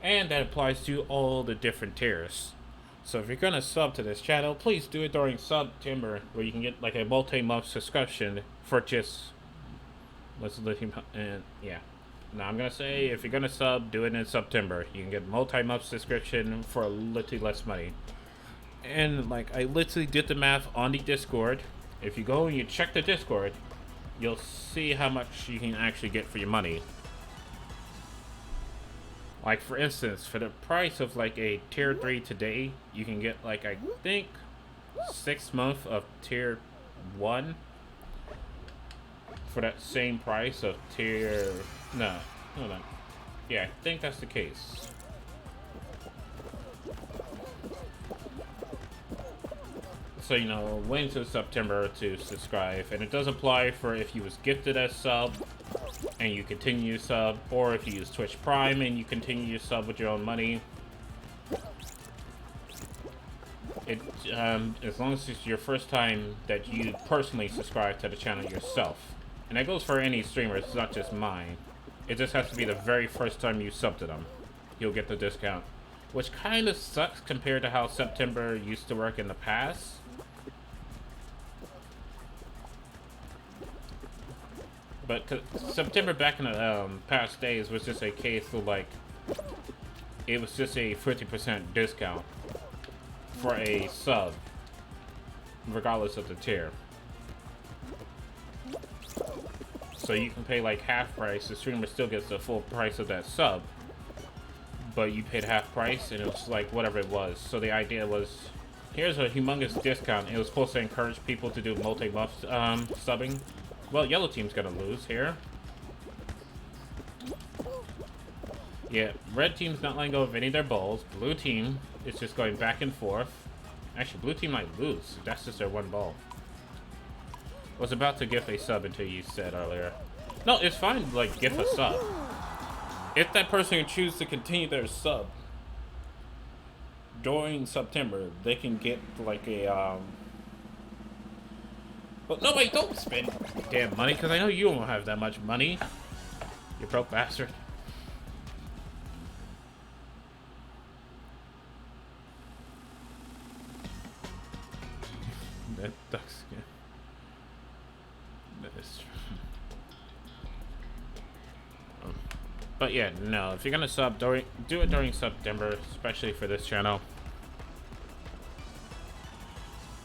And that applies to all the different tiers. So if you're gonna sub to this channel, please do it during September, where you can get like a multi-month subscription for just and yeah. Now I'm gonna say if you're gonna sub, do it in September. You can get multi-month subscription for literally less money. And like I literally did the math on the Discord. If you go and you check the Discord, you'll see how much you can actually get for your money. Like for instance, for the price of like a tier 3 today, you can get like I think 6 months of tier 1 for that same price of tier no, hold on. Yeah, I think that's the case. So you know, wait until September to subscribe, and it does apply for if you was gifted as sub and you continue to sub, or if you use Twitch Prime and you continue to sub with your own money. It as long as it's your first time that you personally subscribe to the channel yourself, and that goes for any streamer. It's not just mine. It just has to be the very first time you sub to them. You'll get the discount, which kind of sucks compared to how September used to work in the past. But September back in the past days was just a case of like, it was just a 50% discount for a sub, regardless of the tier. So you can pay like half price, the streamer still gets the full price of that sub, but you paid half price and it was like whatever it was. So the idea was, here's a humongous discount. It was supposed to encourage people to do multi-buff subbing. Well, yellow team's gonna lose here. Yeah, red team's not letting go of any of their balls. Blue team is just going back and forth. Actually, blue team might lose. That's just their one ball. Was about to gift a sub until you said earlier. No, it's fine to like gift a sub. If that person chooses to continue their sub during September, they can get like a But no, wait, don't spend damn money, because I know you won't have that much money. You broke bastard. That duck skin. That is true. But yeah, no, if you're gonna sub, do it during September, especially for this channel.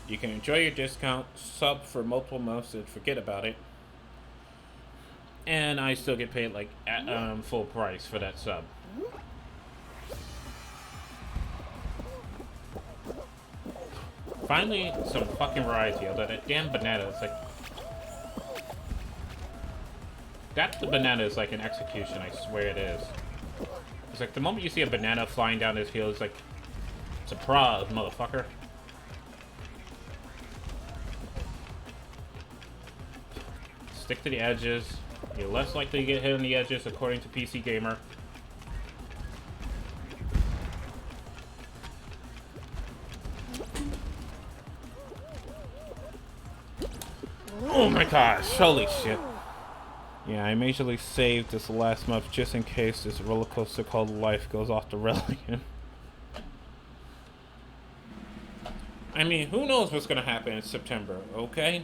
You can enjoy your discount, sub for multiple months, and forget about it. And I still get paid like at full price for that sub. Finally, some fucking variety. Although that damn banana is like, that banana is like an execution. I swear it is. It's like the moment you see a banana flying down his hill, it's like, surprise, motherfucker. Stick to the edges. You're less likely to get hit on the edges, according to PC Gamer. Oh my gosh, holy shit. Yeah, I majorly saved this last month just in case this roller coaster called life goes off the rail again. I mean, who knows what's gonna happen in September, okay?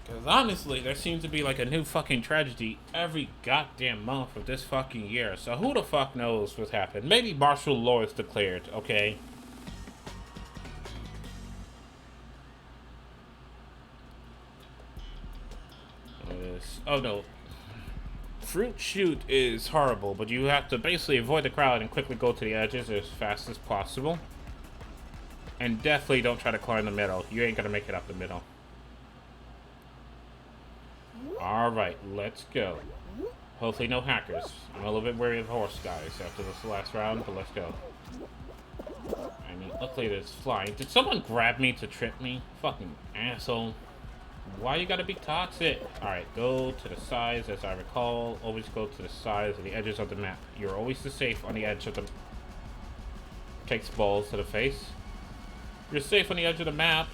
Because honestly, there seems to be like a new fucking tragedy every goddamn month of this fucking year. So who the fuck knows what's happened? Maybe martial law is declared, okay? Oh no. Fruit shoot is horrible, but you have to basically avoid the crowd and quickly go to the edges as fast as possible. And definitely don't try to climb the middle. You ain't gonna make it up the middle. Alright, let's go. Hopefully no hackers. I'm a little bit wary of horse guys after this last round, but let's go. I mean, luckily there's flying. Did someone grab me to trip me? Fucking asshole. Why you gotta be toxic? Alright, go to the sides, as I recall. Always go to the sides and the edges of the map. You're always safe on the edge of the... Takes balls to the face. You're safe on the edge of the map.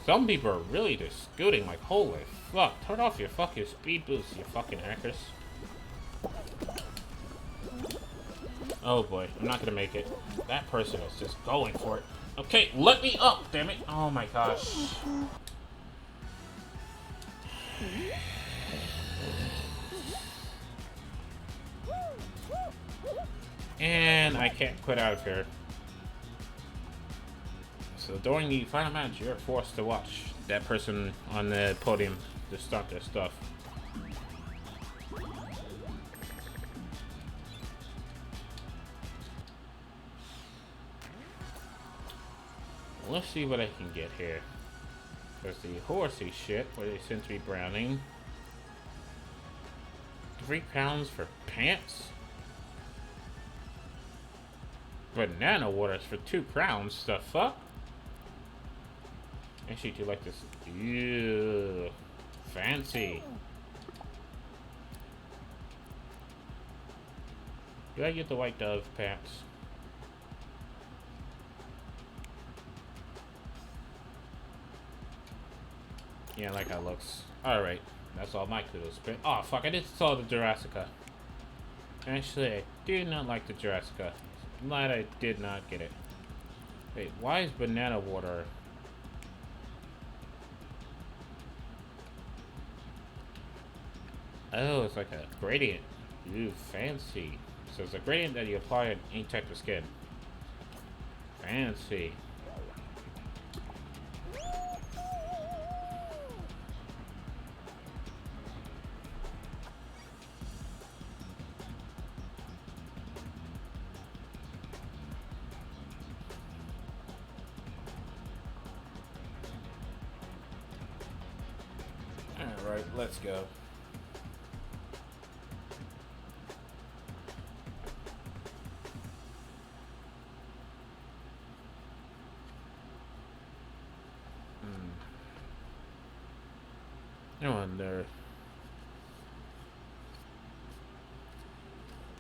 Some people are really just scooting like, holy fuck. Turn off your fucking speed boost, you fucking hackers. Oh boy, I'm not gonna make it. That person is just going for it. Okay, let me up, damn it. Oh my gosh. And I can't quit out of here. So during the final match, you're forced to watch that person on the podium to start their stuff. Let's see what I can get here. There's the horsey shit where they seem to be browning. 3 pounds for pants? Banana waters for 2 crowns, the fuck? Actually, do you like this? Ew, fancy. Do I get the white dove pants? Yeah, I like how it looks. Alright, that's all my kudos. Oh, fuck, I just saw the Jurassica. Actually, I did not like the Jurassica. I'm glad I did not get it. Wait, why is banana water? Oh, it's like a gradient. Ooh, fancy. So it's a gradient that you apply on any type of skin. Fancy. Alright, let's go. I wonder.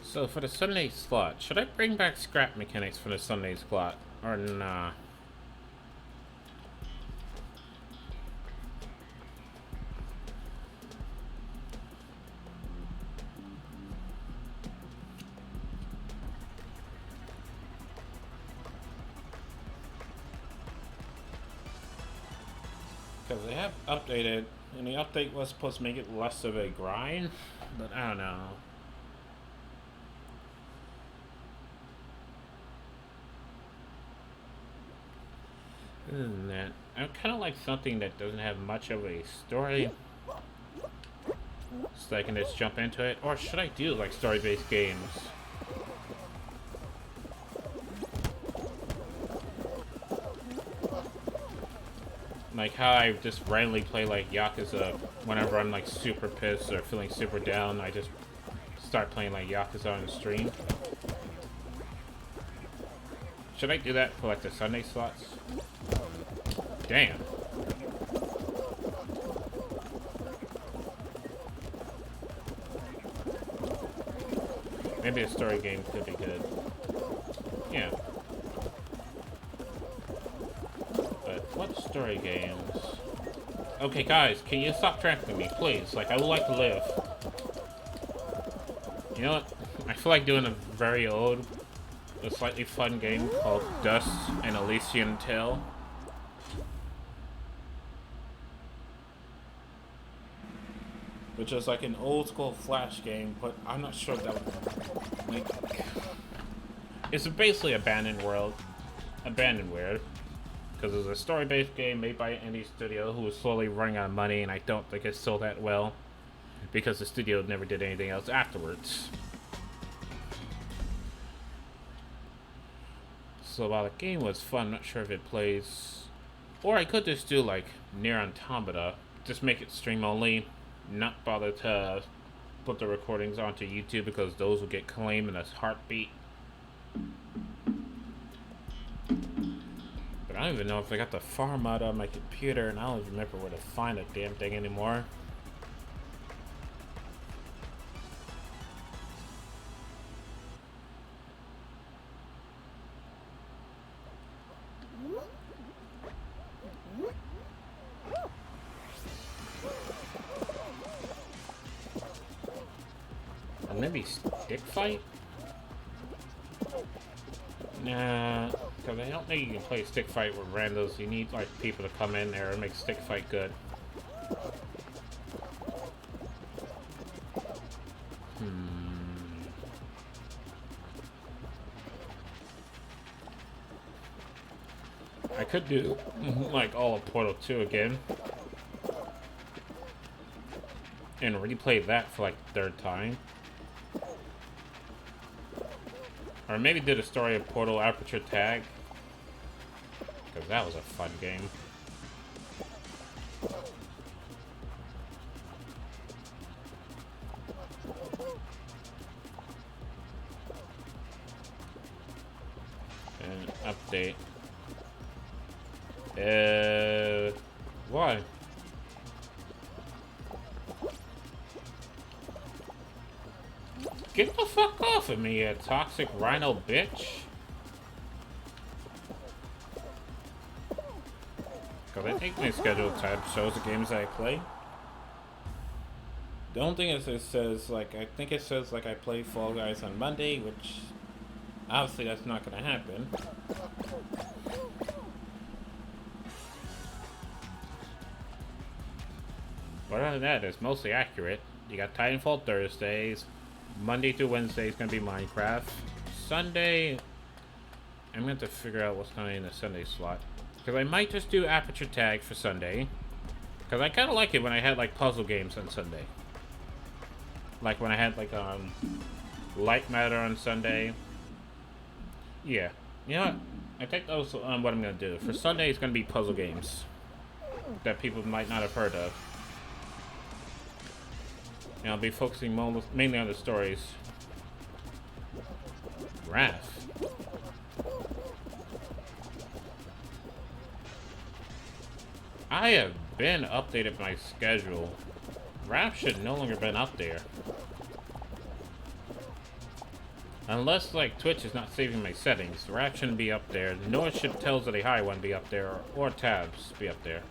So for the Sunday slot, should I bring back scrap mechanics for the Sunday slot? Or nah? Because they have updated, and the update was supposed to make it less of a grind, but I don't know. Other than that, I kind of like something that doesn't have much of a story, so I can just jump into it. Or should I do like story-based games? Like how I just randomly play like Yakuza whenever I'm like super pissed or feeling super down. I just start playing like Yakuza on the stream. Should I do that for like the Sunday slots? Damn. Maybe a story game could be good. Yeah. What story games? Okay, guys, can you stop tracking me, please? Like, I would like to live. You know what? I feel like doing a very old, a slightly fun game called Dust and Elysian Tale. Which is like an old school Flash game, but I'm not sure that would, like... It's basically Abandoned World. Abandonware. Because it's a story-based game made by an indie studio who was slowly running out of money, and I don't think it sold that well. Because the studio never did anything else afterwards. So while the game was fun, I'm not sure if it plays... Or I could just do like Near Automata. Just make it stream only. Not bother to put the recordings onto YouTube because those will get claimed in a heartbeat. But I don't even know if I got the farm out on my computer, and I don't even remember where to find the damn thing anymore. Or maybe stick fight? Nah, because I don't think you can play stick fight with randos. You need like people to come in there and make stick fight good. I could do like all of Portal 2 again and replay that for like the third time. Or maybe do the story of Portal Aperture Tag, because that was a fun game. And update. Why? Get the fuck off of me, you toxic rhino bitch. Because I think my schedule tab shows the games I play. The only thing is it says, like, I think it says, like, I play Fall Guys on Monday, which obviously that's not going to happen. But other than that, it's mostly accurate. You got Titanfall Thursdays. Monday through Wednesday is going to be Minecraft. Sunday, I'm going to have to figure out what's going to be in the Sunday slot. Because I might just do Aperture Tag for Sunday. Because I kind of like it when I had, like, puzzle games on Sunday. Like when I had, like, Light Matter on Sunday. Yeah. You know what? I think that was what I'm going to do. For Sunday, it's going to be puzzle games. That people might not have heard of. And I'll be focusing mainly on the stories. Wrath. I have been updated my schedule. Wrath should no longer been up there. Unless, like, Twitch is not saving my settings. Wrath shouldn't be up there. Nor should Tells of the High One be up there. Or Tabs be up there.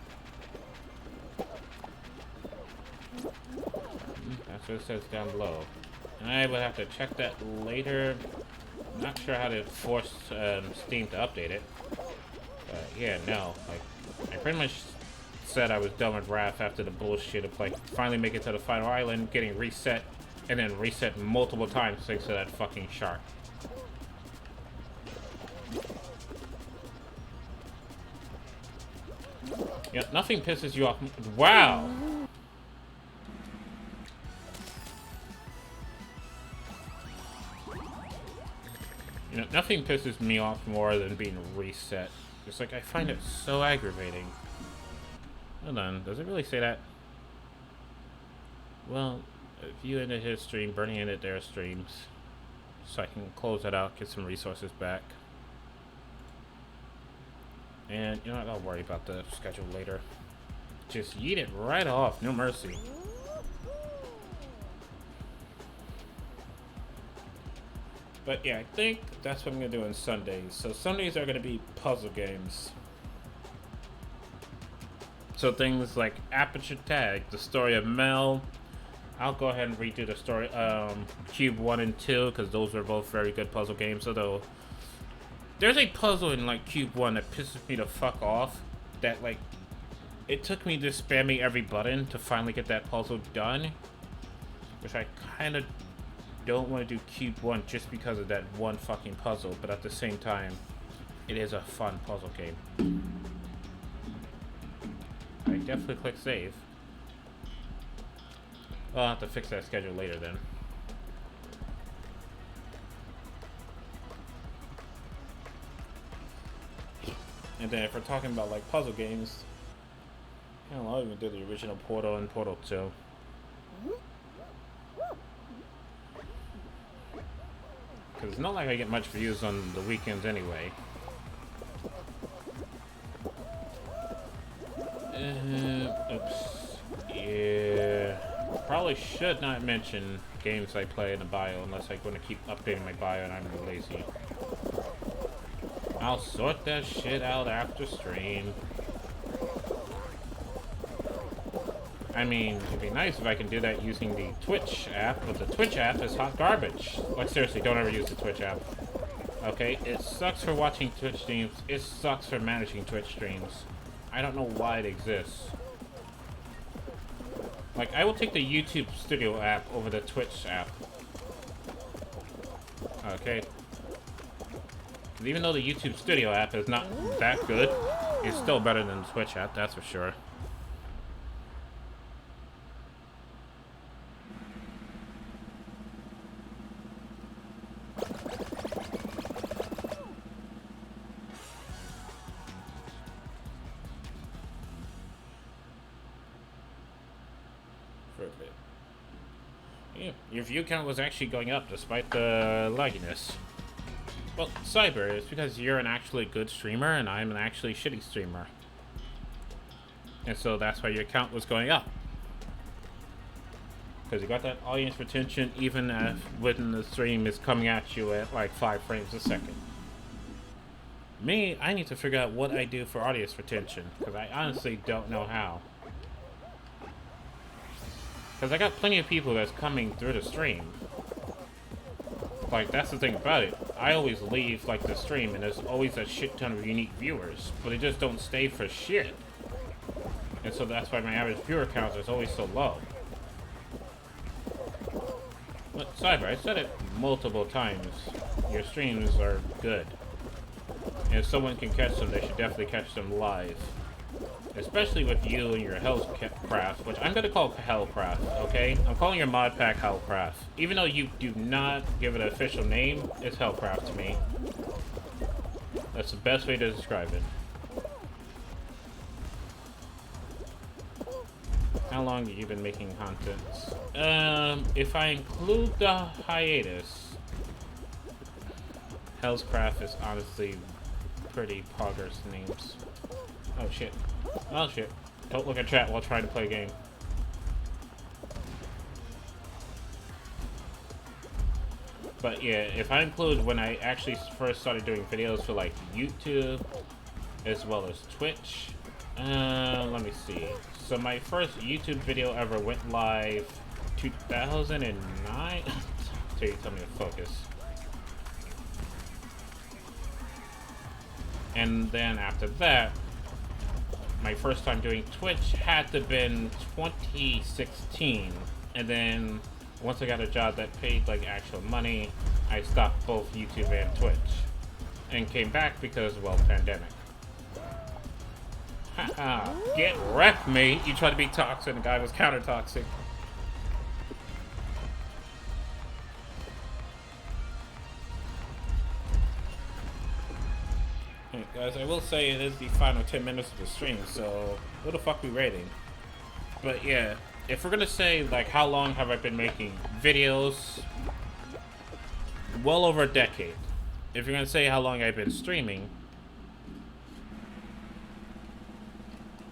That's what it says down below. I will have to check that later. Not sure how to force Steam to update it. But yeah, no. Like, I pretty much said I was done with Wrath after the bullshit of, like, finally making it to the final island, getting reset, and then reset multiple times thanks to that fucking shark. Yeah, nothing pisses you off. Wow! You know, nothing pisses me off more than being reset. It's like, I find it so aggravating. Hold on, does it really say that? Well, if you ended his stream, Bernie ended their streams. So I can close that out, get some resources back. And, you know what, I'll worry about the schedule later. Just yeet it right off, no mercy. But yeah, I think that's what I'm going to do on Sundays. So Sundays are going to be puzzle games. So things like Aperture Tag, the story of Mel. I'll go ahead and redo the story, Cube 1 and 2, because those are both very good puzzle games. Although, there's a puzzle in, like, Cube 1 that pisses me the fuck off. That, like, it took me just spamming every button to finally get that puzzle done. Which I kind of don't want to do Cube 1 just because of that one fucking puzzle. But at the same time, it is a fun puzzle game. I definitely click save. I'll have to fix that schedule later then. And then if we're talking about, like, puzzle games, hell, I'll even do the original Portal and Portal 2. Because it's not like I get much views on the weekends anyway. Oops. Yeah. Probably should not mention games I play in the bio unless I'm going to keep updating my bio and I'm lazy. I'll sort that shit out after stream. I mean, it'd be nice if I can do that using the Twitch app, but the Twitch app is hot garbage. Like, seriously, don't ever use the Twitch app. Okay? It sucks for watching Twitch streams. It sucks for managing Twitch streams. I don't know why it exists. Like, I will take the YouTube Studio app over the Twitch app. Okay? And even though the YouTube Studio app is not that good, it's still better than the Twitch app, that's for sure. Yeah, your view count was actually going up despite the lagginess. Well, Cyber, it's because you're an actually good streamer and I'm an actually shitty streamer. And so that's why your count was going up. Because you got that audience retention even if when the stream is coming at you at like 5 frames a second. Me, I need to figure out what I do for audience retention, because I honestly don't know how. Because I got plenty of people that's coming through the stream. Like, that's the thing about it. I always leave, like, the stream, and there's always a shit ton of unique viewers, but they just don't stay for shit. And so that's why my average viewer count is always so low. But, Cyber, I said it multiple times. Your streams are good. And if someone can catch them, they should definitely catch them live. Especially with you and your Hellcraft, which I'm going to call Hellcraft, okay? I'm calling your mod pack Hellcraft. Even though you do not give it an official name, it's Hellcraft to me. That's the best way to describe it. How long have you been making content? If I include the hiatus, Hellcraft is honestly pretty poggers names. Oh shit. Oh shit. Don't look at chat while trying to play a game. But yeah, if I include when I actually first started doing videos for like YouTube as well as Twitch, let me see. So my first YouTube video ever went live 2009. Tell me to focus. And then after that, my first time doing Twitch had to have been 2016. And then once I got a job that paid like actual money, I stopped both YouTube and Twitch. And came back because, well, pandemic. Haha, get wrecked, mate. You tried to be toxic, the guy was counter-toxic. Hey, guys, I will say it is the final 10 minutes of the stream, so what the fuck we rating? But yeah, if we're gonna say, like, how long have I been making videos? Well over a decade. If you're gonna say how long I've been streaming,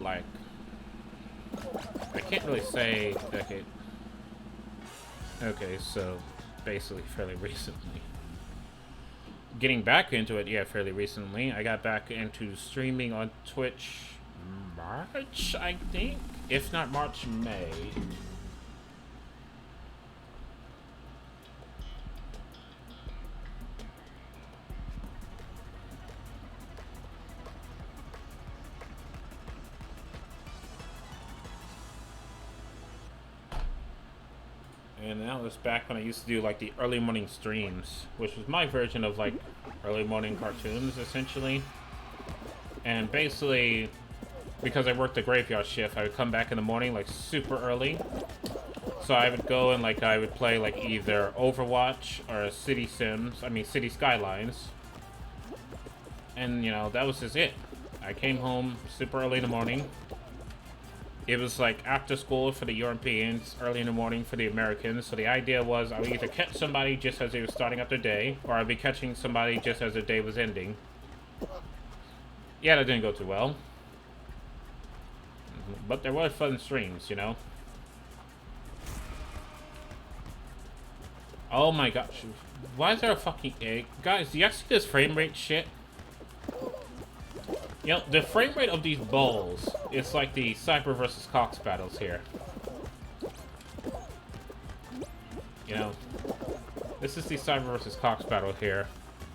like, I can't really say decade. Okay, so basically fairly recently. Getting back into it, yeah, fairly recently. I got back into streaming on Twitch March, I think? If not March, May. And that was back when I used to do like the early morning streams, which was my version of like early morning cartoons essentially. And basically, because I worked the graveyard shift, I would come back in the morning like super early. So I would go and like I would play like either Overwatch or City Skylines. And you know, that was just it. I came home super early in the morning. It was like after school for the Europeans, early in the morning for the Americans. So the idea was I would either catch somebody just as they were starting up their day, or I'd be catching somebody just as their day was ending. Yeah, that didn't go too well. But there were fun streams, you know? Oh my gosh. Why is there a fucking egg? Guys, do you see this frame rate shit? You know, the frame rate of these bowls, it's like the Cyber versus Cox battles here. You know, this is the Cyber versus Cox battle here,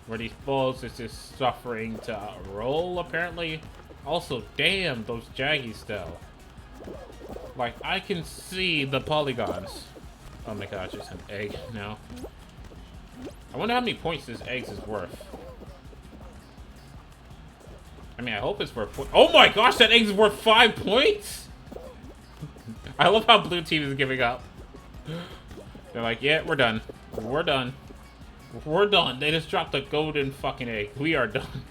where these bowls is just suffering to roll, apparently. Also, damn, those jaggies, though. Like, I can see the polygons. Oh my gosh, it's an egg now. I wonder how many points this egg is worth. I mean, I hope it's worth oh my gosh, that egg is worth 5 points? I love how blue team is giving up. They're like, yeah, we're done. We're done. We're done. They just dropped a golden fucking egg. We are done.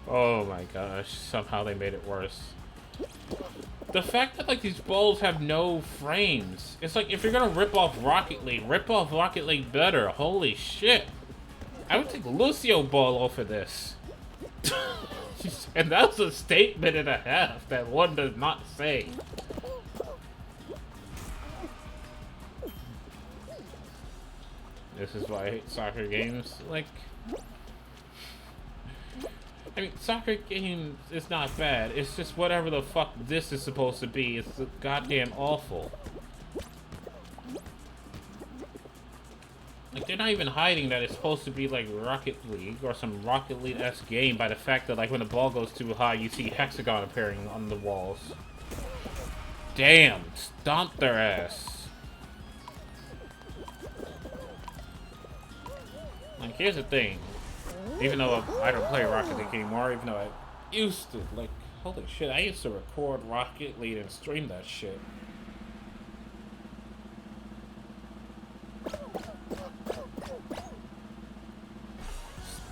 Oh my gosh, somehow they made it worse. The fact that, like, these bowls have no frames. It's like, if you're gonna rip off Rocket League better. Holy shit. I would take Lucio Ball off of this. And that's a statement and a half that one does not say. This is why I hate soccer games. Like, I mean, soccer games is not bad. It's just whatever the fuck this is supposed to be. It's goddamn awful. Like, they're not even hiding that it's supposed to be like Rocket League or some Rocket League-esque game by the fact that, like, when the ball goes too high, you see hexagon appearing on the walls. Damn, stomp their ass. Like, here's the thing. Even though I don't play Rocket League anymore, even though I used to, like, holy shit, I used to record Rocket League and stream that shit.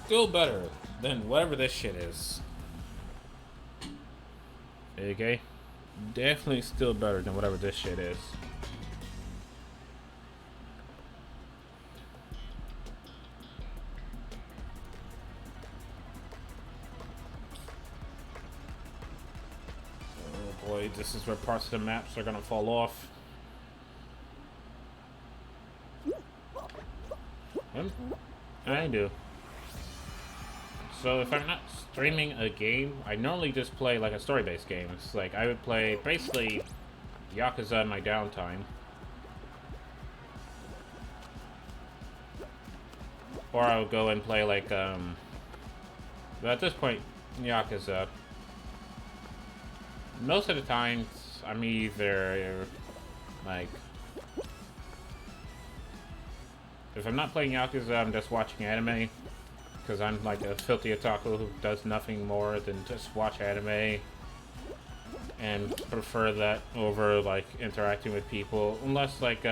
Still better than whatever this shit is. Okay? Definitely still better than whatever this shit is. Oh boy, this is where parts of the maps are gonna fall off. I do. So if I'm not streaming a game, I normally just play like a story-based game. It's like I would play basically Yakuza in my downtime. Or I would go and play like, but at this point, Yakuza. Most of the times, I'm either like, if I'm not playing Yakuza, I'm just watching anime. Because I'm like a filthy otaku who does nothing more than just watch anime and prefer that over like interacting with people, unless like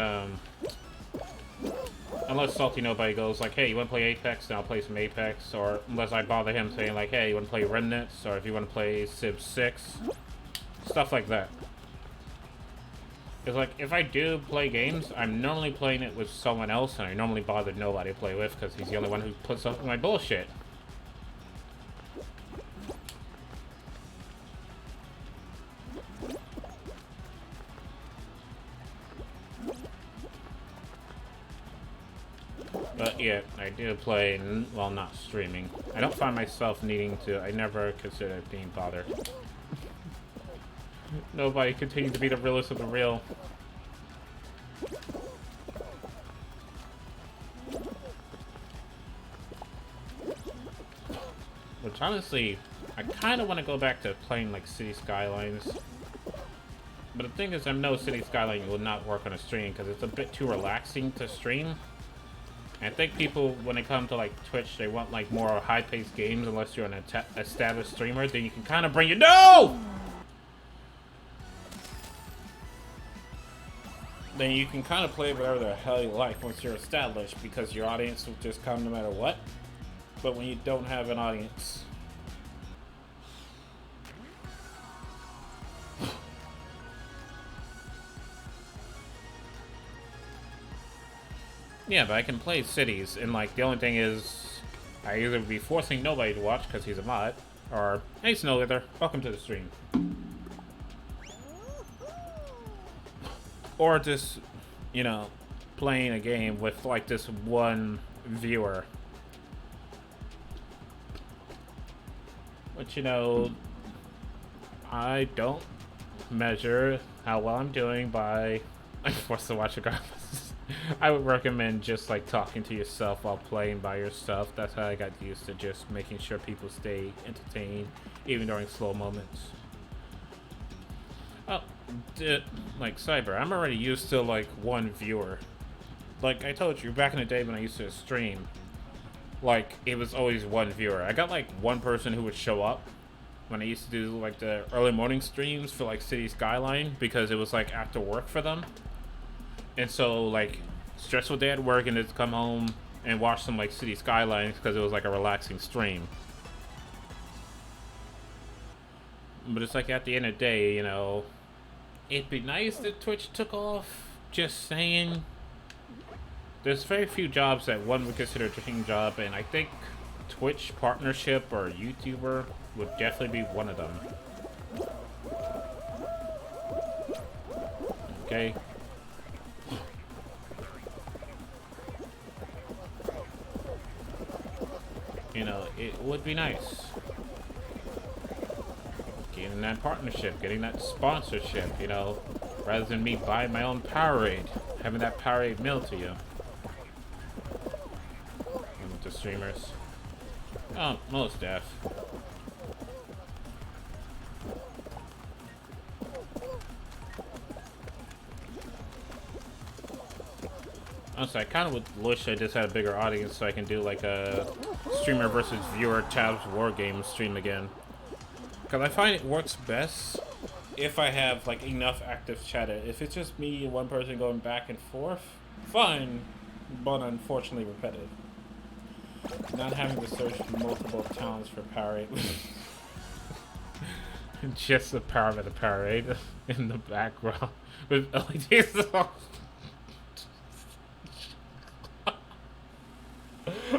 unless Salty Nobody goes like, hey, you want to play Apex? Then I'll play some Apex, or unless I bother him saying like, hey, you want to play Remnants, or if you want to play Civ 6, stuff like that. Because, like, if I do play games, I'm normally playing it with someone else, and I normally bother nobody to play with, because he's the only one who puts up with my bullshit. But, yeah, I do play, while not streaming. I don't find myself needing to. I never consider being bothered. Nobody continues to be the realest of the real. Which honestly, I kind of want to go back to playing like City Skylines. But the thing is, I know City Skyline will not work on a stream because it's a bit too relaxing to stream. And I think people, when they come to like Twitch, they want like more high-paced games. Unless you're an established streamer, then you can kind of bring your Then you can kind of play whatever the hell you like once you're established, because your audience will just come no matter what. But when you don't have an audience, yeah, but I can play cities, and like the only thing is, I either be forcing nobody to watch because he's a mod, or hey Snow Wither, welcome to the stream. Or just, you know, playing a game with like this one viewer. But you know, I don't measure how well I'm doing by I'm forced to watch regardless. I would recommend just like talking to yourself while playing by yourself. That's how I got used to just making sure people stay entertained even during slow moments. Oh, like Cyber, I'm already used to like one viewer. Like I told you, back in the day when I used to stream, like it was always one viewer. I got like one person who would show up when I used to do like the early morning streams for like City Skyline, because it was like after work for them. And so like stressful day at work, and they'd come home and watch some like City Skylines because it was like a relaxing stream. But it's like at the end of the day, you know, it'd be nice that Twitch took off. Just saying. There's very few jobs that one would consider a dream job, and I think Twitch partnership or YouTuber would definitely be one of them. Okay. You know, it would be nice. Getting that partnership, getting that sponsorship, you know, rather than me buying my own Powerade, having that Powerade mailed to you. And with the streamers. Oh, most deaf. Honestly, I kind of would wish I just had a bigger audience so I can do like a streamer versus viewer tabs war game stream again. Because I find it works best if I have like enough active chatter. If it's just me and one person going back and forth, fine, but unfortunately repetitive. Not having to search multiple towns for Powerade. Just the power of the Powerade in the background with LEDs off.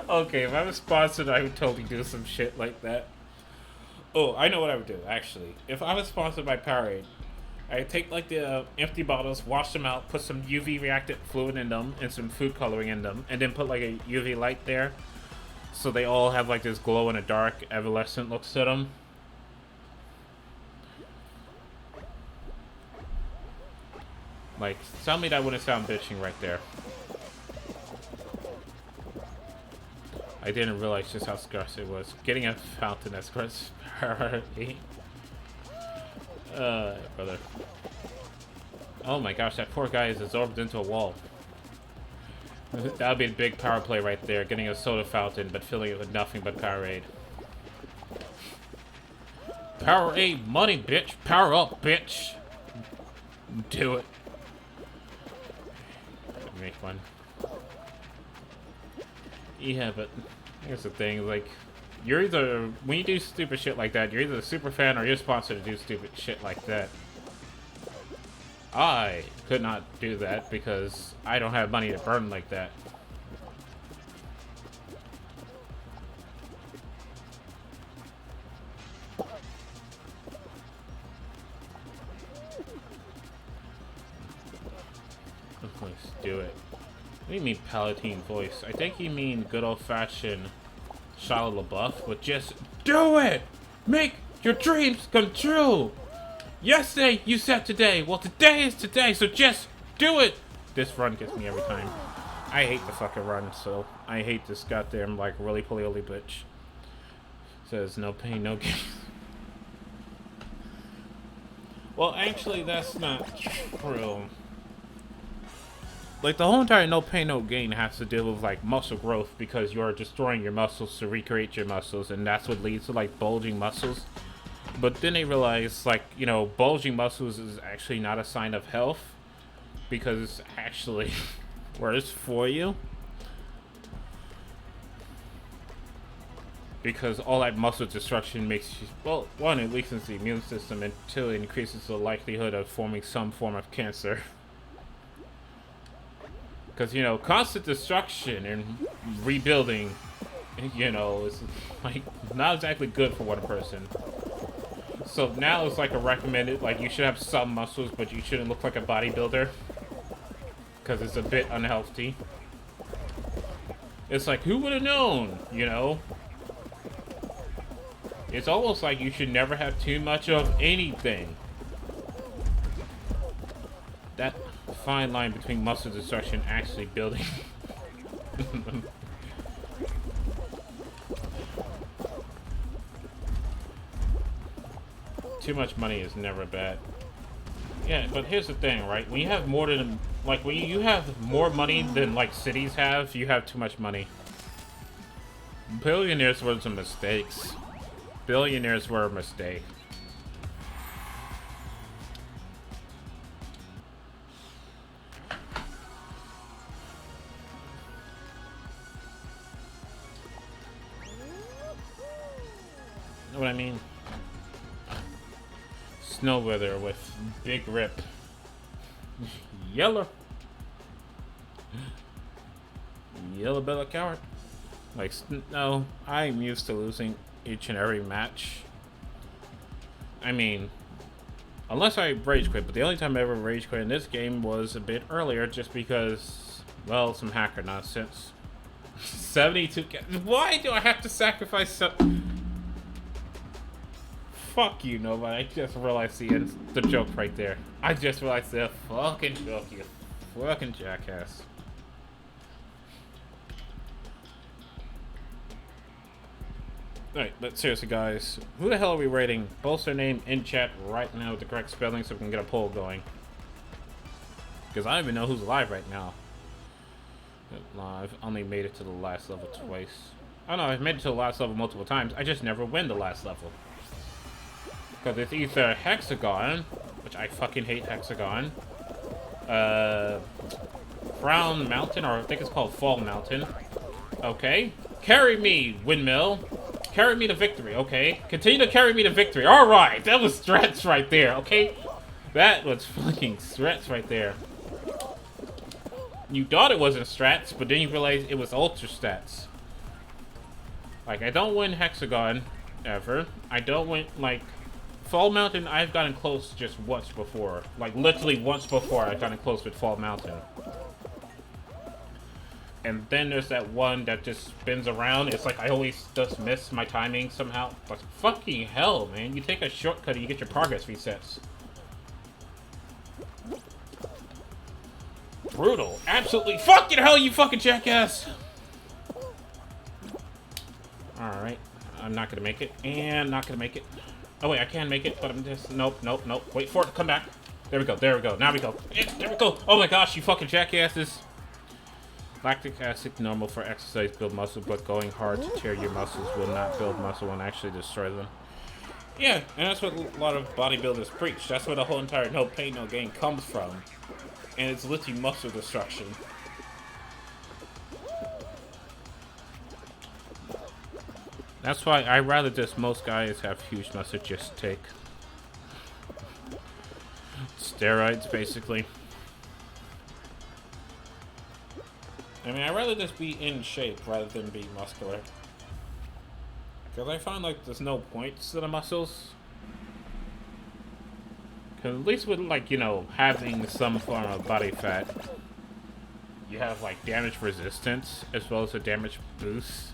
Okay, if I was sponsored, I would totally do some shit like that. Oh, I know what I would do, actually. If I was sponsored by Powerade, I'd take, like, the empty bottles, wash them out, put some UV reactant fluid in them, and some food coloring in them, and then put, like, a UV light there, so they all have, like, this glow-in-the-dark, evanescent looks to them. Like, tell me that wouldn't sound bitching right there. I didn't realize just how scarce it was. Getting a fountain that's scarce priority. Brother. Oh my gosh, that poor guy is absorbed into a wall. That would be a big power play right there. Getting a soda fountain, but filling it with nothing but Powerade. Powerade money, bitch. Power up, bitch. Do it. Make one. Yeah, but here's the thing, like, you're either, when you do stupid shit like that, you're either a super fan or you're sponsored to do stupid shit like that. I could not do that because I don't have money to burn like that. Let's do it. What do you mean Palatine voice? I think you mean good old-fashioned Shia LaBeouf, but just do it! Make your dreams come true! Yesterday, you said today. Well, today is today, so just do it! This run gets me every time. I hate the fucking run, so I hate this goddamn, like, roly-poly bitch. Says no pain, no gain. Well, actually, that's not true. Like, the whole entire no pain, no gain has to deal with, like, muscle growth because you're destroying your muscles to recreate your muscles, and that's what leads to, like, bulging muscles. But then they realize, like, you know, bulging muscles is actually not a sign of health because it's actually worse for you. Because all that muscle destruction makes you, well, one, it weakens the immune system, and two, it increases the likelihood of forming some form of cancer. Because, you know, constant destruction and rebuilding, you know, is, like, not exactly good for one person. So now it's, like, a recommended, like, you should have some muscles, but you shouldn't look like a bodybuilder. Because it's a bit unhealthy. It's like, who would have known, you know? It's almost like you should never have too much of anything. That fine line between muscle destruction and actually building. Too much money is never bad. Yeah, but here's the thing, right? When you have more than, like, when you have more money than, like, cities have, you have too much money. Billionaires were some mistakes. Billionaires were a mistake. Know what I mean? Snow weather with big rip. Yellow. Yellow Bella coward. Like, no, I'm used to losing each and every match. I mean, unless I rage quit, but the only time I ever rage quit in this game was a bit earlier just because, well, some hacker nonsense. 72. Why do I have to sacrifice some? Fuck you, nobody. I just realized the joke right there. I just realized the fucking joke, you fucking jackass. Alright, but seriously, guys, who the hell are we rating? Post their name in chat right now with the correct spelling so we can get a poll going. Because I don't even know who's alive right now. I've only made it to the last level twice. Oh no, I've made it to the last level multiple times. I just never win the last level. Because it's either Hexagon, which I fucking hate Hexagon. Crown Mountain, or I think it's called Fall Mountain. Okay. Carry me, Windmill. Carry me to victory, okay? Continue to carry me to victory. Alright, that was strats right there, okay? That was fucking strats right there. You thought it wasn't strats, but then you realized it was ultra stats. Like, I don't win Hexagon, ever. I don't win, like... Fall Mountain, I've gotten close just once before. Like, literally once before I've gotten close with Fall Mountain. And then there's that one that just spins around. It's like I always just miss my timing somehow. But fucking hell, man. You take a shortcut and you get your progress resets. Brutal. Absolutely fucking hell, you fucking jackass! Alright. I'm not gonna make it. And not gonna make it. Oh wait, I can make it, but I'm just... Nope, nope, nope. Wait for it to come back. There we go, there we go. Now we go. There we go. Oh my gosh, you fucking jackasses. Lactic acid, normal for exercise, build muscle, but going hard to tear your muscles will not build muscle and actually destroy them. Yeah, and that's what a lot of bodybuilders preach. That's where the whole entire no pain, no gain comes from. And it's literally muscle destruction. That's why I rather just most guys have huge muscle just take steroids, basically. I mean, I'd rather just be in shape rather than be muscular. Because I find like there's no points to the muscles. Because at least with like, you know, having some form of body fat, you have like damage resistance as well as a damage boost.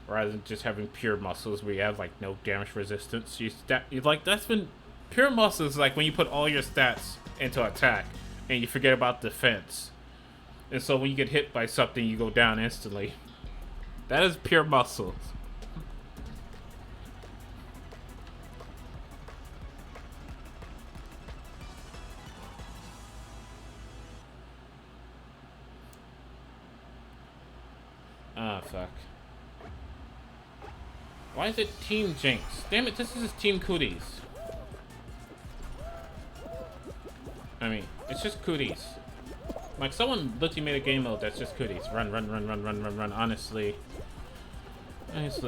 Rather than just having pure muscles where you have like no damage resistance. You like, that's when pure muscles, like when you put all your stats into attack and you forget about defense. And so when you get hit by something, you go down instantly. That is pure muscles. Ah, fuck. Why is it Team Jinx? Damn it, this is Team Cooties. I mean, it's just Cooties. Like, someone literally made a game mode that's just Cooties. Run, run, run, run, run, run, run. Honestly,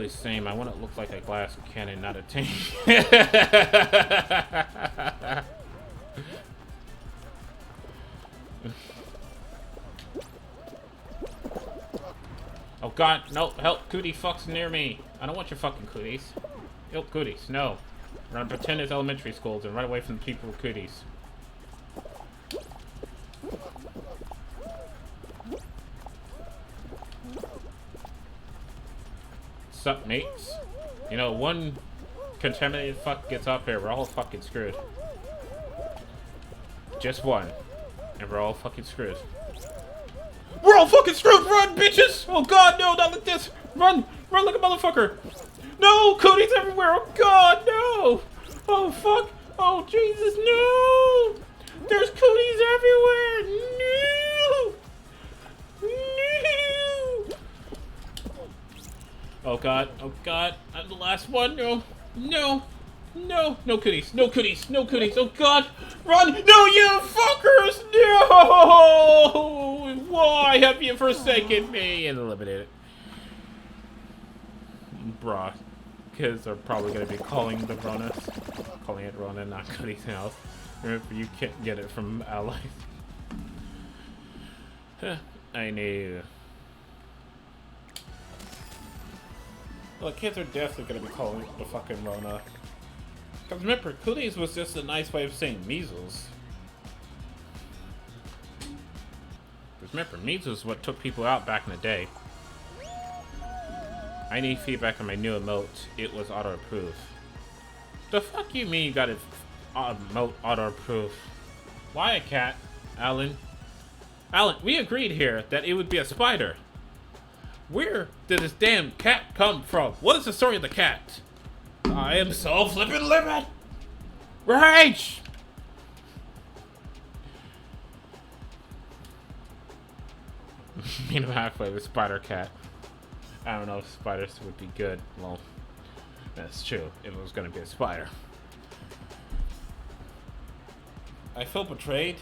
same. I want to look like a glass cannon, not a tank. Oh god, no, help, Cootie fucks near me. I don't want your fucking Cooties. Help, Cooties, no. Run, pretend it's elementary schools and run away from the people with Cooties. Sup, mates? You know, one contaminated fuck gets up here, we're all fucking screwed. Just one. And we're all fucking screwed. We're all fucking screwed! Run, bitches! Oh god, no, not like this! Run! Run like a motherfucker! No! Cooties everywhere! Oh god, no! Oh fuck! Oh Jesus, no! There's cooties everywhere! No! No! Oh god, oh god, I'm the last one, no! No! No! No cooties! No cooties! No cooties! Oh god! Run! No, you fuckers! No! Why have you forsaken me? And eliminated. Bruh. Kids are probably gonna be calling the Ronas. Calling it Rona, not Cooties House. Remember, you can't get it from allies. I knew. Well, kids are definitely gonna be calling it the fucking Rona. Because remember, Cooties was just a nice way of saying measles. Remember, measles is what took people out back in the day. I need feedback on my new emote. It was auto-approved. The fuck you mean you got it emote auto-approved? Why a cat, Alan? Alan, we agreed here that it would be a spider. Where did this damn cat come from? What is the story of the cat? I am so flippin' livid! Rage! Meet him halfway with Spider Cat. I don't know if spiders would be good. Well, that's true. If it was gonna be a spider. I feel betrayed.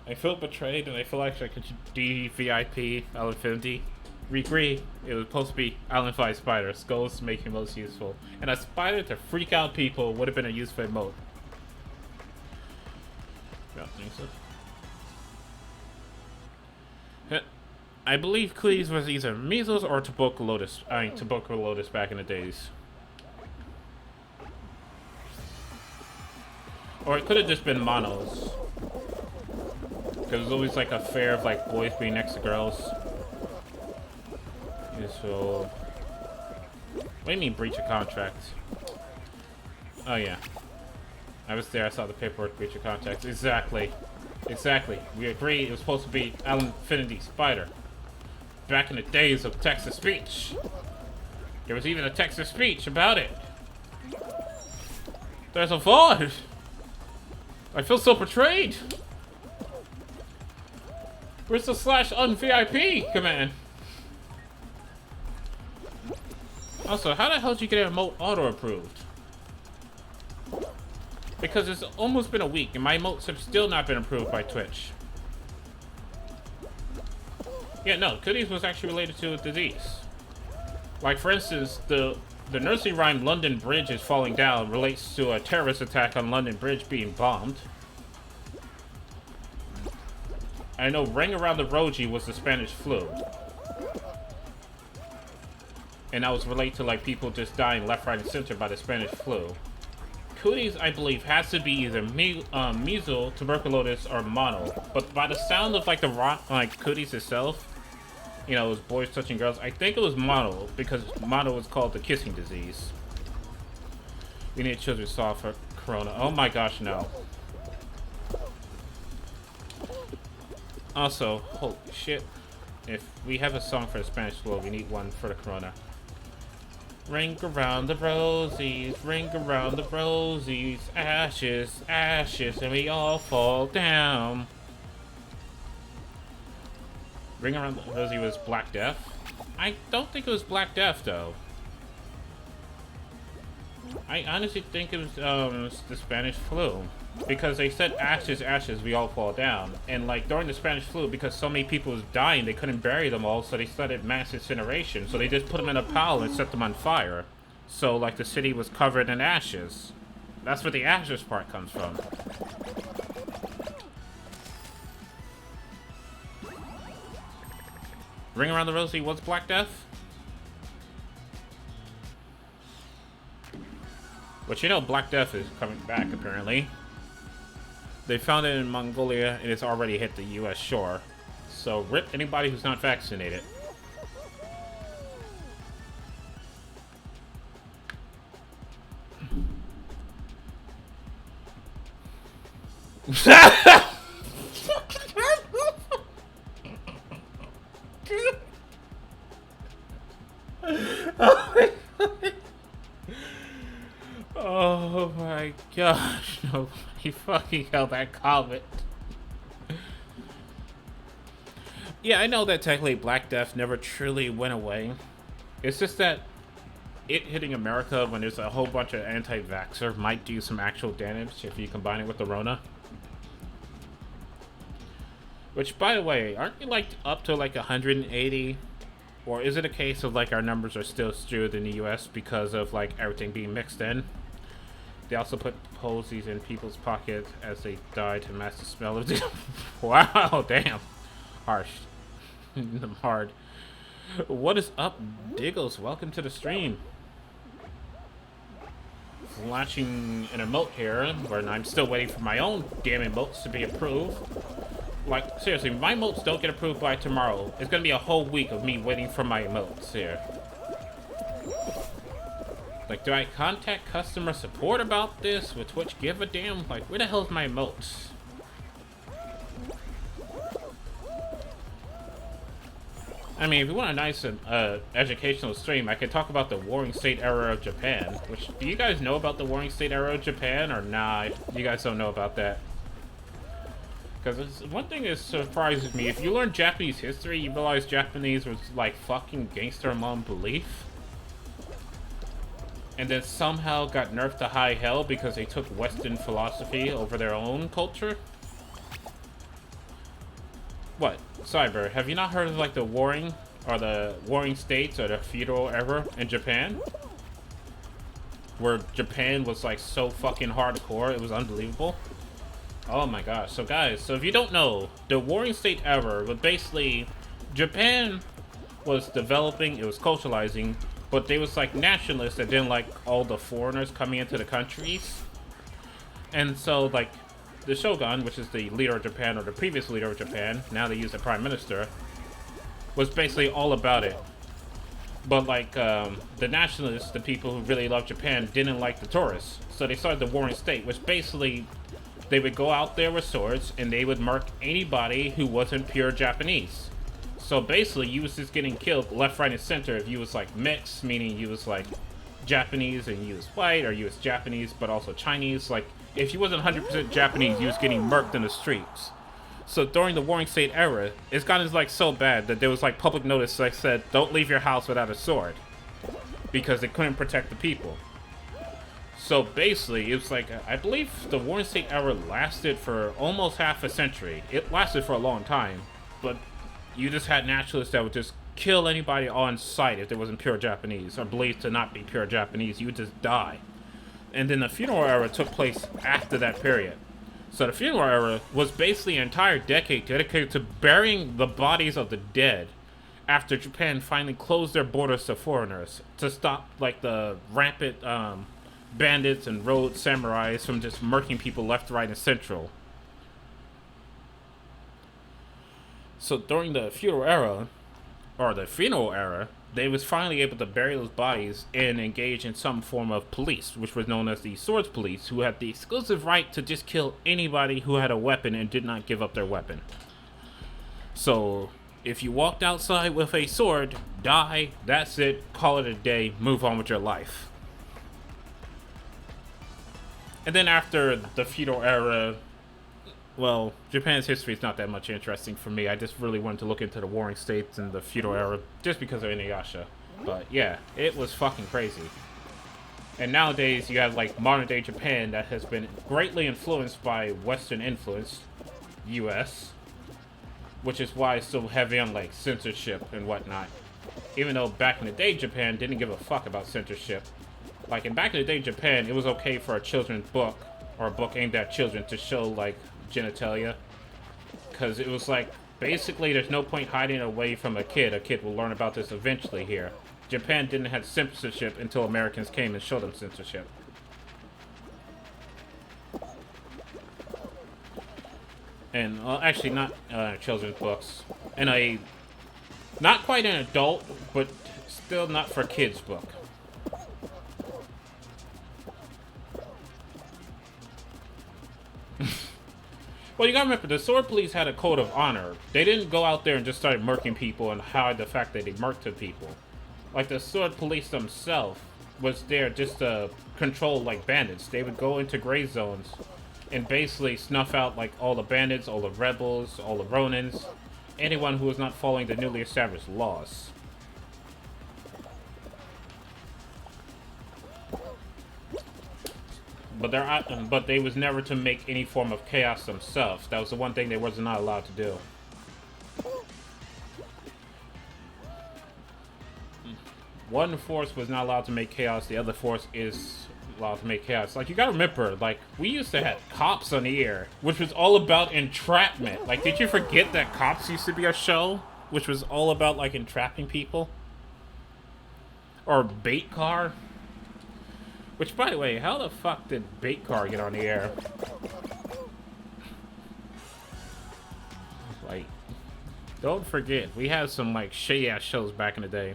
I feel betrayed, and I feel like I could DVIP Infinity. We agree it was supposed to be Island 5 spider. Skulls make him most useful. And a spider to freak out people would have been a useful emote. Yeah, I think so. I believe Cleese was either measles or tuberculosis. Tuberculosis back in the days. Or it could have just been monos. Because there's always like a fear of like boys being next to girls. Yeah, so, what do you mean breach of contract? Oh yeah, I was there. I saw the paperwork. Breach of contract. Exactly. Exactly. We agree it was supposed to be Alan Infinity Spider. Back in the days of Texas speech. There was even a Texas speech about it. There's a void. I feel so betrayed. Where's the /unVIP command? Also, how the hell did you get an emote auto-approved? Because it's almost been a week and my emotes have still not been approved by Twitch. Yeah, no, Cooties was actually related to a disease. Like, for instance, the nursery rhyme London Bridge is falling down relates to a terrorist attack on London Bridge being bombed. I know Ring Around the Rosie was the Spanish flu. And that was related to, like, people just dying left, right, and center by the Spanish flu. Cooties, I believe, has to be either measles, tuberculosis, or mono. But by the sound of, like, Cooties itself, you know, it was boys touching girls, I think it was mono, because mono was called the kissing disease. We need children's saw for corona. Oh my gosh, no. Also, holy shit. If we have a song for the Spanish flu, we need one for the corona. Ring around the rosies, ring around the rosies, ashes, ashes, and we all fall down. Ring Around the Rosie was Black Death? I don't think it was Black Death, though. I honestly think it was the Spanish flu. Because they said ashes, ashes, we all fall down. And like during the Spanish flu, because so many people was dying, they couldn't bury them all, so they started mass incineration. So they just put them in a pile and set them on fire. So like the city was covered in ashes. That's where the ashes part comes from. Ring Around the Rosie was Black Death? But you know Black Death is coming back, apparently. They found it in Mongolia, and it's already hit the U.S. shore. So, rip anybody who's not vaccinated. Oh my gosh, nobody fucking held that comment. Yeah, I know that technically Black Death never truly went away. It's just that it hitting America when there's a whole bunch of anti-vaxxer might do some actual damage if you combine it with the Rona. Which, by the way, aren't we like up to like 180? Or is it a case of like our numbers are still skewed in the US because of like everything being mixed in? They also put posies in people's pockets as they die to mask the smell of the... Wow, damn. Harsh. Hard. What is up, Diggles? Welcome to the stream. Flashing an emote here, where I'm still waiting for my own damn emotes to be approved. Like, seriously, my emotes don't get approved by tomorrow. It's gonna be a whole week of me waiting for my emotes here. Like, do I contact customer support about this? Would Twitch give a damn? Like, where the hell is my emotes? I mean, if you want a nice educational stream, I could talk about the Warring State era of Japan. Which, do you guys know about the Warring State era of Japan, or nah? You guys don't know about that? Because one thing that surprises me, if you learn Japanese history, you realize Japanese was like fucking gangster among belief. And then somehow got nerfed to high hell because they took Western philosophy over their own culture? What? Cyber, have you not heard of like the warring states or the feudal era in Japan? Where Japan was like so fucking hardcore, it was unbelievable. Oh my gosh. So guys, so if you don't know, the warring state era was basically Japan was developing, it was culturalizing, but they was like nationalists that didn't like all the foreigners coming into the countries. And so like the Shogun, which is the leader of Japan, or the previous leader of Japan, now they use the prime minister, was basically all about it. But like the nationalists, the people who really love Japan, didn't like the tourists. So they started the warring state, which basically they would go out there with swords and they would mark anybody who wasn't pure Japanese. So basically you was just getting killed left, right, and center if you was like mixed, meaning you was like Japanese and you was white, or you was Japanese but also Chinese. Like if you wasn't 100% Japanese, you was getting murked in the streets. So during the warring state era, it's gotten like so bad that there was like public notice that said, don't leave your house without a sword, because they couldn't protect the people. So basically, it was like, I believe the warring state era lasted for almost half a century. It lasted for a long time, but you just had nationalists that would just kill anybody on sight if there wasn't pure Japanese, or believed to not be pure Japanese. You would just die. And then the funeral era took place after that period. So the funeral era was basically an entire decade dedicated to burying the bodies of the dead after Japan finally closed their borders to foreigners to stop like the rampant bandits and road samurais from just murking people left, right, and central. So during the feudal era, or the funeral era, they was finally able to bury those bodies and engage in some form of police, which was known as the swords police, who had the exclusive right to just kill anybody who had a weapon and did not give up their weapon. So if you walked outside with a sword, die, that's it, call it a day, move on with your life. And then after the feudal era, well, Japan's history is not that much interesting for me. I just really wanted to look into the warring states and the feudal era just because of Inuyasha. But yeah, it was fucking crazy. And nowadays you have like modern day Japan that has been greatly influenced by Western influence, US, which is why it's so heavy on like censorship and whatnot. Even though back in the day Japan didn't give a fuck about censorship. Like in back in the day Japan, it was okay for a children's book, or a book aimed at children, to show like genitalia, because it was like basically there's no point hiding away from a kid will learn about this eventually here. Japan didn't have censorship until Americans came and showed them censorship. And well, actually not children's books, and a not quite an adult but still not for kids book. Well, you gotta remember, the sword police had a code of honor. They didn't go out there and just start murking people and hide the fact that they murked people. Like, the sword police themselves was there just to control, like, bandits. They would go into gray zones and basically snuff out, like, all the bandits, all the rebels, all the ronins, anyone who was not following the newly established laws. But they was never to make any form of chaos themselves. That was the one thing they was not allowed to do. One force was not allowed to make chaos. The other force is allowed to make chaos. Like, you gotta remember, like, we used to have Cops on the air, which was all about entrapment. Like, did you forget that Cops used to be a show, which was all about, like, entrapping people? Or Bait Car? Which, by the way, how the fuck did Bait Car get on the air? Don't forget, we had some like shitty ass shows back in the day.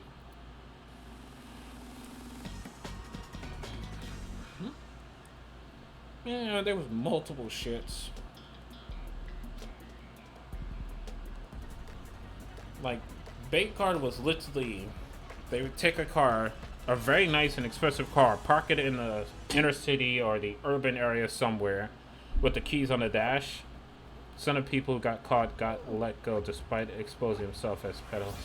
Yeah, there was multiple shits. Like, bait card was literally, they would take a car, a very nice and expensive car, park it in the inner city or the urban area somewhere, with the keys on the dash. Some of the people who got caught got let go despite exposing himself as pedals.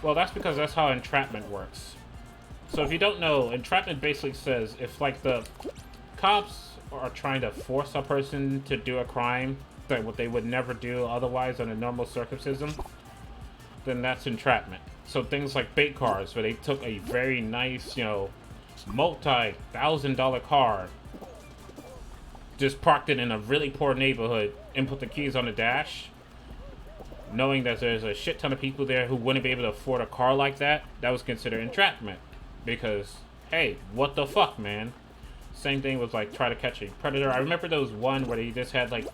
Well, that's because that's how entrapment works. So if you don't know, entrapment basically says if like the cops are trying to force a person to do a crime that what they would never do otherwise under normal circumstances, then that's entrapment. So things like bait cars, where they took a very nice, you know, multi-$1,000 car, just parked it in a really poor neighborhood and put the keys on the dash, knowing that there's a shit ton of people there who wouldn't be able to afford a car like that, that was considered entrapment. Because, hey, what the fuck, man? Same thing was like try to catch a predator. I remember there was one where they just had like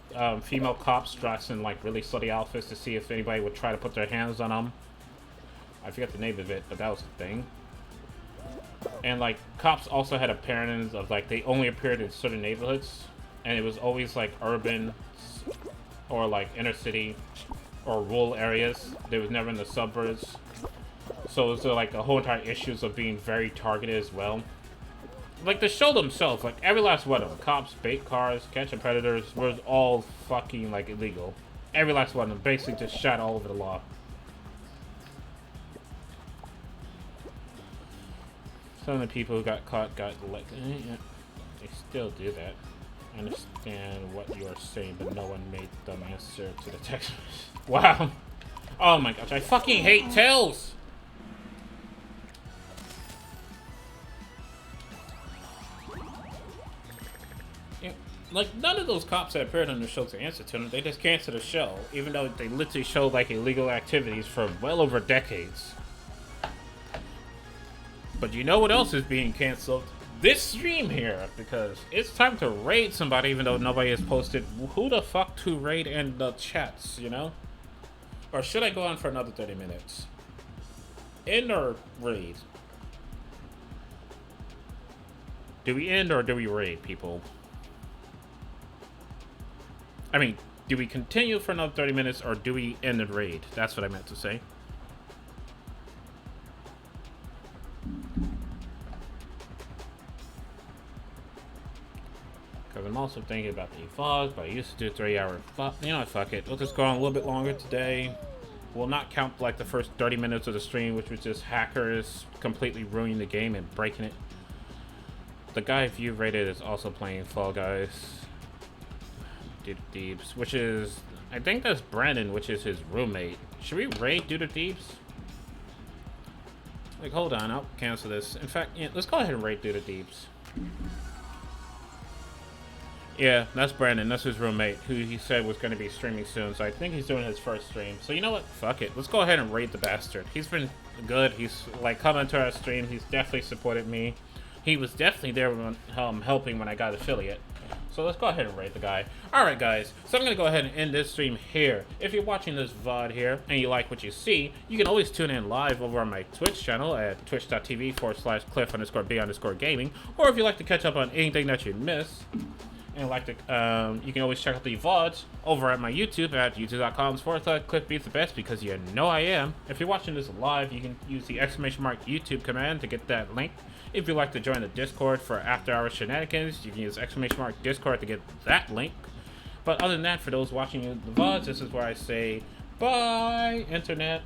female cops dressed in like really slutty outfits to see if anybody would try to put their hands on them. I forget the name of it, but that was a thing. And like cops also had appearances of like they only appeared in certain neighborhoods, and it was always like urban or like inner city or rural areas. They was never in the suburbs. So it was like a whole entire issues of being very targeted as well. Like the show themselves, like every last one of them, cops, bait cars, catching predators, was all fucking like illegal. Every last one of them basically just shot all over the law. Some of the people who got caught got let. Yeah, they still do that. I understand what you are saying, but no one made them answer to the text. Wow. Oh my gosh, I fucking hate Tails. Like, none of those cops that appeared on the show to answer to them, they just canceled the show, even though they literally showed, like, illegal activities for well over decades. But you know what else is being canceled? This stream here, because it's time to raid somebody, even though nobody has posted who the fuck to raid in the chats, you know? Or should I go on for another 30 minutes? End or raid? Do we end or do we raid, people? I mean, do we continue for another 30 minutes or do we end the raid? That's what I meant to say. Because I'm also thinking about the vlogs, but I used to do 3-hour vlog. You know, fuck it. We'll just go on a little bit longer today. We'll not count like the first 30 minutes of the stream, which was just hackers completely ruining the game and breaking it. The guy View rated is also playing Fall Guys. Dude Deeps, which is, I think that's Brandon, which is his roommate. Should we raid Dude Deeps? Like, hold on, I'll cancel this. In fact, yeah, let's go ahead and raid Dude Deeps. Yeah, that's Brandon. That's his roommate, who he said was going to be streaming soon. So I think he's doing his first stream. So you know what? Fuck it. Let's go ahead and raid the bastard. He's been good. He's like coming to our stream. He's definitely supported me. He was definitely there when helping when I got affiliate. So let's go ahead and raid the guy. Alright guys, so I'm going to go ahead and end this stream here. If you're watching this VOD here and you like what you see, you can always tune in live over on my Twitch channel at twitch.tv/cliff_b_gaming. Or if you'd like to catch up on anything that you missed, and like to, you can always check out the VODs over at my YouTube at youtube.com/CliffBeatsTheBest, because you know I am. If you're watching this live, you can use the !YouTube command to get that link. If you'd like to join the Discord for after-hours shenanigans, you can use !Discord to get that link. But other than that, for those watching the VODs, this is where I say, bye, Internet.